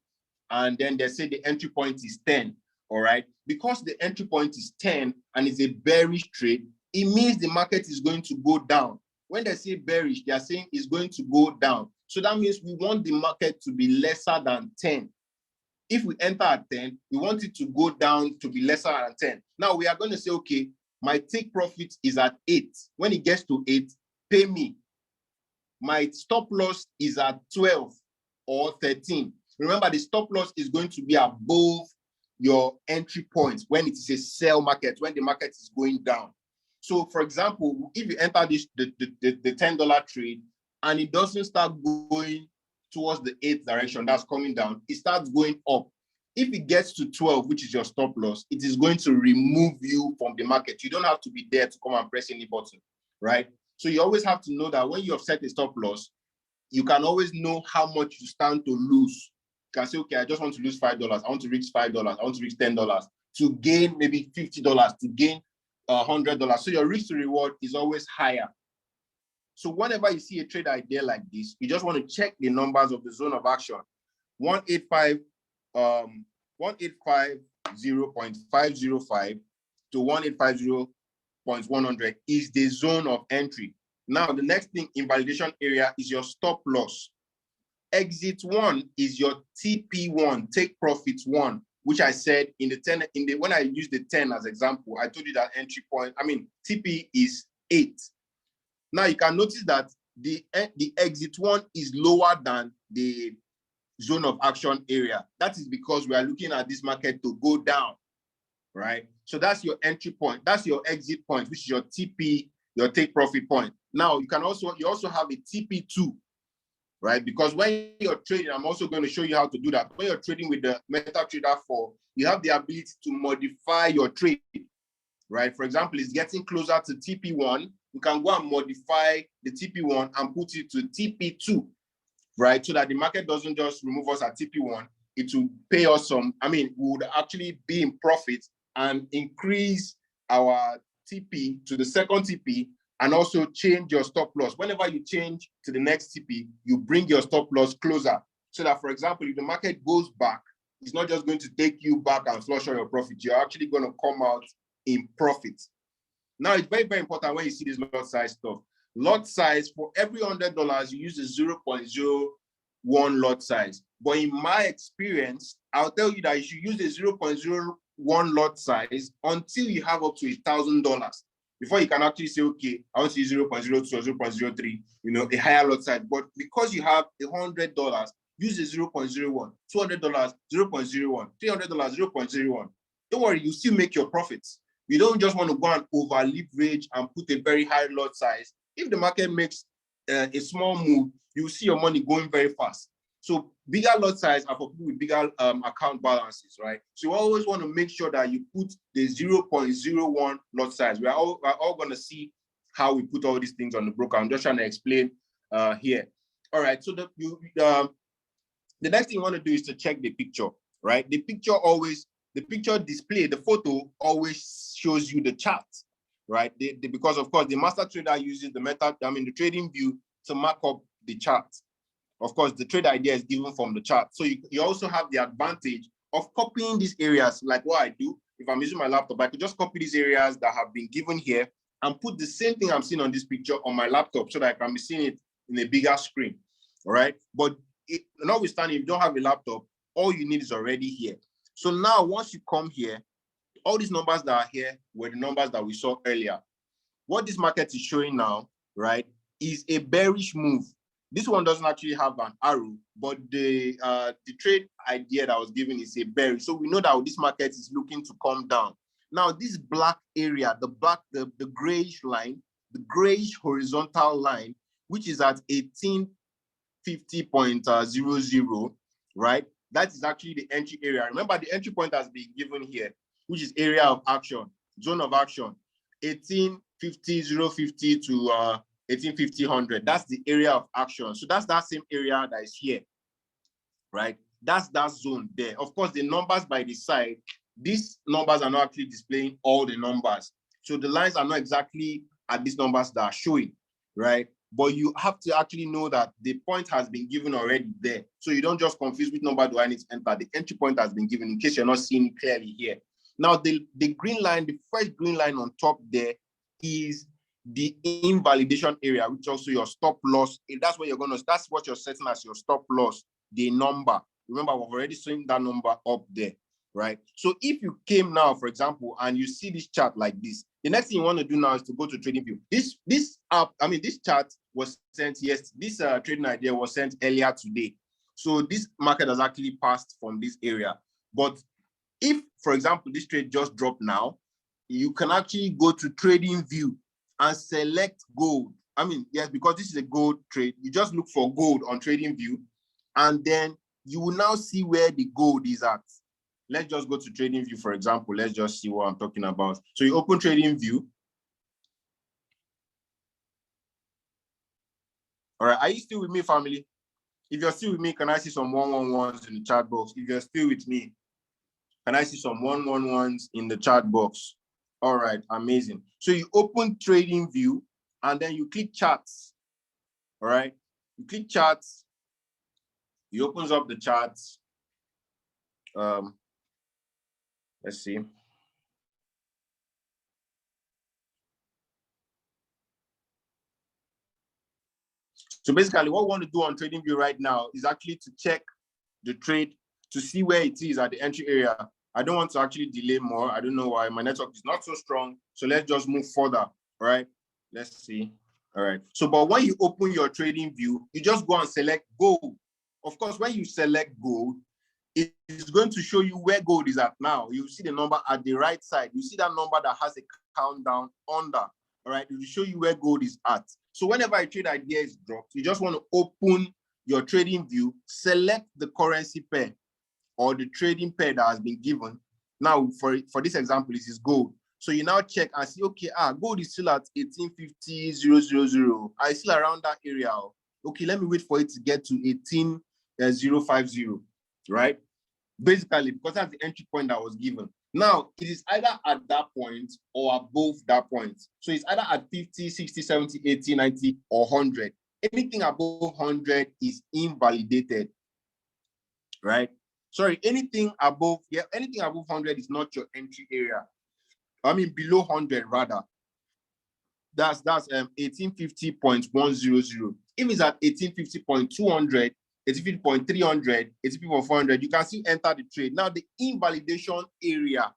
and then they say the entry point is 10, all right? Because the entry point is 10 and it's a bearish trade, it means the market is going to go down. When they say bearish, they are saying it's going to go down. So that means we want the market to be lesser than 10. If we enter at 10, we want it to go down to be lesser than 10. Now we are going to say, okay, my take profit is at 8. When it gets to 8, pay me. My stop loss is at 12 or 13. Remember, the stop loss is going to be above your entry point when it is a sell market, when the market is going down. So, for example, if you enter the $10 trade and it doesn't start going towards the 8th direction, that's coming down, it starts going up. If it gets to 12, which is your stop loss, it is going to remove you from the market. You don't have to be there to come and press any button, right? So you always have to know that when you have set a stop loss, you can always know how much you stand to lose. You can say, okay, I just want to lose $5. I want to reach $5. I want to reach $10 to gain maybe $50, to gain $100. So your risk to reward is always higher. So whenever you see a trade idea like this, you just want to check the numbers of the zone of action. 1850.505 to 1850.100 is the zone of entry. Now, the next thing in validation area is your stop loss. Exit 1 is your TP1, take profits 1, which I said in the 10, when I used the 10 as example, I told you that entry point, TP is 8. Now you can notice that the exit 1 is lower than the zone of action area. That is because we are looking at this market to go down, right? So that's your entry point. That's your exit point, which is your TP, your take profit point. Now you also have a TP2, right? Because when you're trading, I'm also going to show you how to do that. When you're trading with the MetaTrader 4, you have the ability to modify your trade, right? For example, it's getting closer to TP1. You can go and modify the TP1 and put it to TP2, right? So that the market doesn't just remove us at TP1. It will pay us some, we would actually be in profit and increase our TP to the second TP and also change your stop loss. Whenever you change to the next TP, you bring your stop loss closer so that, for example, if the market goes back, it's not just going to take you back and flush out your profit. You're actually going to come out in profit. Now, it's very, very important when you see this lot size stuff. Lot size, for every $100, you use a 0.01 lot size. But in my experience, I'll tell you that you should use a 0.01 lot size until you have up to $1,000 before you can actually say, okay, I want to use 0.02 or 0.03, a higher lot size. But because you have $100, use a 0.01, $200, 0.01, $300, 0.01. Don't worry, you still make your profits. You don't just want to go and over leverage and put a very high lot size. If the market makes a small move, you see your money going very fast. So bigger lot size are for people with bigger account balances, right? So you always want to make sure that you put the 0.01 lot size. We're all going to see how we put all these things on the broker. I'm just trying to explain here. All right, so the next thing you want to do is to check the picture, right? The picture display, the photo always shows you the chart, right? Because of course the master trader uses the trading view to mark up the chart. Of course, the trade idea is given from the chart. So you also have the advantage of copying these areas, like what I do. If I'm using my laptop, I could just copy these areas that have been given here and put the same thing I'm seeing on this picture on my laptop so that I can be seeing it in a bigger screen, all right? But notwithstanding, if you don't have a laptop, all you need is already here. So now, once you come here, all these numbers that are here were the numbers that we saw earlier. What this market is showing now, right, is a bearish move. This one doesn't actually have an arrow, but the trade idea that was given is a bearish. So we know that this market is looking to come down. Now, this black area, the grayish line, the grayish horizontal line, which is at 1850.00, right? That is actually the entry area. Remember, the entry point has been given here, which is area of action, zone of action, 1850 to 1850. That's the area of action. So that's that same area that is here, right? That's that zone there. Of course, the numbers by the side, these numbers are not actually displaying all the numbers. So the lines are not exactly at these numbers that are showing, right? But you have to actually know that the point has been given already there. So you don't just confuse which number do I need to enter. The entry point has been given in case you're not seeing it clearly here. Now, the green line, the first green line on top there is the invalidation area, which also your stop loss. If that's what that's what you're setting as your stop loss, the number. Remember, we've already seen that number up there, right? So if you came now, for example, and you see this chart like this, the next thing you want to do now is to go to TradingView. This chart was sent yesterday. This trading idea was sent earlier today. So this market has actually passed from this area. But if, for example, this trade just dropped now, you can actually go to TradingView and select gold. Yes, because this is a gold trade. You just look for gold on TradingView, and then you will now see where the gold is at. Let's just go to TradingView, for example. Let's just see what I'm talking about. So you open TradingView. All right, are you still with me, family? If you're still with me, can I see some 111s in the chat box? If you're still with me, can I see some 111s in the chat box? All right, amazing. So you open TradingView and then you click charts. All right, you click charts. It opens up the charts. Let's see. So basically, what we want to do on TradingView right now is actually to check the trade to see where it is at the entry area. I don't want to actually delay more. I don't know why. My network is not so strong. So let's just move further. All right. Let's see. All right. So, but when you open your TradingView, you just go and select gold. Of course, when you select gold, it is going to show you where gold is at now. You see the number at the right side. You see that number that has a countdown under. All right. It will show you where gold is at. So whenever a trade idea is dropped, you just want to open your TradingView, select the currency pair or the trading pair that has been given. Now, for this example, this is gold. So you now check and see, okay, gold is still at 1850.000. I still around that area. Okay, let me wait for it to get to 18,050, right? Basically, because that's the entry point that was given. Now, it is either at that point or above that point. So it's either at 50, 60, 70, 80, 90, or 100. Anything above 100 is invalidated, right? Sorry, anything above 100 is not your entry area. I mean, below 100 rather. That's 1850.100. If it's at 1850.200, 1850.300, 1850.400, you can still enter the trade. Now, the invalidation area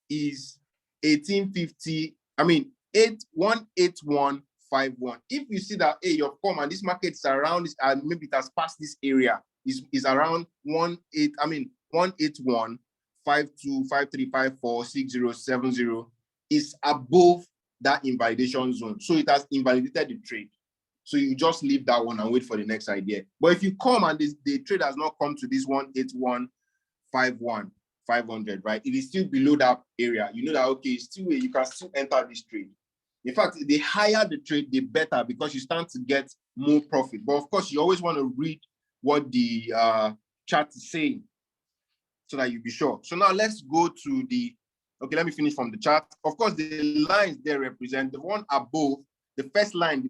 is 1850, 18151. If you see that, hey, you've come and this market is around this, maybe it has passed this area, is around 181, 52, 53, 54, 60, 70, is above that invalidation zone. So it has invalidated the trade. So you just leave that one and wait for the next idea. But if you come and the trade has not come to this 18151, 500, right? It is still below that area. You know that, okay, still you can still enter this trade. In fact, the higher the trade, the better, because you stand to get more profit. But of course, you always want to read what the chart is saying so that you be sure. So now let's go to the, okay, let me finish from the chart. Of course, the lines there represent the one above. The first line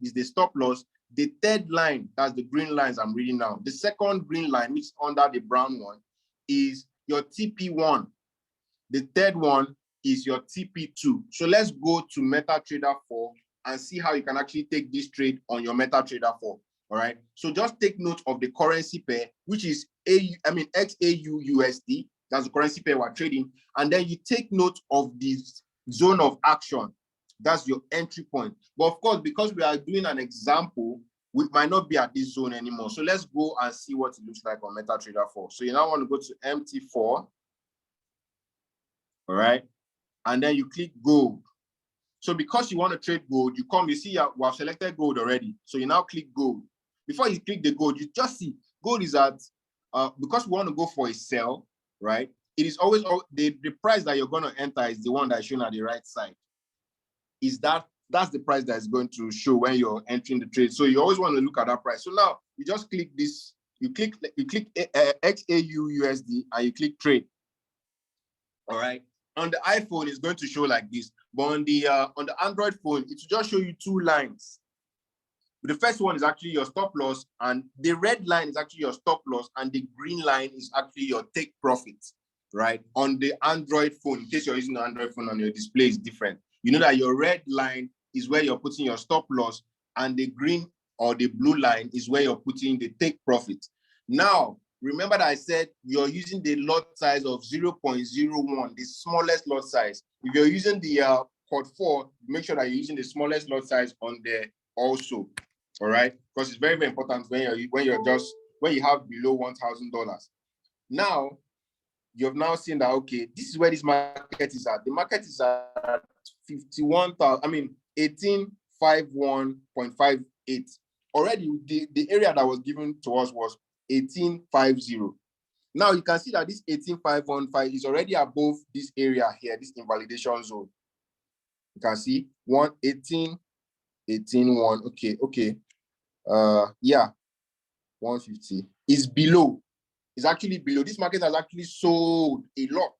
is the stop loss. The third line, that's the green lines I'm reading now. The second green line, which is under the brown one, is your TP1. The third one is your TP2. So let's go to MetaTrader 4 and see how you can actually take this trade on your MetaTrader 4. All right. So just take note of the currency pair, which is XAU USD. That's the currency pair we're trading. And then you take note of this zone of action. That's your entry point. But of course, because we are doing an example, we might not be at this zone anymore. So let's go and see what it looks like on MetaTrader 4. So you now want to go to MT4. All right. And then you click gold. So because you want to trade gold, you come, you see we have selected gold already. So you now click gold. Before you click the gold, you just see gold is at, because we want to go for a sell, right? It is always, the price that you're going to enter is the one that's shown at the right side. That's the price that is going to show when you're entering the trade. So you always want to look at that price. So now you just click this, you click XAU USD and you click trade. All right. On the iPhone, it's going to show like this. But on the Android phone, it will just show you two lines. The first one is actually your stop loss, and the red line is actually your stop loss, and the green line is actually your take profit, right? On the Android phone, in case you're using the Android phone and your display is different, you know that your red line is where you're putting your stop loss, and the green or the blue line is where you're putting the take profit. Now, remember that I said you're using the lot size of 0.01, the smallest lot size. If you're using the port 4, make sure that you're using the smallest lot size on there also. All right, because it's very, very important when you have below $1,000. Now, you've now seen that, okay, this is where this market is at. The market is at 1851.58. Already, the area that was given to us was 1850. Now you can see that this 18515 is already above this area here, this invalidation zone. You can see 118, 18.1. Okay. Yeah, 150 is below. It's actually below. This market has actually sold a lot.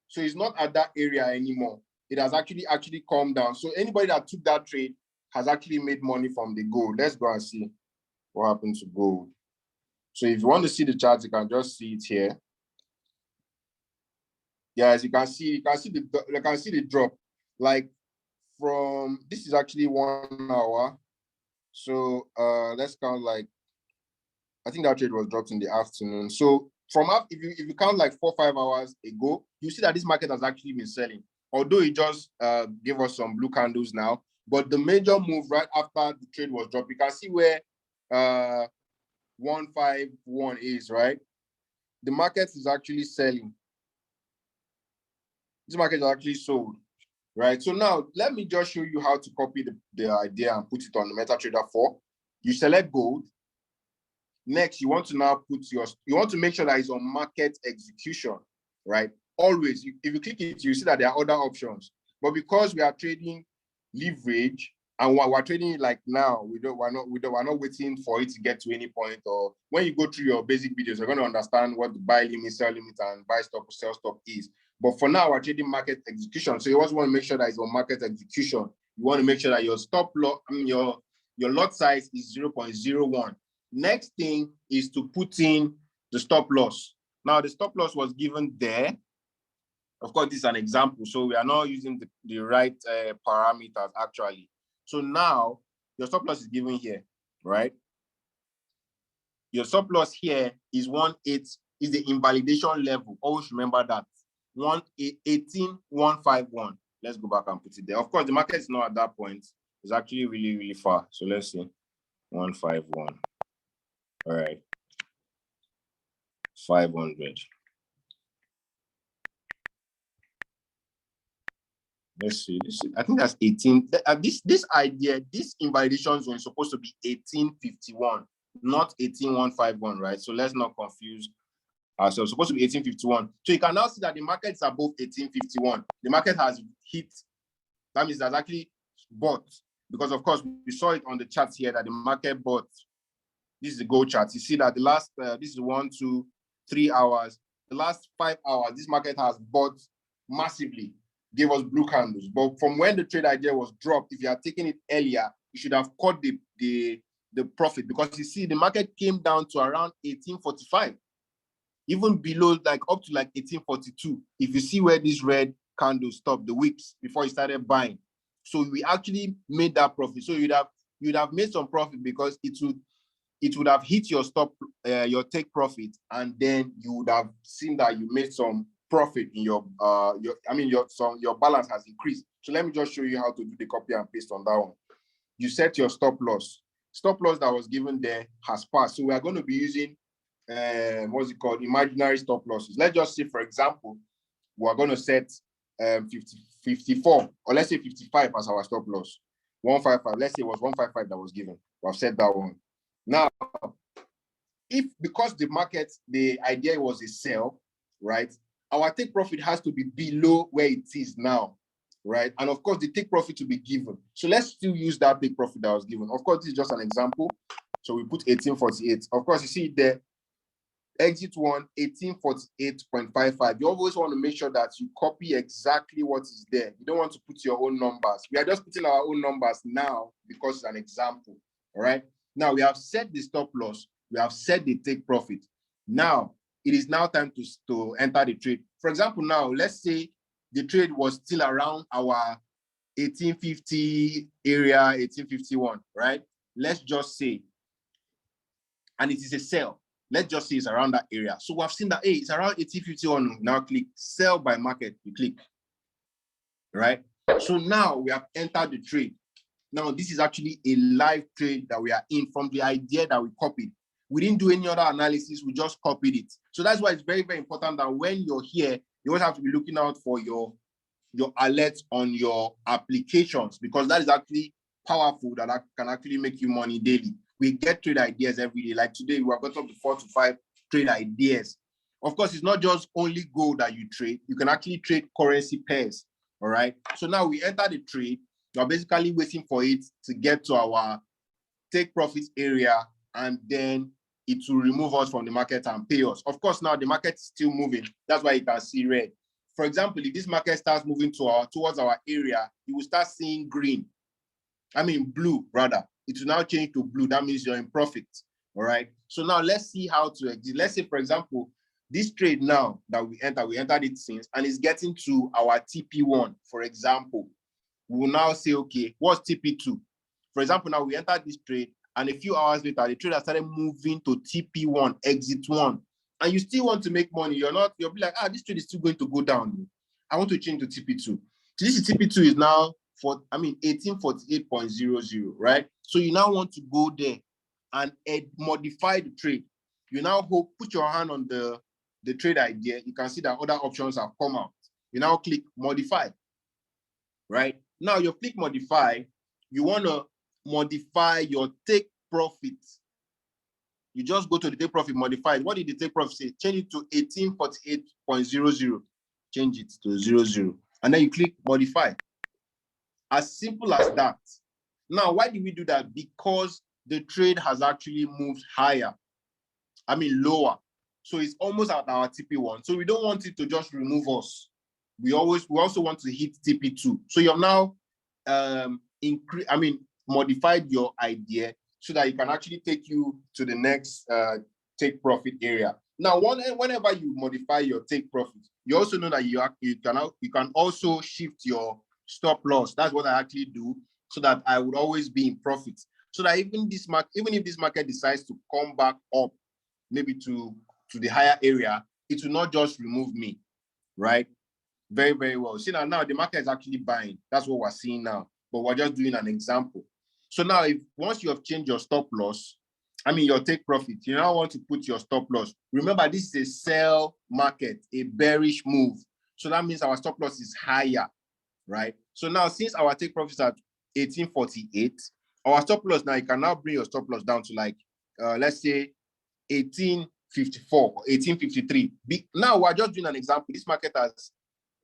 So it's not at that area anymore. It has actually come down. So anybody that took that trade has actually made money from the gold. Let's go and see what happened to gold. So if you want to see the chart, you can just see it here. Yeah, as you can see the drop. Like from, this is actually 1 hour. So let's count, like, I think that trade was dropped in the afternoon. So from if you count like 4 or 5 hours ago, you see that this market has actually been selling. Although it just gave us some blue candles now, but the major move right after the trade was dropped, you can see where 151 is, right? The market is actually selling. This market is actually sold, right? So now let me just show you how to copy the idea and put it on the MetaTrader 4. You select gold. Next, you want to now you want to make sure that it's on market execution, right? Always, if you click it, you see that there are other options. But because we are trading leverage, And we're trading it like now, we're not waiting for it to get to any point. Or when you go through your basic videos, you're going to understand what the buy limit, sell limit, and buy stop, sell stop is. But for now, we're trading market execution. So you also want to make sure that it's on market execution. You want to make sure that your stop loss, your lot size is 0.01. Next thing is to put in the stop loss. Now the stop loss was given there. Of course, this is an example, so we are not using the right parameters actually. So now your stop loss is given here, right? Your stop loss here is 1.8, is the invalidation level. Always remember that. 118,151. Let's go back and put it there. Of course, the market is not at that point. It's actually really, really far. So let's see. 151. All right. 500. Let's see. I think that's 18. This idea, this invalidation zone is supposed to be 1851, not 18151, right? So let's not confuse ourselves. It's supposed to be 1851. So you can now see that the market is above 1851. The market has hit. That means that's actually bought, because of course we saw it on the charts here that the market bought. This is the gold chart. You see that the last this is 1, 2, 3 hours. The last 5 hours, this market has bought massively. Gave us blue candles, but from when the trade idea was dropped, if you had taken it earlier, you should have caught the profit, because you see the market came down to around 1845, even below, like up to like 1842. If you see where this red candle stopped, the wicks before you started buying, so we actually made that profit. So you'd have made some profit, because it would have hit your stop, your take profit, and then you would have seen that you made some profit in your balance has increased. So let me just show you how to do the copy and paste on that one. You set your stop loss. Stop loss that was given there has passed. So we are going to be using what's it called? Imaginary stop losses. Let's just say, for example, we're going to set 54, or let's say 55 as our stop loss. 155. Let's say it was 155 that was given. We've set that one. Now, because the idea was a sell, right? Our take profit has to be below where it is now, right? And of course, the take profit to be given. So let's still use that take profit that was given. Of course, this is just an example. So we put 1848. Of course, you see there, exit one, 1848.55. You always want to make sure that you copy exactly what is there. You don't want to put your own numbers. We are just putting our own numbers now because it's an example, all right? Now, we have set the stop loss. We have set the take profit. Now, it is now time to enter the trade. For example, now, let's say the trade was still around our 1850 area, 1851, right? Let's just say, and it is a sell. Let's just say it's around that area. So we've seen that, hey, it's around 1851. Now click sell by market, you click, right? So now we have entered the trade. Now, this is actually a live trade that we are in from the idea that we copied. We didn't do any other analysis, we just copied it. So that's why it's very, very important that when you're here, you always have to be looking out for your alerts on your applications, because that is actually powerful, that can actually make you money daily. We get trade ideas every day. Like today, we have got up to 4 to 5 trade ideas. Of course, it's not just only gold that you trade. You can actually trade currency pairs, all right? So now we enter the trade. We're basically waiting for it to get to our take profits area, and then it will remove us from the market and pay us. Of course, now the market is still moving. That's why you can see red. For example, if this market starts moving towards our area, you will start seeing green. I mean, blue, rather. It will now change to blue. That means you're in profit, all right? So now let's see how to exit. Let's say, for example, this trade now that we entered it since, and it's getting to our TP1, for example. We will now say, okay, what's TP2? For example, now we entered this trade, and a few hours later, the trade has started moving to TP1, exit 1. And you still want to make money. You'll be like, this trade is still going to go down. I want to change to TP2. So this is TP2 is now 1848.00, right? So you now want to go there and modify the trade. You now put your hand on the trade idea. You can see that other options have come out. You now click modify, right? Now you click modify. You want to modify your take profit. You just go to the take profit, modify it. What did the take profit say? Change it to 1848.00. Change it to 00. And then you click modify. As simple as that. Now, why did we do that? Because the trade has actually moved higher. I mean, lower. So it's almost at our TP1. So we don't want it to just remove us. We also want to hit TP2. So you've now modified your idea so that it can actually take you to the next take profit area. Now, whenever you modify your take profit, you also know that you can also shift your stop loss. That's what I actually do, so that I would always be in profit. So that even if this market decides to come back up, maybe to the higher area, it will not just remove me, right? Very, very well. See, now the market is actually buying. That's what we're seeing now, but we're just doing an example. So now, if once you have changed your stop loss, your take profit, you now want to put your stop loss. Remember, this is a sell market, a bearish move. So that means our stop loss is higher, right? So now, since our take profit is at 1848, our stop loss, now you can now bring your stop loss down to like, let's say 1854 or 1853. Now we're just doing an example. This market has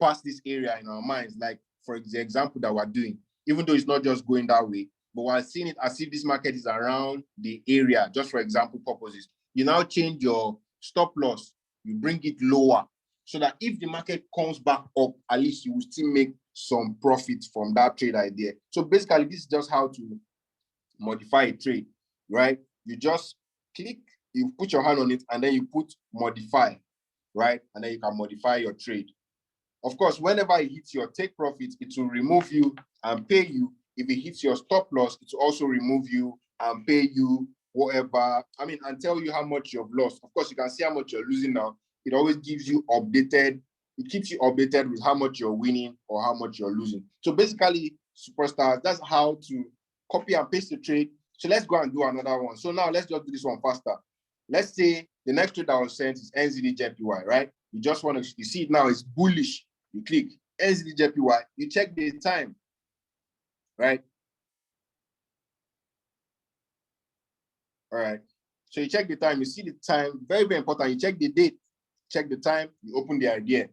passed this area in our minds, like for the example that we're doing, even though it's not just going that way, but we're seeing it as if this market is around the area, just for example purposes. You now change your stop loss, you bring it lower, so that if the market comes back up, at least you will still make some profit from that trade idea. So basically, this is just how to modify a trade, right? You just click, you put your hand on it, and then you put modify, right? And then you can modify your trade. Of course, whenever it hits your take profit, it will remove you and pay you. If it hits your stop loss, it will also remove you and pay you whatever, and tell you how much you've lost. Of course, you can see how much you're losing now. It always gives you updated, it keeps you updated with how much you're winning or how much you're losing. So basically, superstars, that's how to copy and paste the trade. So let's go and do another one. So now let's just do this one faster. Let's say the next trade that was sent is NZDJPY, right? You just want to, you see it now, it's bullish. You click NZDJPY, you check the time, right? All right. So you check the time, you see the time, very, very important. You check the date, check the time, you open the idea.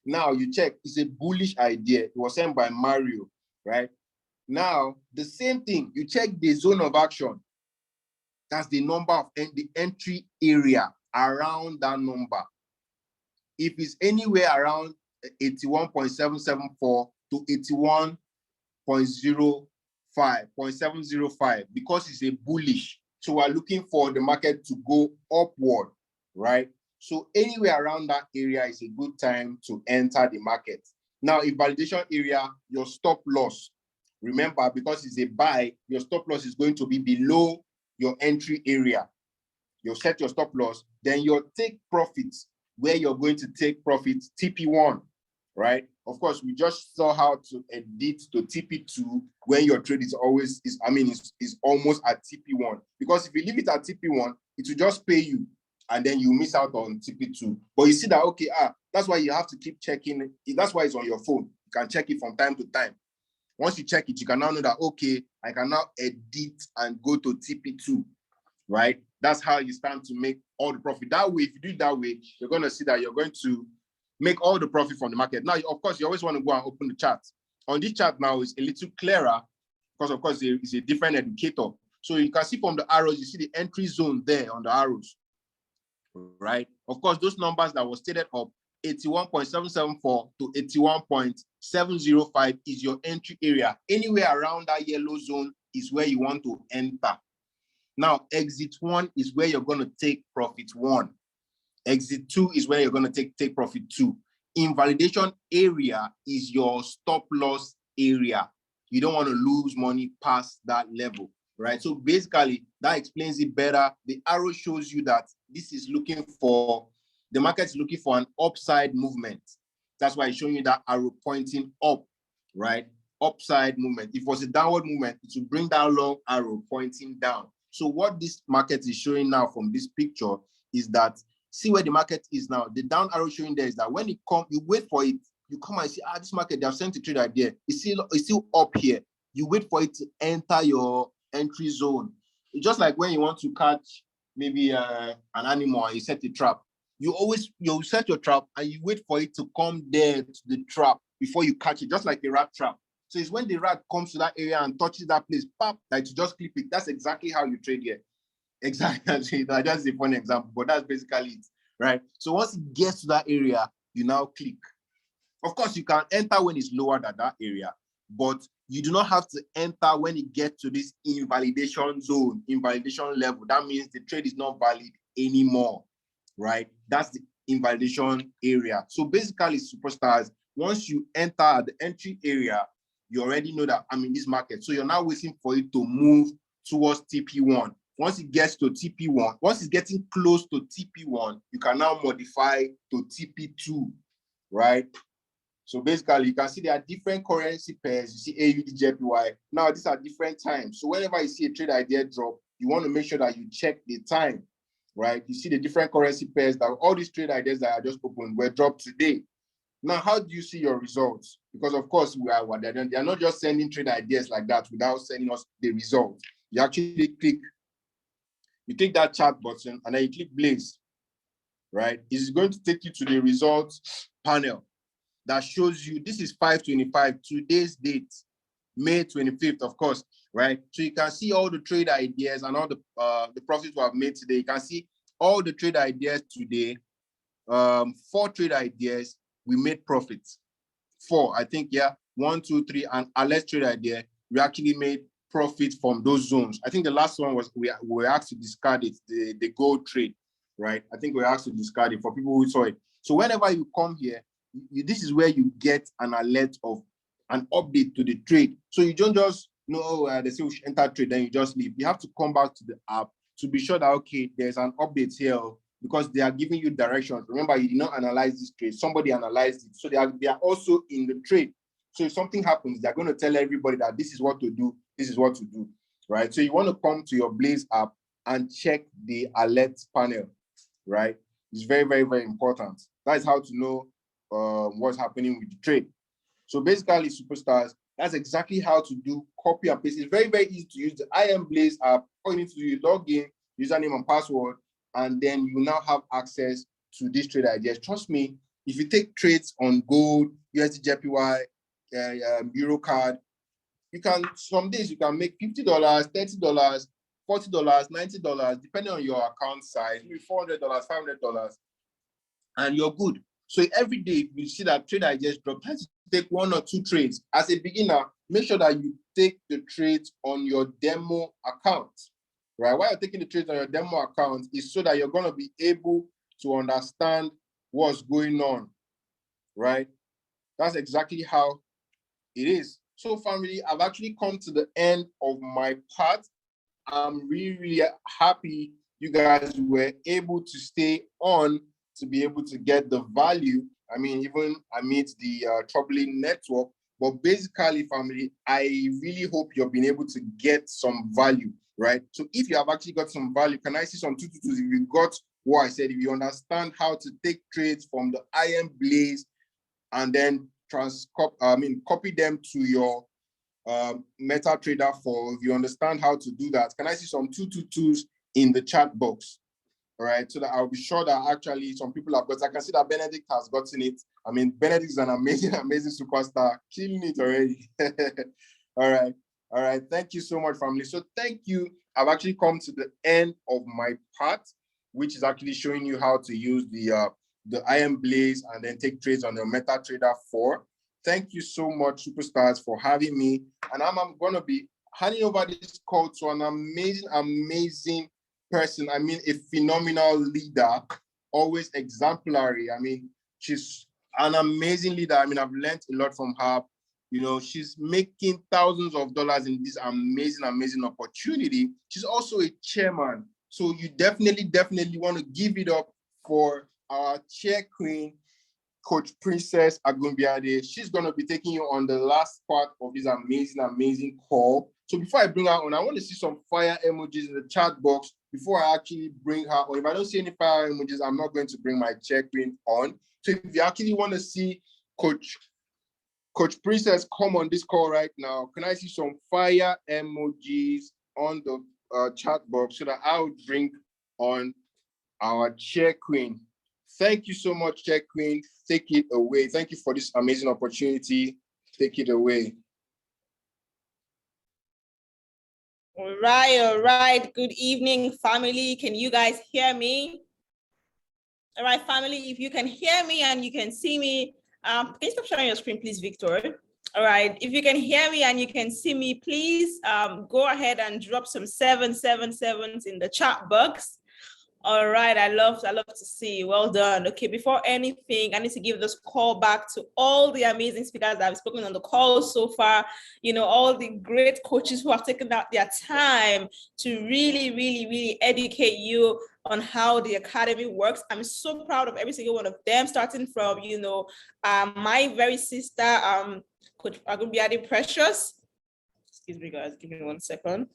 Now you check, it's a bullish idea. It was sent by Mario, right? Now, the same thing, you check the zone of action. That's the number of the entry area around that number. If it's anywhere around 81.774 to 81.0705, because it's a bullish, so we're looking for the market to go upward, right? So anywhere around that area is a good time to enter the market. Now, if validation area, your stop loss, remember, because it's a buy, your stop loss is going to be below your entry area. You set your stop loss, then your take profits, where you're going to take profits, TP1, right? Of course, we just saw how to edit to TP2 when your trade is always, is almost at TP1. Because if you leave it at TP1, it will just pay you, and then you miss out on TP2. But you see that, okay, that's why you have to keep checking. That's why it's on your phone. You can check it from time to time. Once you check it, you can now know that, okay, I can now edit and go to TP2, right? That's how you start to make all the profit. That way, if you do it that way, you're going to see that you're going to make all the profit from the market. Now, of course, you always want to go and open the chart. On this chart now, it's a little clearer because, of course, it's a different indicator. So you can see from the arrows, you see the entry zone there on the arrows, right? Of course, those numbers that were stated up, 81.774 to 81.705 is your entry area. Anywhere around that yellow zone is where you want to enter. Now, exit 1 is where you're going to take profit 1. Exit 2 is where you're going to take profit 2. Invalidation area is your stop loss area. You don't want to lose money past that level, right? So basically, that explains it better. The arrow shows you that this is looking for, the market is looking for an upside movement. That's why it's showing you that arrow pointing up, right? Upside movement. If it was a downward movement, it will bring that long arrow pointing down. So what this market is showing now from this picture is that, see where the market is now. The down arrow showing there is that when it comes, you wait for it, you come and see, this market, they have sent a trade idea. It's still up here. You wait for it to enter your entry zone. It's just like when you want to catch maybe an animal and you set a trap. You set your trap and you wait for it to come there to the trap before you catch it, just like a rat trap. So it's when the rat comes to that area and touches that place, pop, that you just click it. That's exactly how you trade here. Exactly. That's just a funny example, but that's basically it, right? So once it gets to that area, you now click. Of course, you can enter when it's lower than that area, but you do not have to enter when it gets to this invalidation zone, invalidation level. That means the trade is not valid anymore, right? That's the invalidation area. So basically, superstars, once you enter at the entry area, you already know that I'm in this market. So you're now waiting for it to move towards TP1. Once it gets to TP1, once it's getting close to TP1, you can now modify to TP2, right? So basically, you can see there are different currency pairs. You see AUD, JPY. Now, these are different times. So whenever you see a trade idea drop, you want to make sure that you check the time, right? You see the different currency pairs that all these trade ideas that I just opened were dropped today. Now, how do you see your results? Because of course, they are not just sending trade ideas like that without sending us the results. You actually click that chat button and then you click Blaze, right? It's going to take you to the results panel that shows you this is 5/25, today's date, May 25th, of course, right? So you can see all the trade ideas and all the profits we have made today. You can see all the trade ideas today. 4 trade ideas, we made profits. 4, I think, yeah. 1, 2, 3, and our last trade idea, we actually made profit from those zones. I think the last one was we were asked to discard it, the gold trade, right? I think we were asked to discard it for people who saw it. So whenever you come here, this is where you get an alert of an update to the trade. So you don't just know they say we should enter trade, then you just leave. You have to come back to the app to be sure that, okay, there's an update here because they are giving you directions. Remember, you did not analyze this trade. Somebody analyzed it. So they are also in the trade. So if something happens, they're going to tell everybody that this is what to do, this is what to do, right? So you want to come to your Blaze app and check the alert panel, right? It's very, very, very important. That is how to know what's happening with the trade. So basically, superstars, that's exactly how to do copy and paste. It's very, very easy to use the IM Blaze app. All you need to do is log in, username and password, and then you now have access to these trade ideas. Trust me, if you take trades on gold, USD, JPY, Euro card, some days you can make $50, $30, $40, $90, depending on your account size, maybe $400, $500, and you're good. So every day you see that trade I just dropped, try to take 1 or 2 trades. As a beginner, make sure that you take the trades on your demo account, right? Why you're taking the trades on your demo account is so that you're going to be able to understand what's going on, right? That's exactly how it is. So family, I've actually come to the end of my part. I'm really, really happy you guys were able to stay on to be able to get the value. I mean, even amidst the troubling network, but basically, family, I really hope you've been able to get some value, right? So if you have actually got some value, can I see some 222s? If you got what I said, if you understand how to take trades from the IM Blaze and then copy them to your MetaTrader 4, if you understand how to do that, can I see some 222s in the chat box? All right, so that I'll be sure that actually some people have got. I can see that Benedict has gotten it. I mean, Benedict is an amazing, amazing superstar, killing it already. All right. Thank you so much, family. So thank you. I've actually come to the end of my part, which is actually showing you how to use the IM Blaze and then take trades on the MetaTrader 4. Thank you so much, superstars, for having me. And I'm going to be handing over this call to an amazing, amazing person. I mean, a phenomenal leader, always exemplary. I mean, she's an amazing leader. I mean, I've learned a lot from her. You know, she's making thousands of dollars in this amazing, amazing opportunity. She's also a chairman. So you definitely want to give it up for our chair queen, Coach Princess Agumbiade. She's going to be taking you on the last part of this amazing, amazing call. So before I bring her on, I want to see some fire emojis in the chat box before I actually bring her on. If I don't see any fire emojis, I'm not going to bring my chair queen on. So if you actually want to see Coach Princess come on this call right now, can I see some fire emojis on the chat box so that I'll bring on our chair queen? Thank you so much, chair queen. Take it away. Thank you for this amazing opportunity. Take it away. All right, all right. Good evening, family. Can you guys hear me? All right, family, if you can hear me and you can see me, can you stop sharing your screen, please, Victor? All right, if you can hear me and you can see me, please go ahead and drop some 777s in the chat box. All right, I love to see. Well done. Okay, before anything, I need to give this call back to all the amazing speakers that I've spoken on the call so far. You know, all the great coaches who have taken out their time to really educate you on how the academy works. I'm so proud of every single one of them, starting from, you know, my very sister, Coach Agumbiade Precious. Excuse me, guys, give me 1 second.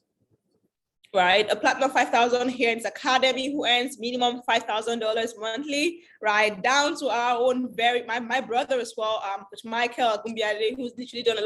Right, a platinum 5,000 here in this academy who earns minimum $5,000 monthly, right, down to our own my brother as well, Coach Michael Agumbiade, who's literally done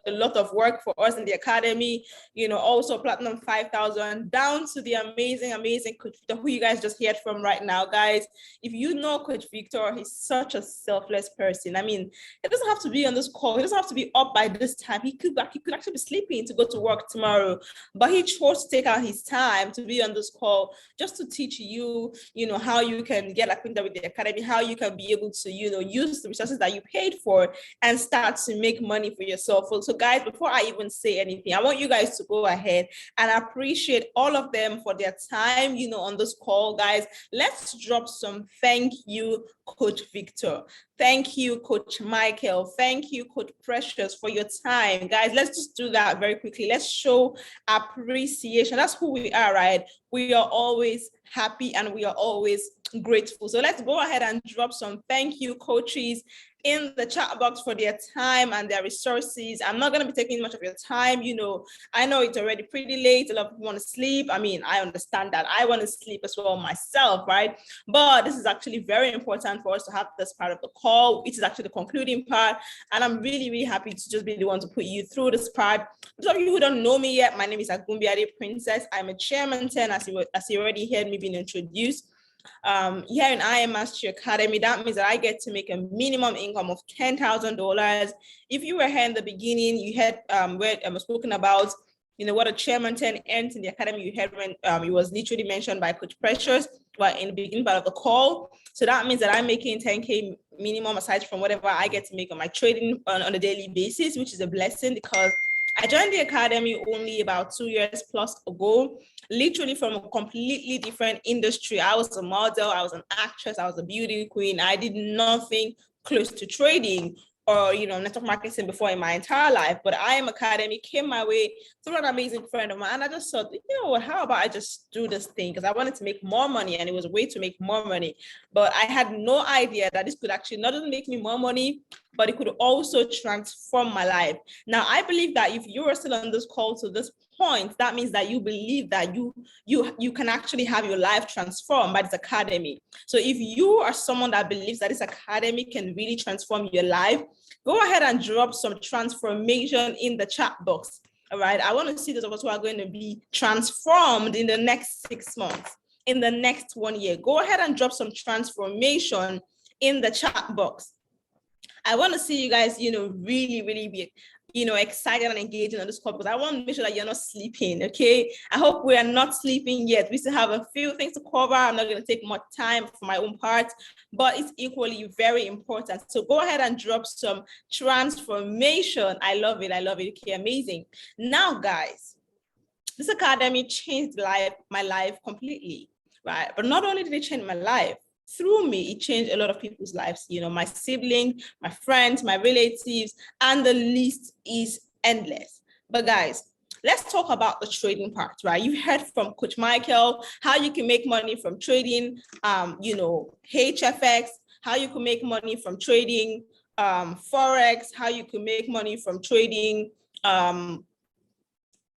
a lot of work for us in the academy, you know, also platinum 5,000, down to the amazing Coach Victor, who you guys just heard from right now. Guys, if you know Coach Victor, he's such a selfless person. I mean, it doesn't have to be on this call, he doesn't have to be up by this time. He could actually be sleeping to go to work tomorrow, but he chose to take out his time to be on this call just to teach you, you know, how you can get acquainted with the academy, how you can be able to, you know, use the resources that you paid for and start to make money for yourself. So guys, before I even say anything, I want you guys to go ahead and appreciate all of them for their time, you know, on this call. Guys, let's drop some thank you, Coach Victor. Thank you, Coach Michael. Thank you, Coach Precious, for your time. Guys, let's just do that very quickly. Let's show appreciation. That's who we are, right? We are always happy and we are always grateful. So let's go ahead and drop some thank you, coaches, in the chat box for their time and their resources. I'm not going to be taking much of your time. You know, I know it's already pretty late. A lot of people want to sleep. I mean, I understand that. I want to sleep as well myself, right? But this is actually very important for us to have this part of the call, which is actually the concluding part. And I'm really happy to just be the one to put you through this part. Those of you who don't know me yet, my name is Agumbiade Princess. I'm a chairman 10, as you already heard me being introduced. Here in I Am Mastery Academy, that means that I get to make a minimum income of $10,000. If you were here in the beginning, you had where I was spoken about, you know, what a chairman 10 earns in the academy. You had when it was literally mentioned by Coach Precious, but in the beginning part of the call. So that means that I'm making 10K minimum aside from whatever I get to make on my trading on a daily basis, which is a blessing because I joined the academy only about 2 years plus ago, literally from a completely different industry. I was a model, I was an actress, I was a beauty queen. I did nothing close to trading or, you know, network marketing before in my entire life. But I Am Academy came my way through an amazing friend of mine. And I just thought, you know what, how about I just do this thing? Because I wanted to make more money and it was a way to make more money. But I had no idea that this could actually not only make me more money, but it could also transform my life. Now, I believe that if you are still on this call to this point, that means that you believe that you can actually have your life transformed by this academy. So if you are someone that believes that this academy can really transform your life, go ahead and drop some transformation in the chat box. All right, I want to see those of us who are going to be transformed in the next 6 months, in the next 1 year. Go ahead and drop some transformation in the chat box. I want to see you guys, you know, really be, you know, excited and engaging on this call because I want to make sure that you're not sleeping, okay? I hope we are not sleeping yet. We still have a few things to cover. I'm not going to take much time for my own part, but it's equally very important. So go ahead and drop some transformation. I love it. Okay, amazing. Now, guys, this academy changed my life completely, right? But not only did it change my life, through me, it changed a lot of people's lives, you know, my siblings, my friends, my relatives, and the list is endless. But guys, let's talk about the trading part, right? You heard from Coach Michael how you can make money from trading, you know, HFX, how you can make money from trading Forex, how you can make money from trading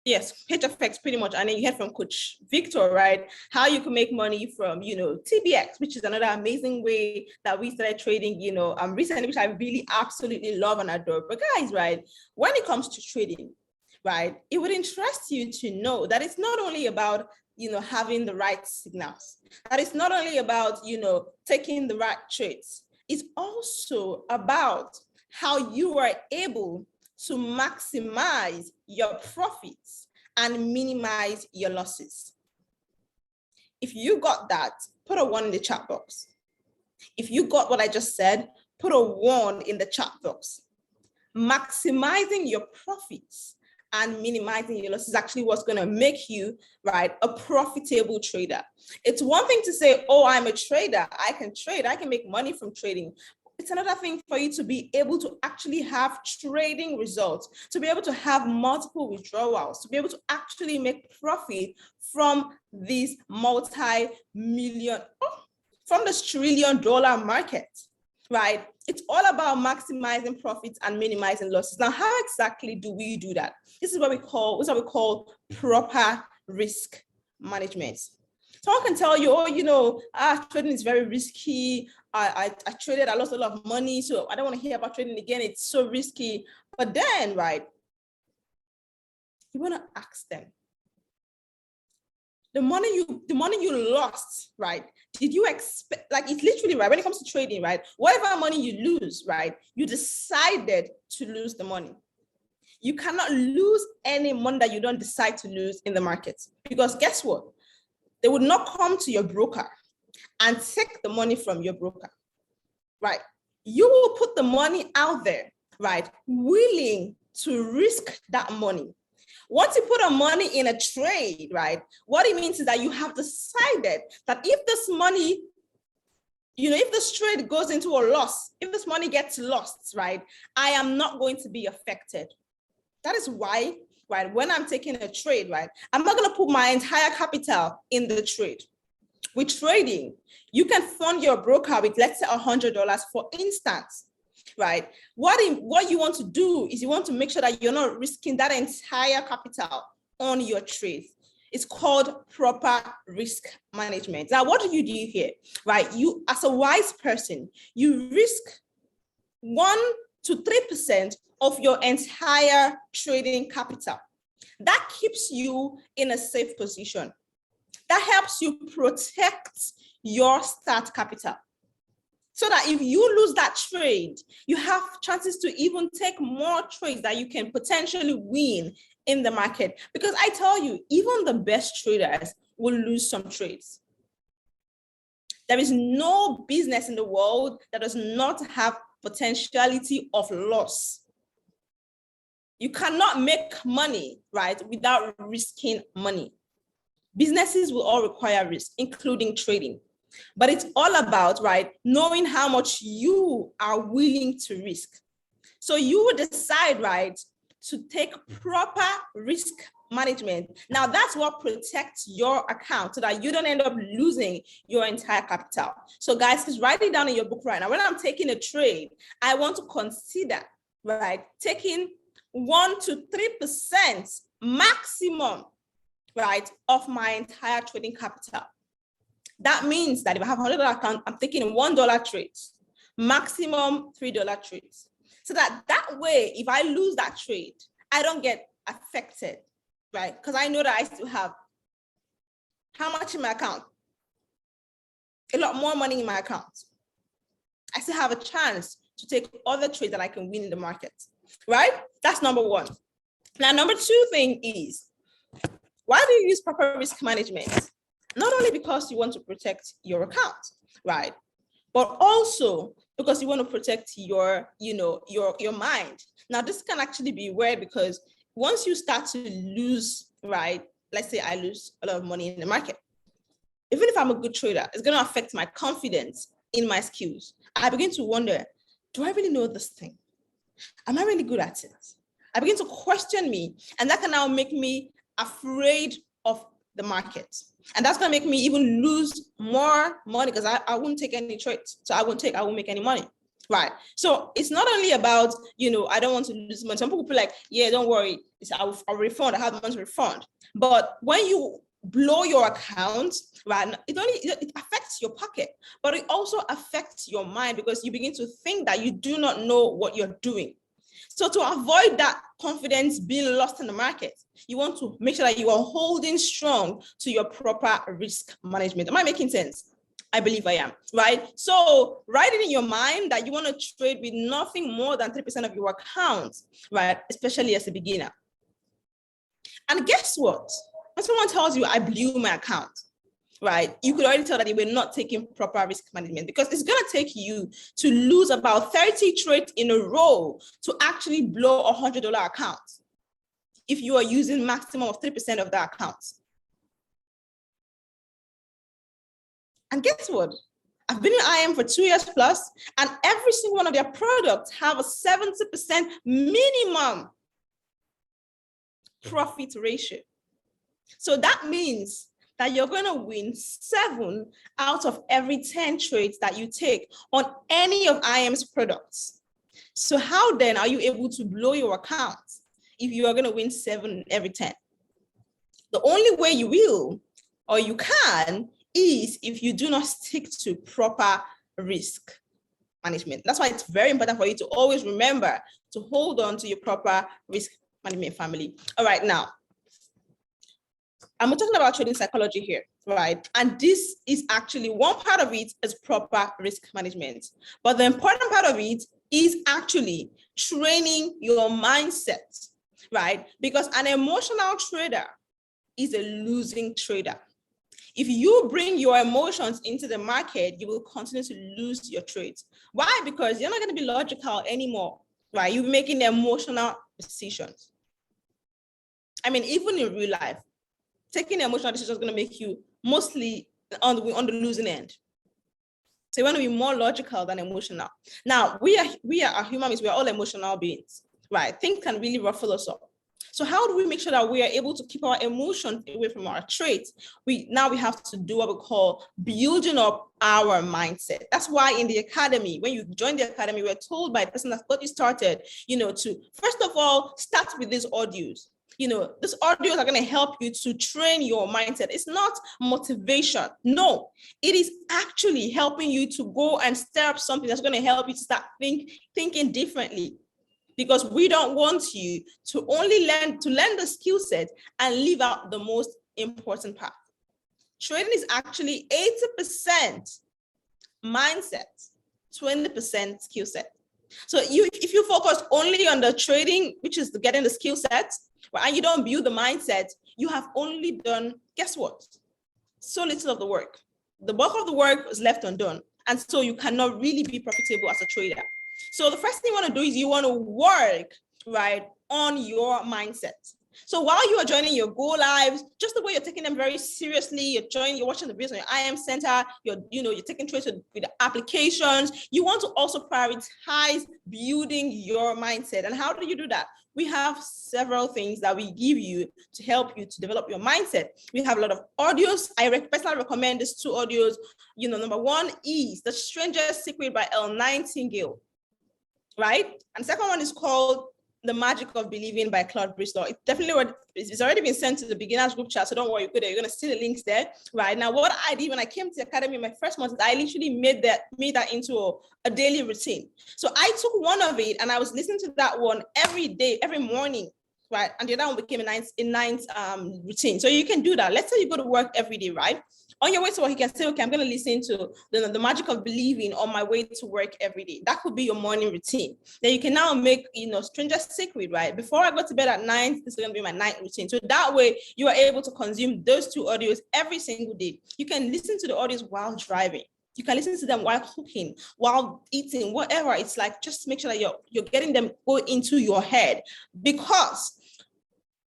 yes, HFX pretty much. And then you heard from Coach Victor, right? How you can make money from, you know, TBX, which is another amazing way that we started trading, you know, recently, which I really absolutely love and adore. But guys, right, when it comes to trading, right, it would interest you to know that it's not only about, you know, having the right signals, that it's not only about, you know, taking the right trades. It's also about how you are able to maximize your profits and minimize your losses. If you got that, put a 1 in the chat box. If you got what I just said, put a 1 in the chat box. Maximizing your profits and minimizing your losses is actually what's going to make you, right, a profitable trader. It's one thing to say, oh, I'm a trader, I can trade, I can make money from trading. It's another thing for you to be able to actually have trading results, to be able to have multiple withdrawals, to be able to actually make profit from these multi-million, from this $1 trillion market, right? It's all about maximizing profits and minimizing losses. Now, how exactly do we do that? This is what we call proper risk management. Someone can tell you, oh, trading is very risky. I traded, I lost a lot of money, so I don't want to hear about trading again. It's so risky. But then, right, you want to ask them, the money you lost, right? Did you expect, like, it's literally, right, when it comes to trading, right, whatever money you lose, right, you decided to lose the money. You cannot lose any money that you don't decide to lose in the market, because guess what? They would not come to your broker and take the money from your broker, right? You will put the money out there, right, willing to risk that money. Once you put a money in a trade, right, what it means is that you have decided that if this money, if this trade goes into a loss, if this money gets lost, right, I am not going to be affected. That is why, right, when I'm taking a trade, right, I'm not going to put my entire capital in the trade. With trading, you can fund your broker with, let's say, $100, for instance, right? What you want to do is you want to make sure that you're not risking that entire capital on your trade. It's called proper risk management. Now, what do you do here, right? You, as a wise person, you risk 1 to 3% of your entire trading capital. That keeps you in a safe position. That helps you protect your start capital, so that if you lose that trade, you have chances to even take more trades that you can potentially win in the market. Because I tell you, even the best traders will lose some trades. There is no business in the world that does not have potentiality of loss. You cannot make money, right, without risking money. Businesses will all require risk, including trading. But it's all about, right, knowing how much you are willing to risk. So you will decide, right, to take proper risk management. Now, that's what protects your account so that you don't end up losing your entire capital. So guys, just write it down in your book right now. When I'm taking a trade, I want to consider, right, taking 1 to 3% maximum, right, of my entire trading capital. That means that if I have $100 account, I'm taking $1 trades, maximum $3 trades. So that way, if I lose that trade, I don't get affected, right? Because I know that I still have how much in my account? A lot more money in my account. I still have a chance to take other trades that I can win in the market, right? That's number 1. Now, number 2 thing is, why do you use proper risk management? Not only because you want to protect your account, right? But also because you want to protect your mind. Now, this can actually be weird because once you start to lose, right? Let's say I lose a lot of money in the market. Even if I'm a good trader, it's going to affect my confidence in my skills. I begin to wonder, do I really know this thing? Am I really good at it? I begin to question me, and that can now make me afraid of the market. And that's going to make me even lose more money because I won't take any trades. So I won't make any money. Right. So it's not only about, I don't want to lose money. Some people be like, yeah, don't worry. I'll refund. I have the money to refund. But when you blow your account, right, it affects your pocket, but it also affects your mind because you begin to think that you do not know what you're doing. So to avoid that confidence being lost in the market, you want to make sure that you are holding strong to your proper risk management. Am I making sense? I believe I am, right? So write it in your mind that you want to trade with nothing more than 3% of your account, right? Especially as a beginner. And guess what? When someone tells you, I blew my account, right? You could already tell that they were not taking proper risk management, because it's going to take you to lose about 30 trades in a row to actually blow a $100 account if you are using maximum of 3% of the account. And guess what? I've been in IM for 2 years plus, and every single one of their products have a 70% minimum profit ratio. So that means that you're going to win 7 out of every 10 trades that you take on any of IM's products. So how then are you able to blow your account if you are going to win 7 every 10? The only way you will, or you can, is if you do not stick to proper risk management. That's why it's very important for you to always remember to hold on to your proper risk management family. All right, now, I'm talking about trading psychology here, right? And this is actually one part of it is proper risk management. But the important part of it is actually training your mindset, right? Because an emotional trader is a losing trader. If you bring your emotions into the market, you will continue to lose your trades. Why? Because you're not going to be logical anymore, right? You're making emotional decisions. I mean, even in real life, taking emotional decisions is going to make you mostly on the losing end. So you want to be more logical than emotional. Now, we are human beings. We are all emotional beings, right? Things can really ruffle us up. So how do we make sure that we are able to keep our emotions away from our traits? Now we have to do what we call building up our mindset. That's why in the academy, when you join the academy, we're told by the person that got you started, to first of all, start with these audios. These audios are going to help you to train your mindset. It's not motivation. No, it is actually helping you to go and stir up something that's going to help you to start thinking differently. Because we don't want you to only learn the skill set and leave out the most important part. Trading is actually 80% mindset, 20% skill set. So if you focus only on the trading, which is getting the skill set, and you don't build the mindset, you have only done, guess what? So little of the work. The bulk of the work is left undone. And so you cannot really be profitable as a trader. So the first thing you want to do is you want to work, right, on your mindset. So while you are joining your Go Lives, just the way you're taking them very seriously, you're watching the videos on your IM Center, you're taking trades with the applications, you want to also prioritize building your mindset. And how do you do that? We have several things that we give you to help you to develop your mindset. We have a lot of audios. I personally recommend these 2 audios. Number 1 is The Stranger's Secret by Elle Nightingale, right? And the second one is called The Magic of Believing by Claude Bristol. It's already been sent to the beginners group chat, so don't worry, you're going to see the links there, right? Now, what I did when I came to the academy my first month is I literally made that into a daily routine. So I took one of it and I was listening to that one every day, every morning, right? And the other one became a ninth routine. So you can do that. Let's say you go to work every day, right? On your way to work, you can say, okay, I'm going to listen to the magic of believing on my way to work every day. That could be your morning routine. Then you can now make, Stranger's Secret, right? Before I go to bed at 9, this is going to be my night routine. So that way you are able to consume those 2 audios every single day. You can listen to the audios while driving. You can listen to them while cooking, while eating, whatever. It's like, just make sure that you're getting them go into your head, because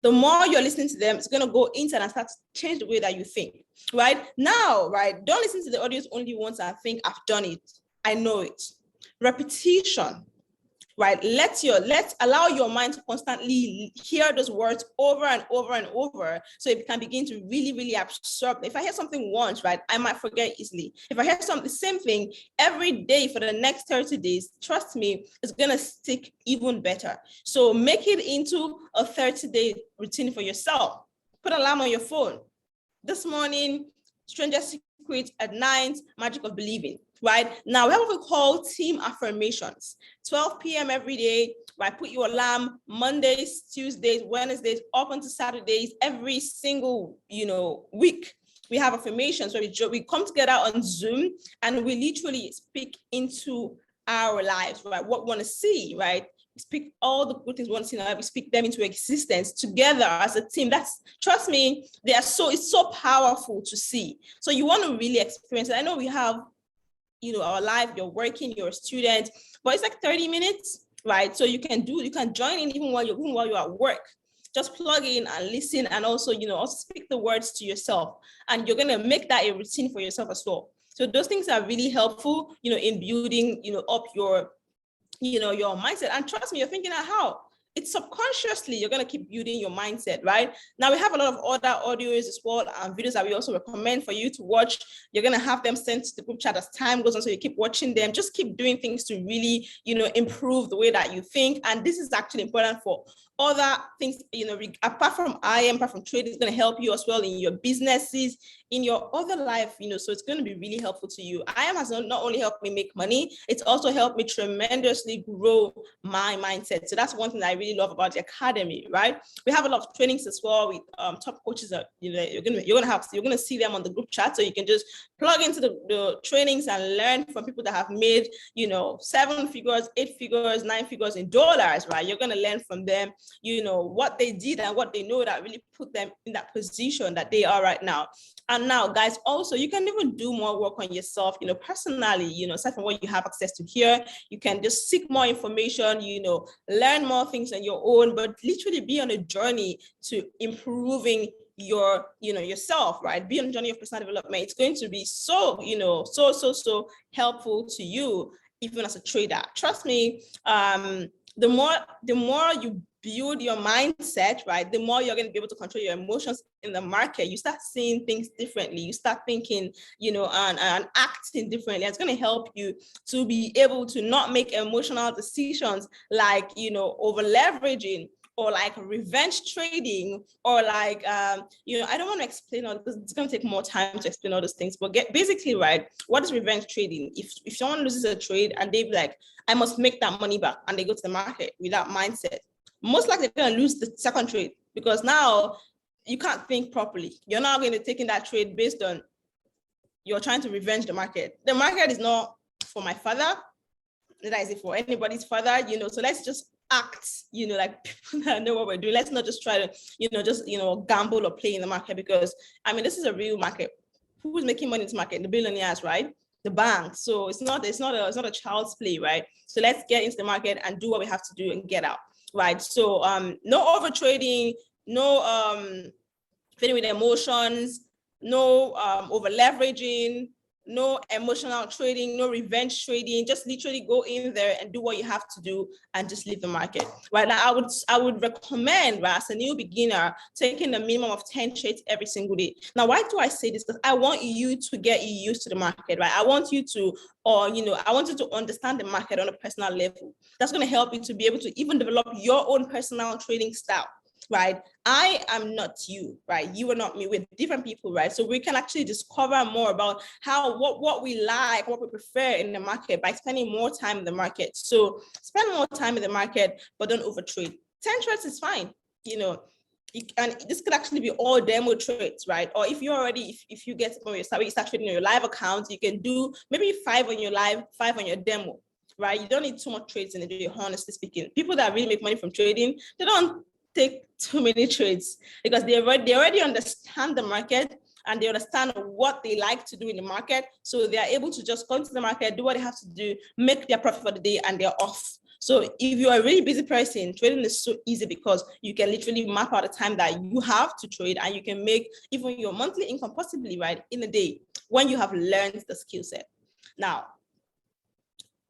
the more you're listening to them, it's going to go inside and start to change the way that you think, right? Now, right, don't listen to the audios only once and think, I've done it, I know it. Repetition, right? Let's allow your mind to constantly hear those words over and over and over, so it can begin to really, really absorb. If I hear something once, right, I might forget easily. If I hear the same thing every day for the next 30 days, trust me, it's going to stick even better. So make it into a 30-day routine for yourself. Put an alarm on your phone. This morning, Stranger's Secret at 9, Magic of Believing. Right now, we have what we call team affirmations. 12 p.m. every day, right? Put your alarm Mondays, Tuesdays, Wednesdays, up until Saturdays, every single week. We have affirmations where we come together on Zoom and we literally speak into our lives, right? What we want to see, right? speak all the good things we want to see in our life, we speak them into existence together as a team. That's, trust me, it's so powerful to see. So you want to really experience it. I know we have, our life, you're working, you're a student, but it's like 30 minutes, right? So you can join in even while you're at work. Just plug in and listen, and also, also speak the words to yourself, and you're going to make that a routine for yourself as well. So those things are really helpful, in building, up your, your mindset. And trust me, you're thinking, how? It's subconsciously, you're going to keep building your mindset, right? Now, we have a lot of other audios as well, and videos that we also recommend for you to watch. You're going to have them sent to the group chat as time goes on, so you keep watching them. Just keep doing things to really, improve the way that you think. And this is actually important for other things, apart from trading, it's going to help you as well in your businesses, in your other life, so it's going to be really helpful to you. IAM has not only helped me make money, it's also helped me tremendously grow my mindset. So that's one thing that I really love about the academy, right? We have a lot of trainings as well with top coaches that, you're going to see them on the group chat. So you can just plug into the trainings and learn from people that have made, 7 figures, 8 figures, 9 figures in dollars, right? You're going to learn from them, what they did and what they know that really put them in that position that they are right now. And now, guys, also, you can even do more work on yourself, personally, aside from what you have access to here. You can just seek more information, learn more things on your own, but literally be on a journey to improving your, yourself, right? Be on a journey of personal development. It's going to be so, so helpful to you, even as a trader. Trust me, the more you build your mindset, right, the more you're going to be able to control your emotions in the market. You start seeing things differently. You start thinking, and acting differently. It's going to help you to be able to not make emotional decisions like, over leveraging, or like revenge trading, or like, I don't want to explain all this. It's going to take more time to explain all those things, but basically, right, what is revenge trading? If someone loses a trade and they be like, I must make that money back, and they go to the market with that mindset, most likely they're going to lose the second trade, because now you can't think properly. You're not going to take in that trade based on you're trying to revenge the market. The market is not for my father, neither is it for anybody's father, so let's just act, like people that know what we're doing. Let's not just try to, gamble or play in the market, because this is a real market. Who's making money in this market? The billionaires, right? The banks. So it's not a child's play, right? So let's get into the market and do what we have to do and get out, right? So no over trading, no trading with emotions, no over leveraging, no emotional trading, no revenge trading. Just literally go in there and do what you have to do and just leave the market. Right now, I would recommend, right, as a new beginner, taking a minimum of 10 trades every single day. Now, why do I say this? Because I want you to get used to the market, right? I want you to understand the market on a personal level. That's going to help you to be able to even develop your own personal trading style. Right? I am not you, right? You are not me. We're different people, right? So we can actually discover more about what we like, what we prefer in the market by spending more time in the market. So spend more time in the market, but don't overtrade. 10 trades is fine, and this could actually be all demo trades, right? Or if you get when you start trading on your live account, you can do maybe 5 on your live, 5 on your demo, right? You don't need too much trades in the day, honestly speaking. People that really make money from trading, they don't take too many trades, because they already understand the market and they understand what they like to do in the market. So they are able to just go into the market, do what they have to do, make their profit for the day, and they're off. So if you are a really busy person, trading is so easy, because you can literally map out the time that you have to trade, and you can make even your monthly income possibly, right, in a day, when you have learned the skill set. Now,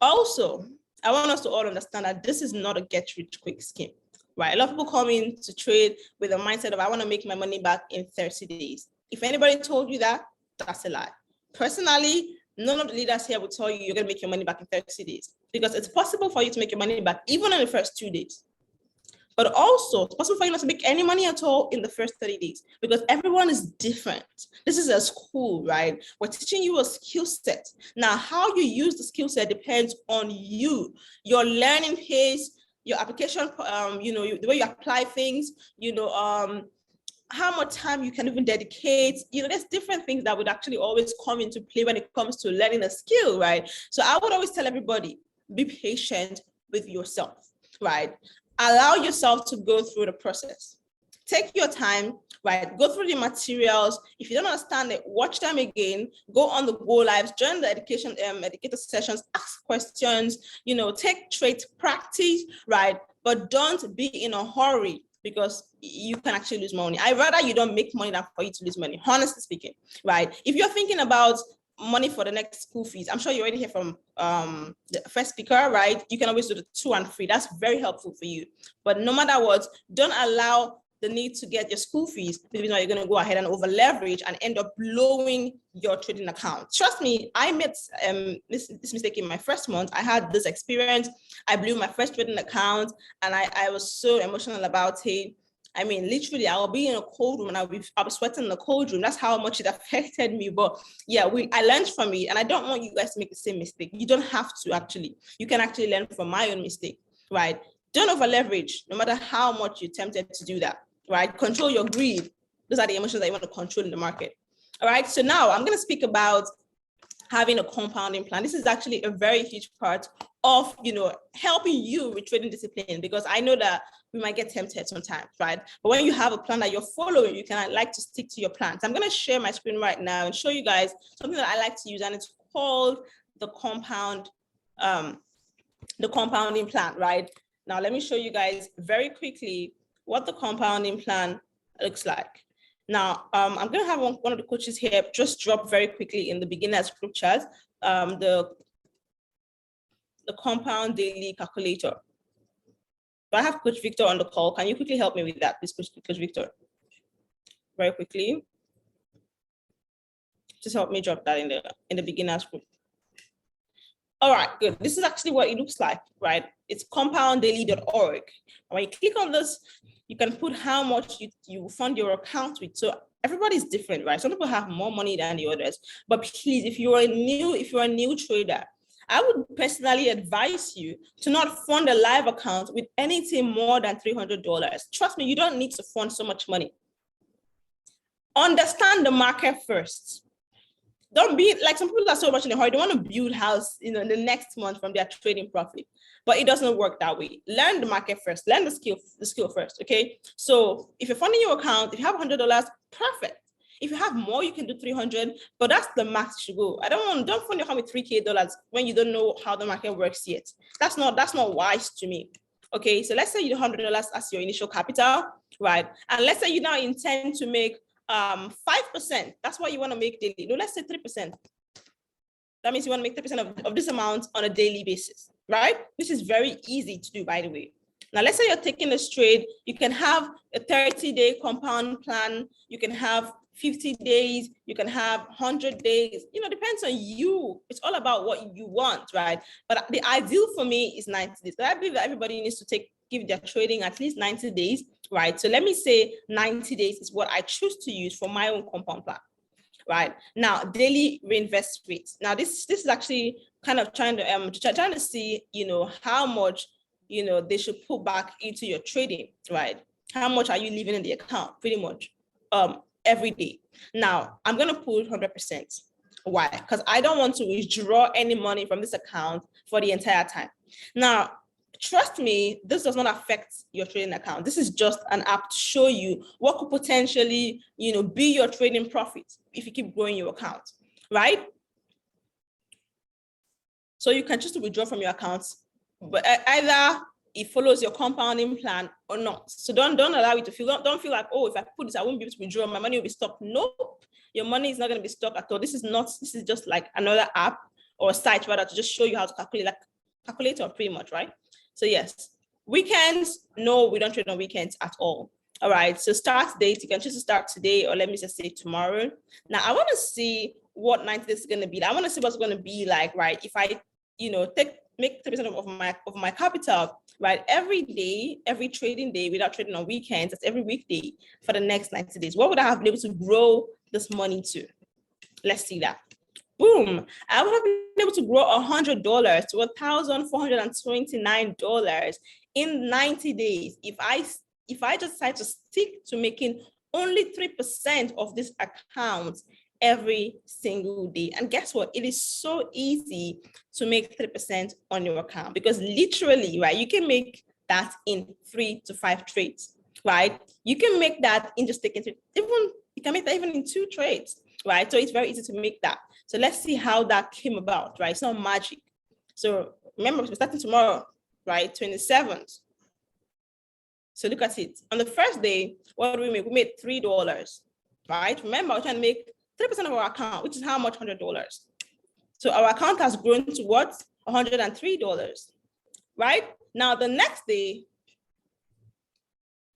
also, I want us to all understand that this is not a get rich quick scheme. Right? A lot of people come in to trade with a mindset of, I want to make my money back in 30 days. If anybody told you that, that's a lie. Personally, none of the leaders here will tell you you're going to make your money back in 30 days, because it's possible for you to make your money back even in the first 2 days. But also, it's possible for you not to make any money at all in the first 30 days, because everyone is different. This is a school, right? We're teaching you a skill set. Now, how you use the skill set depends on you, your learning pace, your application, the way you apply things, how much time you can even dedicate. There's different things that would actually always come into play when it comes to learning a skill, right? So I would always tell everybody, be patient with yourself. right? Allow yourself to go through the process. Take your time, right? Go through the materials. If you don't understand it, watch them again. Go on the Go Lives, join the educator sessions, ask questions, take trade practice, right? But don't be in a hurry because you can actually lose money. I'd rather you don't make money than for you to lose money, honestly speaking, right? If you're thinking about money for the next school fees, I'm sure you already hear from the first speaker, right? You can always do the 2 and 3. That's very helpful for you. But no matter what, don't allow the need to get your school fees, because you're going to go ahead and over leverage and end up blowing your trading account. Trust me, I made this mistake in my first month. I had this experience. I blew my first trading account and I was so emotional about it. I mean, literally, I'll be in a cold room and I'll be sweating in the cold room. That's how much it affected me. But yeah, I learned from it, and I don't want you guys to make the same mistake. You don't have to actually. You can actually learn from my own mistake, right? Don't over leverage, no matter how much you're tempted to do that, right? Control your greed. Those are the emotions that you want to control in the market. All right. So now I'm going to speak about having a compounding plan. This is actually a very huge part of, helping you with trading discipline, because I know that we might get tempted sometimes, right? But when you have a plan that you're following, you can like to stick to your plans. I'm going to share my screen right now and show you guys something that I like to use, and it's called the compounding plan, right? Now, let me show you guys very quickly what the compounding plan looks like. Now, I'm going to have one of the coaches here just drop very quickly in the beginner's group chat the compound daily calculator. So I have Coach Victor on the call. Can you quickly help me with that, please, Coach Victor? Very quickly. Just help me drop that in the beginner's group. All right, good. This is actually what it looks like, right? It's compounddaily.org. When you click on this, you can put how much you fund your account with. So everybody's different, right? Some people have more money than the others. But please, if you're a new trader, I would personally advise you to not fund a live account with anything more than $300. Trust me, you don't need to fund so much money. Understand the market first. Don't be like some people are so much in a hurry. They want to build house, in the next month from their trading profit, but it doesn't work that way. Learn the market first. Learn the skill first. Okay. So if you're funding your account, if you have $100, perfect. If you have more, you can do 300, but that's the max you go. Don't fund your account with $3K when you don't know how the market works yet. That's not wise to me. Okay. So let's say you do $100 as your initial capital, right? And let's say you now intend to make 5%. That's what you want to make daily. No, let's say 3%. That means you want to make 3% of this amount on a daily basis, right? Which is very easy to do, by the way. Now, let's say you're taking this trade. You can have a 30-day compound plan. You can have 50 days. You can have 100 days. Depends on you. It's all about what you want, right? But the ideal for me is 90 days. But I believe that everybody needs to give their trading at least 90 days, right? So let me say 90 days is what I choose to use for my own compound plan, right? Now, daily reinvest rates. Now, this is actually kind of trying to see, how much, they should put back into your trading, right? How much are you leaving in the account? Pretty much every day. Now, I'm going to put 100%. Why? Because I don't want to withdraw any money from this account for the entire time. Now, trust me, this does not affect your trading account. This is just an app to show you what could potentially, be your trading profit if you keep growing your account, right? So you can choose to withdraw from your accounts, but either it follows your compounding plan or not. So don't allow it to don't feel like, oh, if I put this, I won't be able to withdraw. My money will be stuck. Nope, your money is not going to be stuck at all. This is just like another app or a site rather to just show you how to calculate, like calculator pretty much, right? So yes, weekends, no, we don't trade on weekends at all. All right, so start date, you can choose to start today, or let me just say tomorrow. Now I want to see what 90 days is going to be. I want to see what's going to be like, right? If I, make 3% of my capital, right? Every day, every trading day without trading on weekends, that's every weekday for the next 90 days. What would I have been able to grow this money to? Let's see that. Boom, I would have been able to grow $100 to $1,429 in 90 days if I just decide to stick to making only 3% of this account every single day. And guess what? It is so easy to make 3% on your account, because literally, right, you can make that in 3 to 5 trades, right? You can make that in just taking you can make that even in 2 trades, right? So it's very easy to make that. So let's see how that came about, right? It's not magic. So remember, we're starting tomorrow, right? 27th. So look at it. On the first day, what did we make? We made $3, right? Remember, we're trying to make 3% of our account, which is how much? $100. So our account has grown to what? $103, right? Now the next day,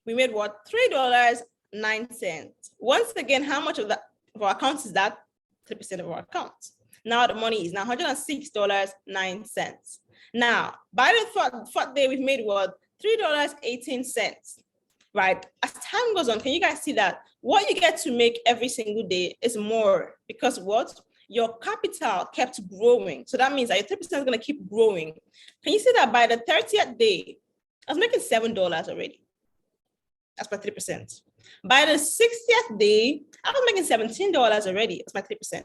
we made what? $3.09. Once again, how much of our account is that? 3% of our account. Now the money is now $106.09. Now, by the fourth day, we've made what? $3.18, right? As time goes on, can you guys see that what you get to make every single day is more? Because what? Your capital kept growing. So that means that your 3% is going to keep growing. Can you see that by the 30th day, I was making $7 already? That's my 3%. By the 60th day, I was making $17 already. That's my 3%.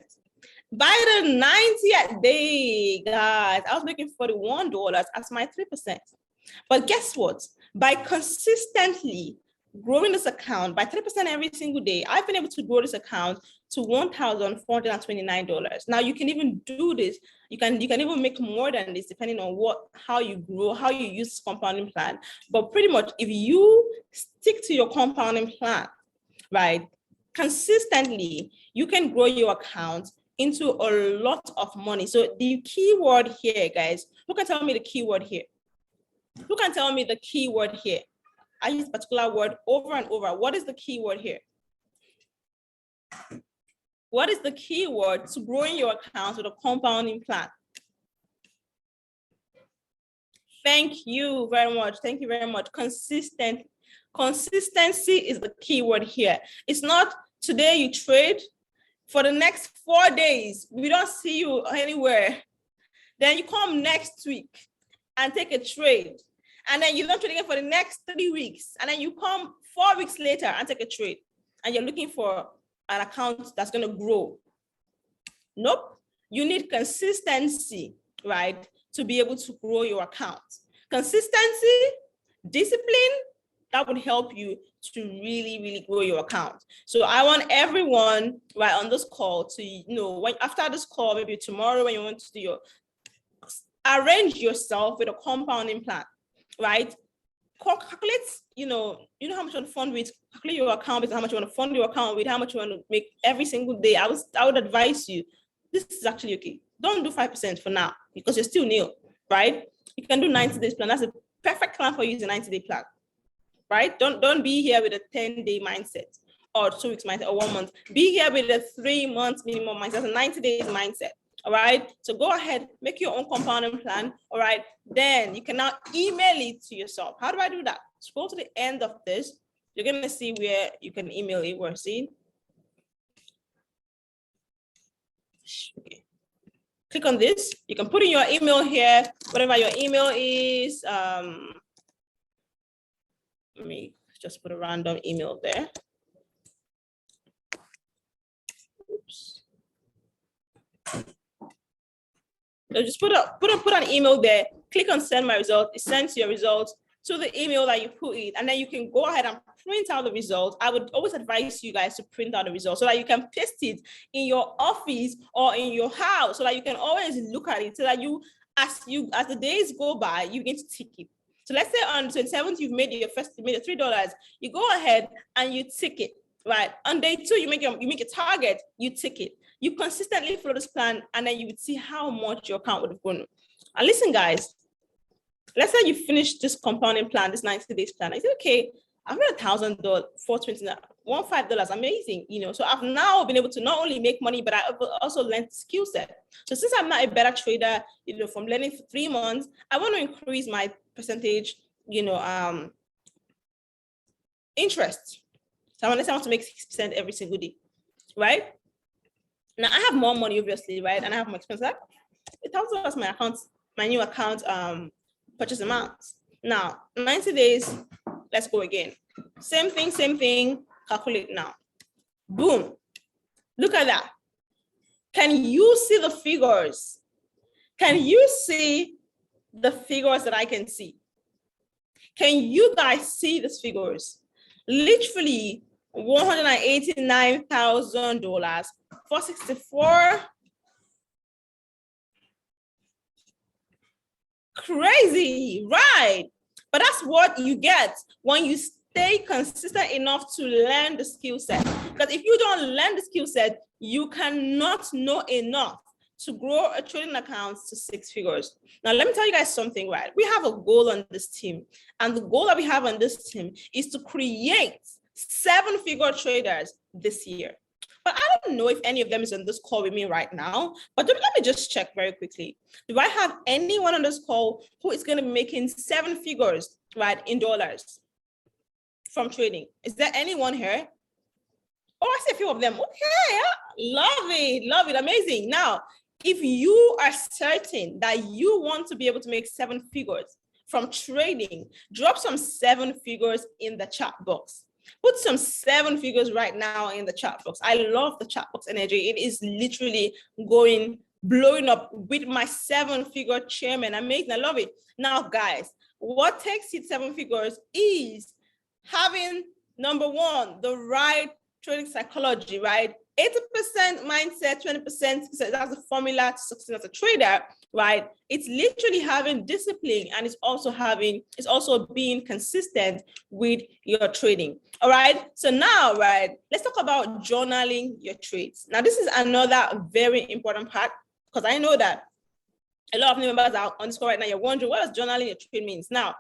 By the 90th day, guys, I was making $41 as my 3%. But guess what? By consistently growing this account by 3% every single day, I've been able to grow this account to $1,429. Now you can even do this. You can even make more than this depending on how you grow, how you use this compounding plan. But pretty much if you stick to your compounding plan, right, consistently, you can grow your account into a lot of money. So the keyword here, guys, who can tell me the keyword here? Who can tell me the keyword here? I use a particular word over and over. What is the keyword here? What is the keyword to growing your account with a compounding plan? Thank you very much. Thank you very much. Consistency is the keyword here. It's not today you trade, for the next 4 days, we don't see you anywhere. Then you come next week and take a trade. And then you don't trade again for the next 3 weeks. And then you come 4 weeks later and take a trade. And you're looking for an account that's going to grow. Nope. You need consistency, right, to be able to grow your account. Consistency, discipline, that would help you to really, really grow your account. So I want everyone right on this call to, when after this call, maybe tomorrow when you want to do arrange yourself with a compounding plan, right? Calculate, how much you want to fund with, calculate your account with how much you want to fund your account with, how much you want to make every single day. I would advise you, this is actually okay. Don't do 5% for now because you're still new, right? You can do 90 days plan. That's a perfect plan for you, is a 90-day plan, right? Don't be here with a 10-day mindset or 2 weeks mindset or 1 month. Be here with a 3 months minimum mindset, a 90 days mindset. All right. So go ahead, make your own compounding plan. All right. Then you can now email it to yourself. How do I do that? Scroll to the end of this. You're going to see where you can email it. We're seeing. Okay. Click on this. You can put in your email here, whatever your email is. Let me just put a random email there. Oops. So just put an email there, click on send my result, it sends your results to the email that you put in, and then you can go ahead and print out the result. I would always advise you guys to print out the result so that you can paste it in your office or in your house so that you can always look at it so that as the days go by, you begin to tick it. So let's say on the 27th, you made your $3, you go ahead and you tick it, right? On day 2, you make a target, you tick it. You consistently follow this plan, and then you would see how much your account would have grown. And listen, guys, let's say you finish this compounding plan, this 90 days plan. I said, okay, I've made $1,000, $429, amazing. So I've now been able to not only make money, but I've also learned skill set. So since I'm not a better trader, from learning for 3 months, I want to increase my percentage, interest. So I want to make 6% every single day, right? Now I have more money, obviously, right? And I have more expenses. It tells us my new account purchase amount. Now, 90 days, let's go again. Same thing, calculate now. Boom. Look at that. Can you see the figures? Can you see the figures that I can see? Can you guys see these figures? Literally $189,000, 464. Crazy, right? But that's what you get when you stay consistent enough to learn the skill set. Because if you don't learn the skill set, you cannot know enough to grow a trading account to 6 figures. Now, let me tell you guys something, right? We have a goal on this team. And the goal that we have on this team is to create 7-figure traders this year. But I don't know if any of them is on this call with me right now, but let me just check very quickly. Do I have anyone on this call who is going to be making 7 figures, right, in dollars from trading? Is there anyone here? Oh, I see a few of them. Okay, love it, amazing. Now, if you are certain that you want to be able to make 7 figures from trading, drop some 7 figures in the chat box. Put some 7 figures right now in the chat box. I love the chat box energy. It is literally blowing up with my 7-figure chairman. Amazing, I love it. Now, guys, what takes it 7 figures is having, number one, the right trading psychology, right? 80% mindset, 20%, that's the formula to succeed as a trader, right? It's literally having discipline, and it's also being consistent with your trading. All right. So now, right, let's talk about journaling your trades. Now, this is another very important part, because I know that a lot of new members are on this call right now. You're wondering, what does journaling your trade means? Now,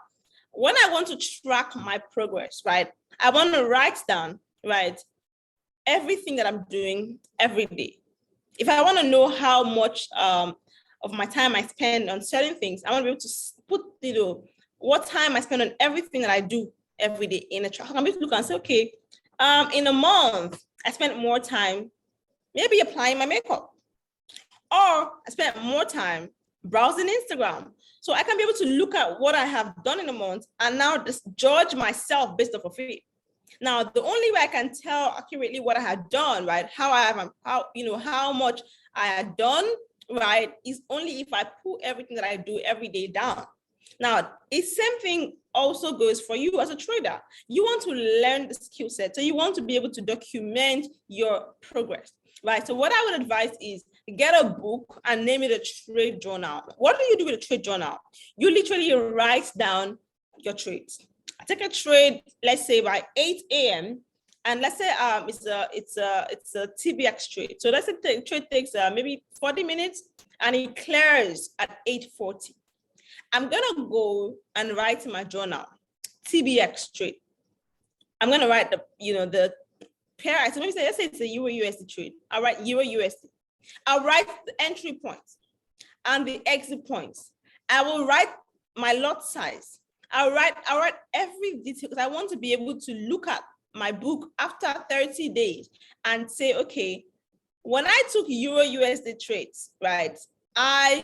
when I want to track my progress, right, I want to write down, right, everything that I'm doing every day. If I want to know how much of my time I spend on certain things, I want to be able to put, what time I spend on everything that I do every day in a track. I'm able to look and say, okay, in a month, I spent more time maybe applying my makeup, or I spent more time browsing Instagram. So I can be able to look at what I have done in a month and now just judge myself based off of it. Now, the only way I can tell accurately what I had done, right, how much I had done, right, is only if I put everything that I do every day down. Now, the same thing also goes for you as a trader. You want to learn the skill set, so you want to be able to document your progress, right? So what I would advise is get a book and name it a trade journal. What do you do with a trade journal? You literally write down your trades. I take a trade, let's say by 8 a.m. and let's say it's a TBX trade. So let's say the trade takes maybe 40 minutes and it clears at 8:40. I'm gonna go and write in my journal TBX trade. I'm gonna write the pair. So let me say, let's say it's a Euro USD trade. I'll write Euro USD. I'll write the entry points and the exit points. I will write my lot size. I'll write every detail, because I want to be able to look at my book after 30 days and say, okay, when I took Euro USD trades, right, I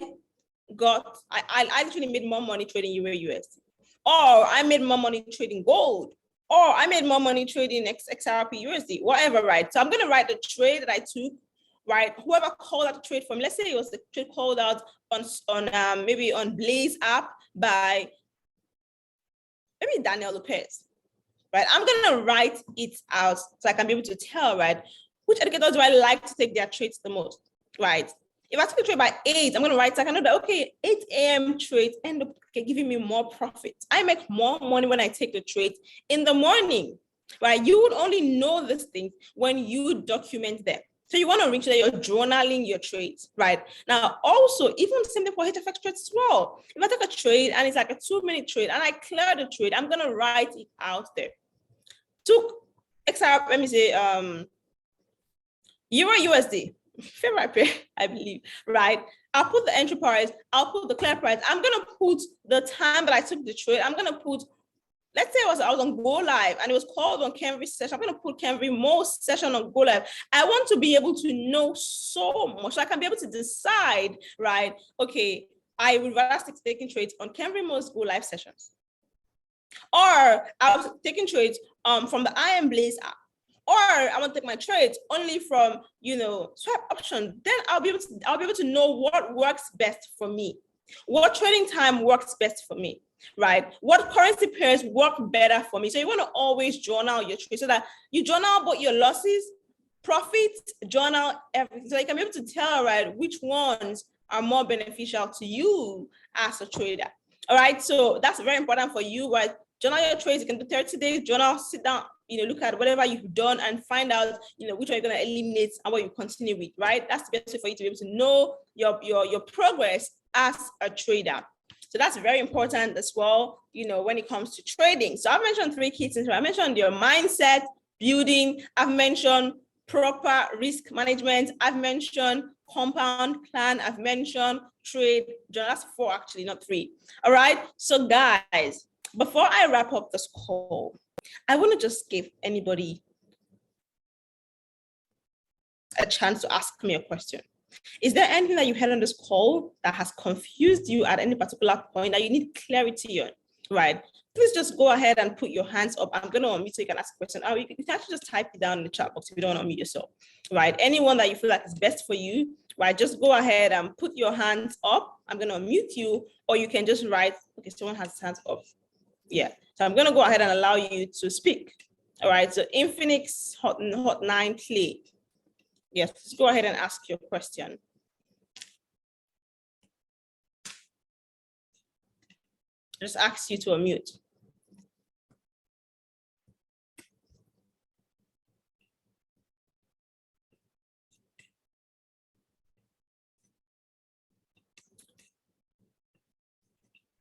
actually made more money trading Euro USD, or I made more money trading gold, or I made more money trading XRP USD, whatever, right? So I'm going to write the trade that I took, right? Whoever called out the trade for me, let's say it was the trade called out on maybe on Blaze app by maybe Daniel Lopez, right? I'm going to write it out so I can be able to tell, right, which educators do I like to take their trades the most, right? If I take a trade by 8, I'm going to write, so I can know that, okay, 8 a.m. trades end up giving me more profit. I make more money when I take the trade in the morning, right? You would only know these things when you document them. So you want to make sure that you're journaling your trades, right? Now, also, even same thing for HFX trades as well. If I take a trade and it's like a 2-minute trade and I clear the trade, I'm going to write it out there. Took XR, let me say, Euro USD, favorite pair, I believe, right? I'll put the entry price, I'll put the clear price. I'm going to put the time that I took the trade. I'm going to put, let's say I was on Go Live and it was called on Canvas session. I'm going to put Canvas most session on Go Live. I want to be able to know so much. So I can be able to decide, right? Okay, I would rather stick to taking trades on Canvas most Go Live sessions. Or I was taking trades from the I Am Blaze app. Or I want to take my trades only from, swap option. Then I'll be able to know what works best for me. What trading time works best for me. right? What currency pairs work better for me? So you want to always journal your trade so that you journal about your losses, profits, journal everything. So you can be able to tell, right, which ones are more beneficial to you as a trader. All right, so that's very important for you, right? Journal your trades. You can do 30 days, journal, sit down, look at whatever you've done and find out, which one you're going to eliminate and what you continue with, right? That's the best way for you to be able to know your progress as a trader. So that's very important as well, when it comes to trading. So I've mentioned 3 key things. I mentioned your mindset building. I've mentioned proper risk management. I've mentioned compound plan. I've mentioned trade. That's 4 actually, not 3. All right. So guys, before I wrap up this call, I want to just give anybody a chance to ask me a question. Is there anything that you heard on this call that has confused you at any particular point that you need clarity on, right? Please just go ahead and put your hands up. I'm going to unmute so you can ask a question. Or you can actually just type it down in the chat box if you don't want to unmute yourself, right? Anyone that you feel like is best for you, right? Just go ahead and put your hands up. I'm going to unmute you, or you can just write, okay, someone has his hands up. Yeah, so I'm going to go ahead and allow you to speak. All right, so Infinix Hotline Clay. Yes, just go ahead and ask your question. Just ask you to unmute.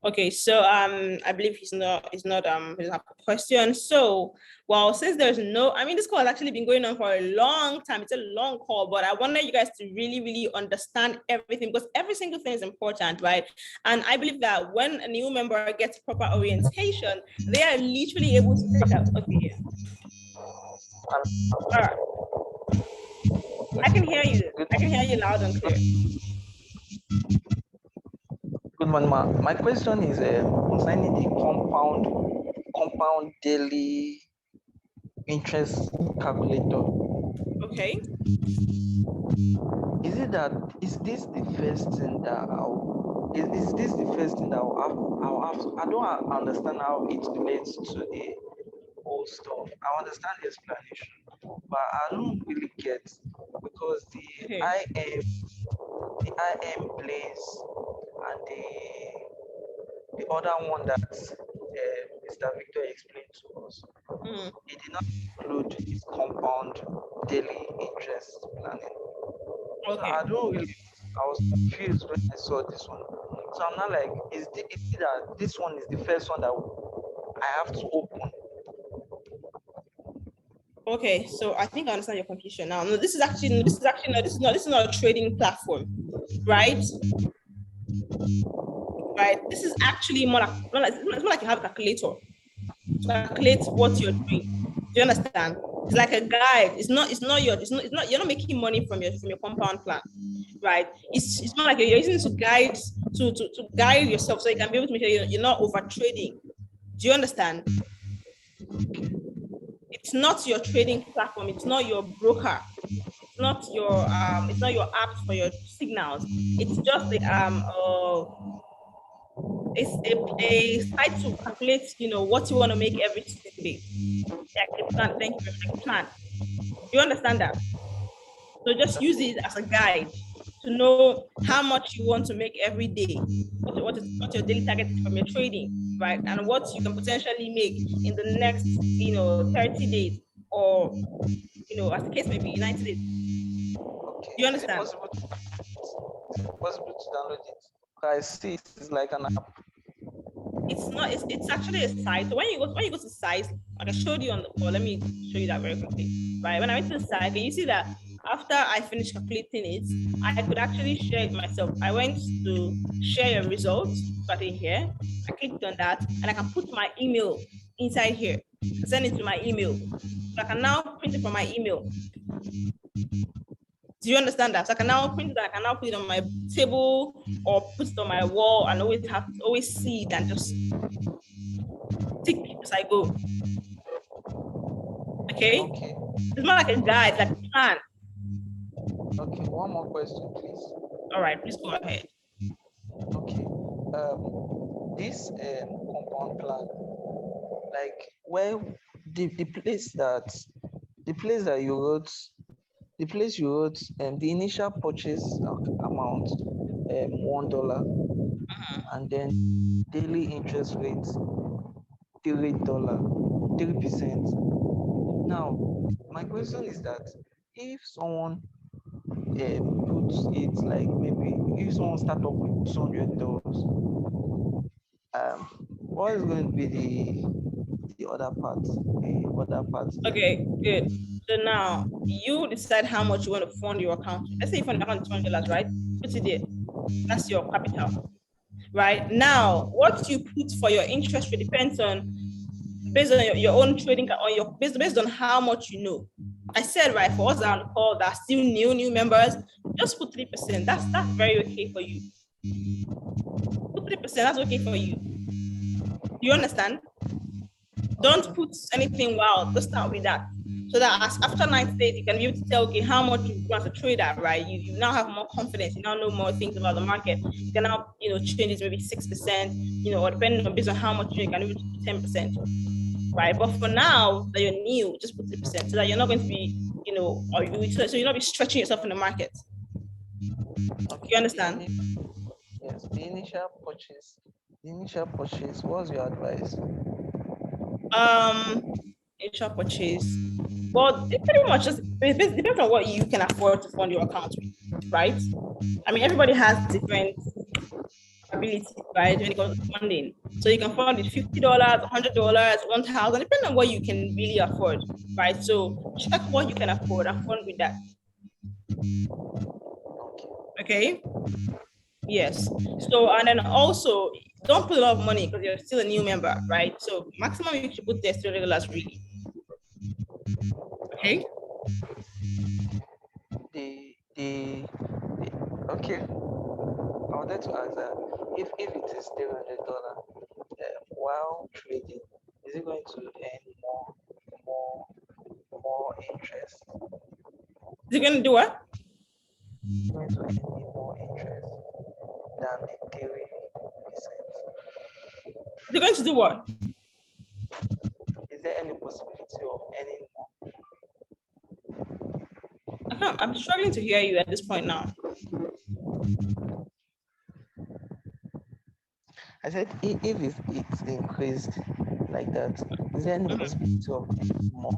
Okay, so I believe he doesn't have a question. So, well, since there's this call has actually been going on for a long time. It's a long call, but I wanted you guys to really, really understand everything, because every single thing is important, right? And I believe that when a new member gets proper orientation, they are literally able to take out. Okay. All right. I can hear you. I can hear you loud and clear. Good morning, ma. My question is concerning the compound daily interest calculator. Okay. Is this the first thing that I'll have to, I don't understand how it relates to the whole stuff. I understand the explanation, but I don't really get, because the IM plays and the other one that Mr. Victor explained to us, he did not include his compound daily interest planning. Okay. I was confused when I saw this one. So I'm not like, is it that this one is the first one that I have to open? Okay, so I think I understand your confusion now. No, this is not a trading platform, right? Right. This is actually more like you have a calculator to calculate what you're doing. Do you understand? It's like a guide. You're not making money from your compound plan, right? It's more like you're using it to guide yourself, so you can be able to make sure you're not over trading. Do you understand? It's not your trading platform. It's not your broker. It's not your app for your signals. It's just a site to calculate, what you want to make every day. Like a plan. Thank you. Like a plan. You understand that? So just use it as a guide to know how much you want to make every day. What your daily target is from your trading, right? And what you can potentially make in the next, 30 days, or, as the case may be, 90 days. Okay. Do you understand? Is it possible to download it? I see it's like an app. It's not. It's actually a site. So when you go to sites, like I showed you on the call, let me show you that very quickly. Right. When I went to the site, you see that after I finished calculating it, I could actually share it myself. I went to share your results, starting here. I clicked on that, and I can put my email inside here. Send it to my email. So I can now print it from my email. Do you understand that? So I can now print it, I can now put it on my table or put it on my wall and always see it and just tick as I go. Okay? It's not like a guide, like a plan. Okay, one more question, please. All right, please go ahead. Okay. This compound plan. Like where the place that you wrote, the initial purchase amount, $1, and then daily interest rate $3%. Now, my question is that if someone puts it like maybe if someone start up with $200, what is going to be the other part? Okay, good. So now you decide how much you want to fund your account. Let's say you fund account $200, right? Put it there. That's your capital. Right now, what you put for your interest rate depends on based on your own trading on your based on how much you know. I said right for us on the call that are still new members, just put 3%. That's very okay for you. Put 3%. That's okay for you. Do you understand? Don't put anything wild. Just start with that. So that after 90 days, you can be able to tell, okay, how much you want to trade at, right? You now have more confidence. You now know more things about the market. You can now, change it maybe 6%, or depending on based on how much you can even do 10%, right? But for now that you're new, just put 3% so that you're not going to be, so you're not be stretching yourself in the market. Okay, you understand? Yes, the initial purchase. What's your advice? Initial purchase. Well, it pretty much just depends on what you can afford to fund your account with, right? I mean, everybody has different ability, right, when it comes to funding. So you can fund with $50, $100, $1,000, depending on what you can really afford, right? So check what you can afford and fund with that. Okay. Yes. So, and then also don't put a lot of money because you're still a new member, right? So maximum you should put there $3 really. Okay. Okay. I wanted to ask that if it is $300 while trading, is it going to earn more interest? Is it going to do what? It's going to earn me more interest than the 3%. They're going to do what? Is there any possibility of earning more? I'm struggling to hear you at this point now. I said, if it's increased like that, is there any possibility of making more?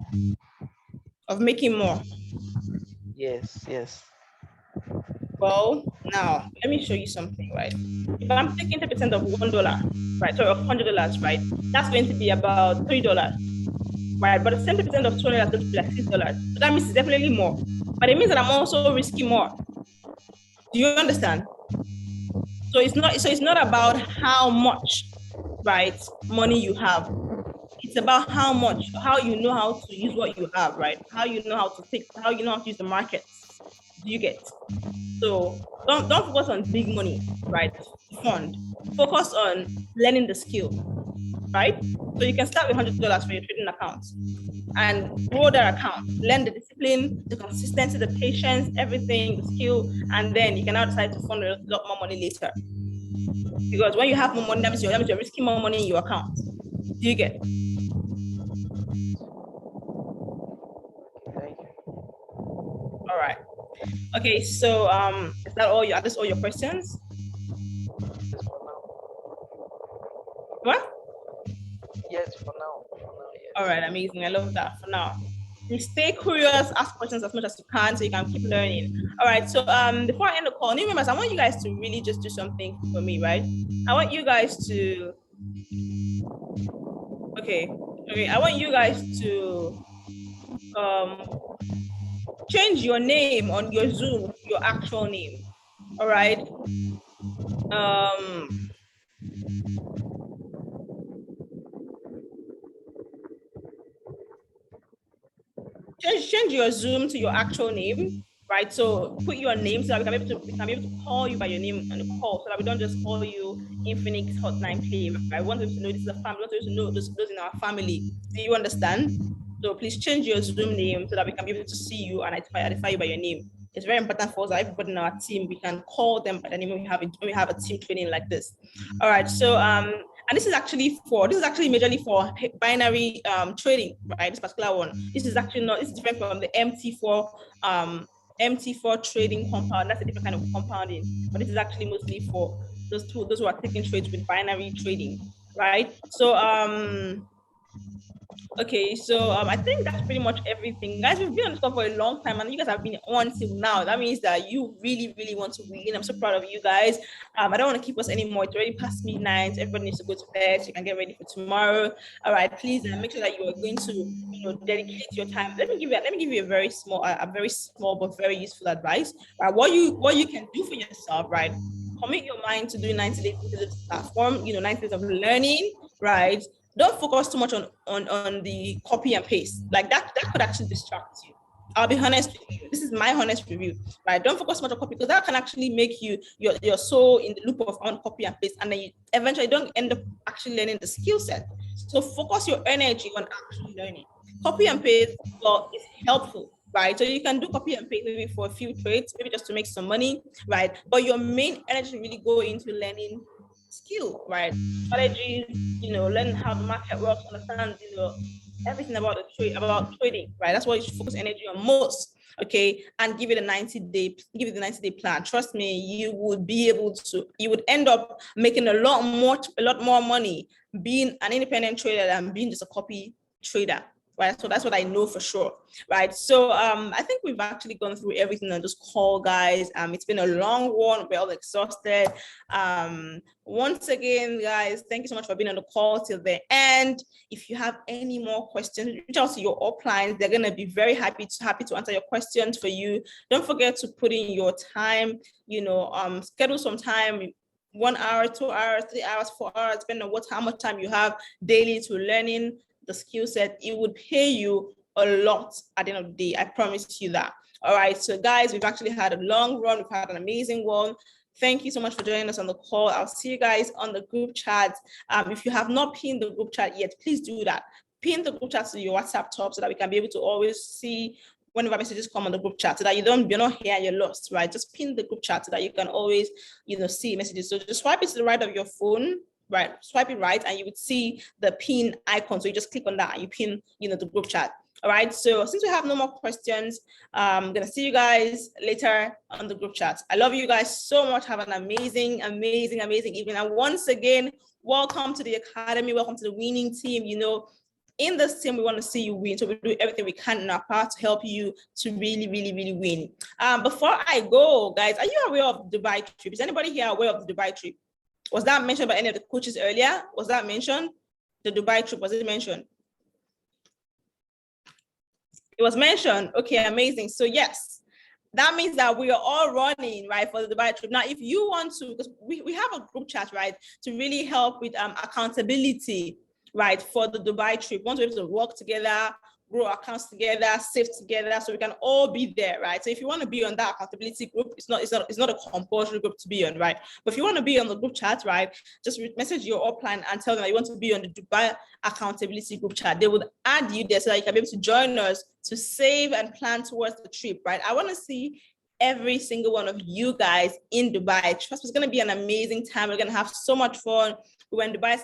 Of making more? Yes. Well, now let me show you something, right? If I'm taking 10% of $1, right, or of $100, right, that's going to be about $3, right? But the 70% of $200 is going to be like $6. So that means it's definitely more. But it means that I'm also risking more. Do you understand? So it's not about how much, right, money you have. It's about how you know how to use what you have, right? How you know how to use the markets. Do you get? So don't focus on big money, right? Fund. Focus on learning the skill, right? So you can start with $100 for your trading account and grow that account. Learn the discipline, the consistency, the patience, everything, the skill, and then you can now decide to fund a lot more money later. Because when you have more money, that means you're risking more money in your account. Do you get? Thank you. All right. Okay, so is that all your questions? Yes, for now. What? Yes, for now. Yes. All right, amazing. I love that. For now, please stay curious, ask questions as much as you can, so you can keep learning. All right. So before I end the call, new members, I want you guys to really just do something for me, right? I want you guys to. Okay. I want you guys to change your name on your Zoom, your actual name. All right. Change your Zoom to your actual name, right? So put your name so that we can be able to call you by your name on the call, so that we don't just call you Infinix Hotline Claim. I want them to know this is a family. I want them to know those in our family. Do you understand? So please change your Zoom name so that we can be able to see you and identify you by your name. It's very important for us that everybody in our team, we can call them by the name when we have a team training like this. All right. So And this is actually majorly for binary trading, right? This particular one. This is actually not, it's different from the MT4 trading compound. That's a different kind of compounding, but this is actually mostly for those who are taking trades with binary trading, right? So okay, so I think that's pretty much everything. Guys, we've been on this call for a long time and you guys have been on till now. That means that you really, really want to win. I'm so proud of you guys. I don't want to keep us anymore. It's already past midnight. Everybody needs to go to bed so you can get ready for tomorrow. All right, please make sure that you are going to dedicate your time. Let me give you a very small but very useful advice. Right, what you can do for yourself, right? Commit your mind to doing 90 days into this platform, 90 days of learning, right? Don't focus too much on the copy and paste. Like that could actually distract you. I'll be honest with you. This is my honest review, right? Don't focus much on copy because that can actually make you're so in the loop of on copy and paste, and then you eventually don't end up actually learning the skill set. So focus your energy on actually learning. Copy and paste, well, is helpful, right? So you can do copy and paste maybe for a few trades, maybe just to make some money, right? But your main energy really go into learning skill, right? Strategies, learn how the market works, understand, everything about trading, right? That's what you should focus energy on most, okay? And give it a 90-day plan. Trust me, you would end up making a lot more money being an independent trader than being just a copy trader. Right, so that's what I know for sure, right? So I think we've actually gone through everything on this call, guys. It's been a long one. We're all exhausted. Once again, guys, thank you so much for being on the call till the end. If you have any more questions, reach out to your uplines. They're gonna be very happy to answer your questions for you. Don't forget to put in your time. Schedule some time. 1 hour, 2 hours, 3 hours, 4 hours, depending on how much time you have daily to learning the skill set. It would pay you a lot at the end of the day. I promise you that. All right, so guys, we've actually had a long run. We've had an amazing one. Thank you so much for joining us on the call. I'll see you guys on the group chat. If you have not pinned the group chat yet, please do that. Pin the group chat to your WhatsApp top so that we can be able to always see whenever messages come on the group chat, so that you're not here and you're lost, right? Just pin the group chat so that you can always, see messages. So just swipe it to the right of your phone, right? Swipe it right and you would see the pin icon. So you just click on that and you pin, the group chat. All right. So since we have no more questions, I'm going to see you guys later on the group chat. I love you guys so much. Have an amazing, amazing, amazing evening. And once again, welcome to the academy. Welcome to the winning team. In this team, we want to see you win. So we do everything we can in our part to help you to really, really, really win. Before I go, guys, are you aware of the Dubai trip? Is anybody here aware of the Dubai trip? Was that mentioned by any of the coaches earlier? Was that mentioned? The Dubai trip, was it mentioned? It was mentioned. Okay, amazing. So yes, that means that we are all running, right, for the Dubai trip. Now, if you want to, because we have a group chat, right, to really help with accountability, right, for the Dubai trip. We want to be able to work together, grow accounts together, save together, so we can all be there, right? So if you want to be on that accountability group, it's not a compulsory group to be on, right? But if you want to be on the group chat, right, just message your upline and tell them that you want to be on the Dubai accountability group chat. They would add you there so that you can be able to join us to save and plan towards the trip, right? I want to see every single one of you guys in Dubai. Trust me, it's going to be an amazing time. We're going to have so much fun. We were in Dubai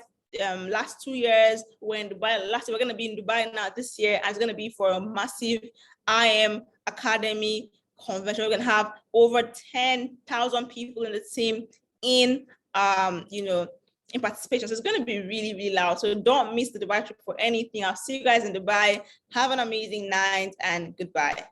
last 2 years. We're in Dubai last year. We're going to be in Dubai now this year, and it's going to be for a massive IM Academy convention. We're going to have over 10,000 people in the team in participation. So it's going to be really, really loud. So don't miss the Dubai trip for anything. I'll see you guys in Dubai. Have an amazing night and goodbye.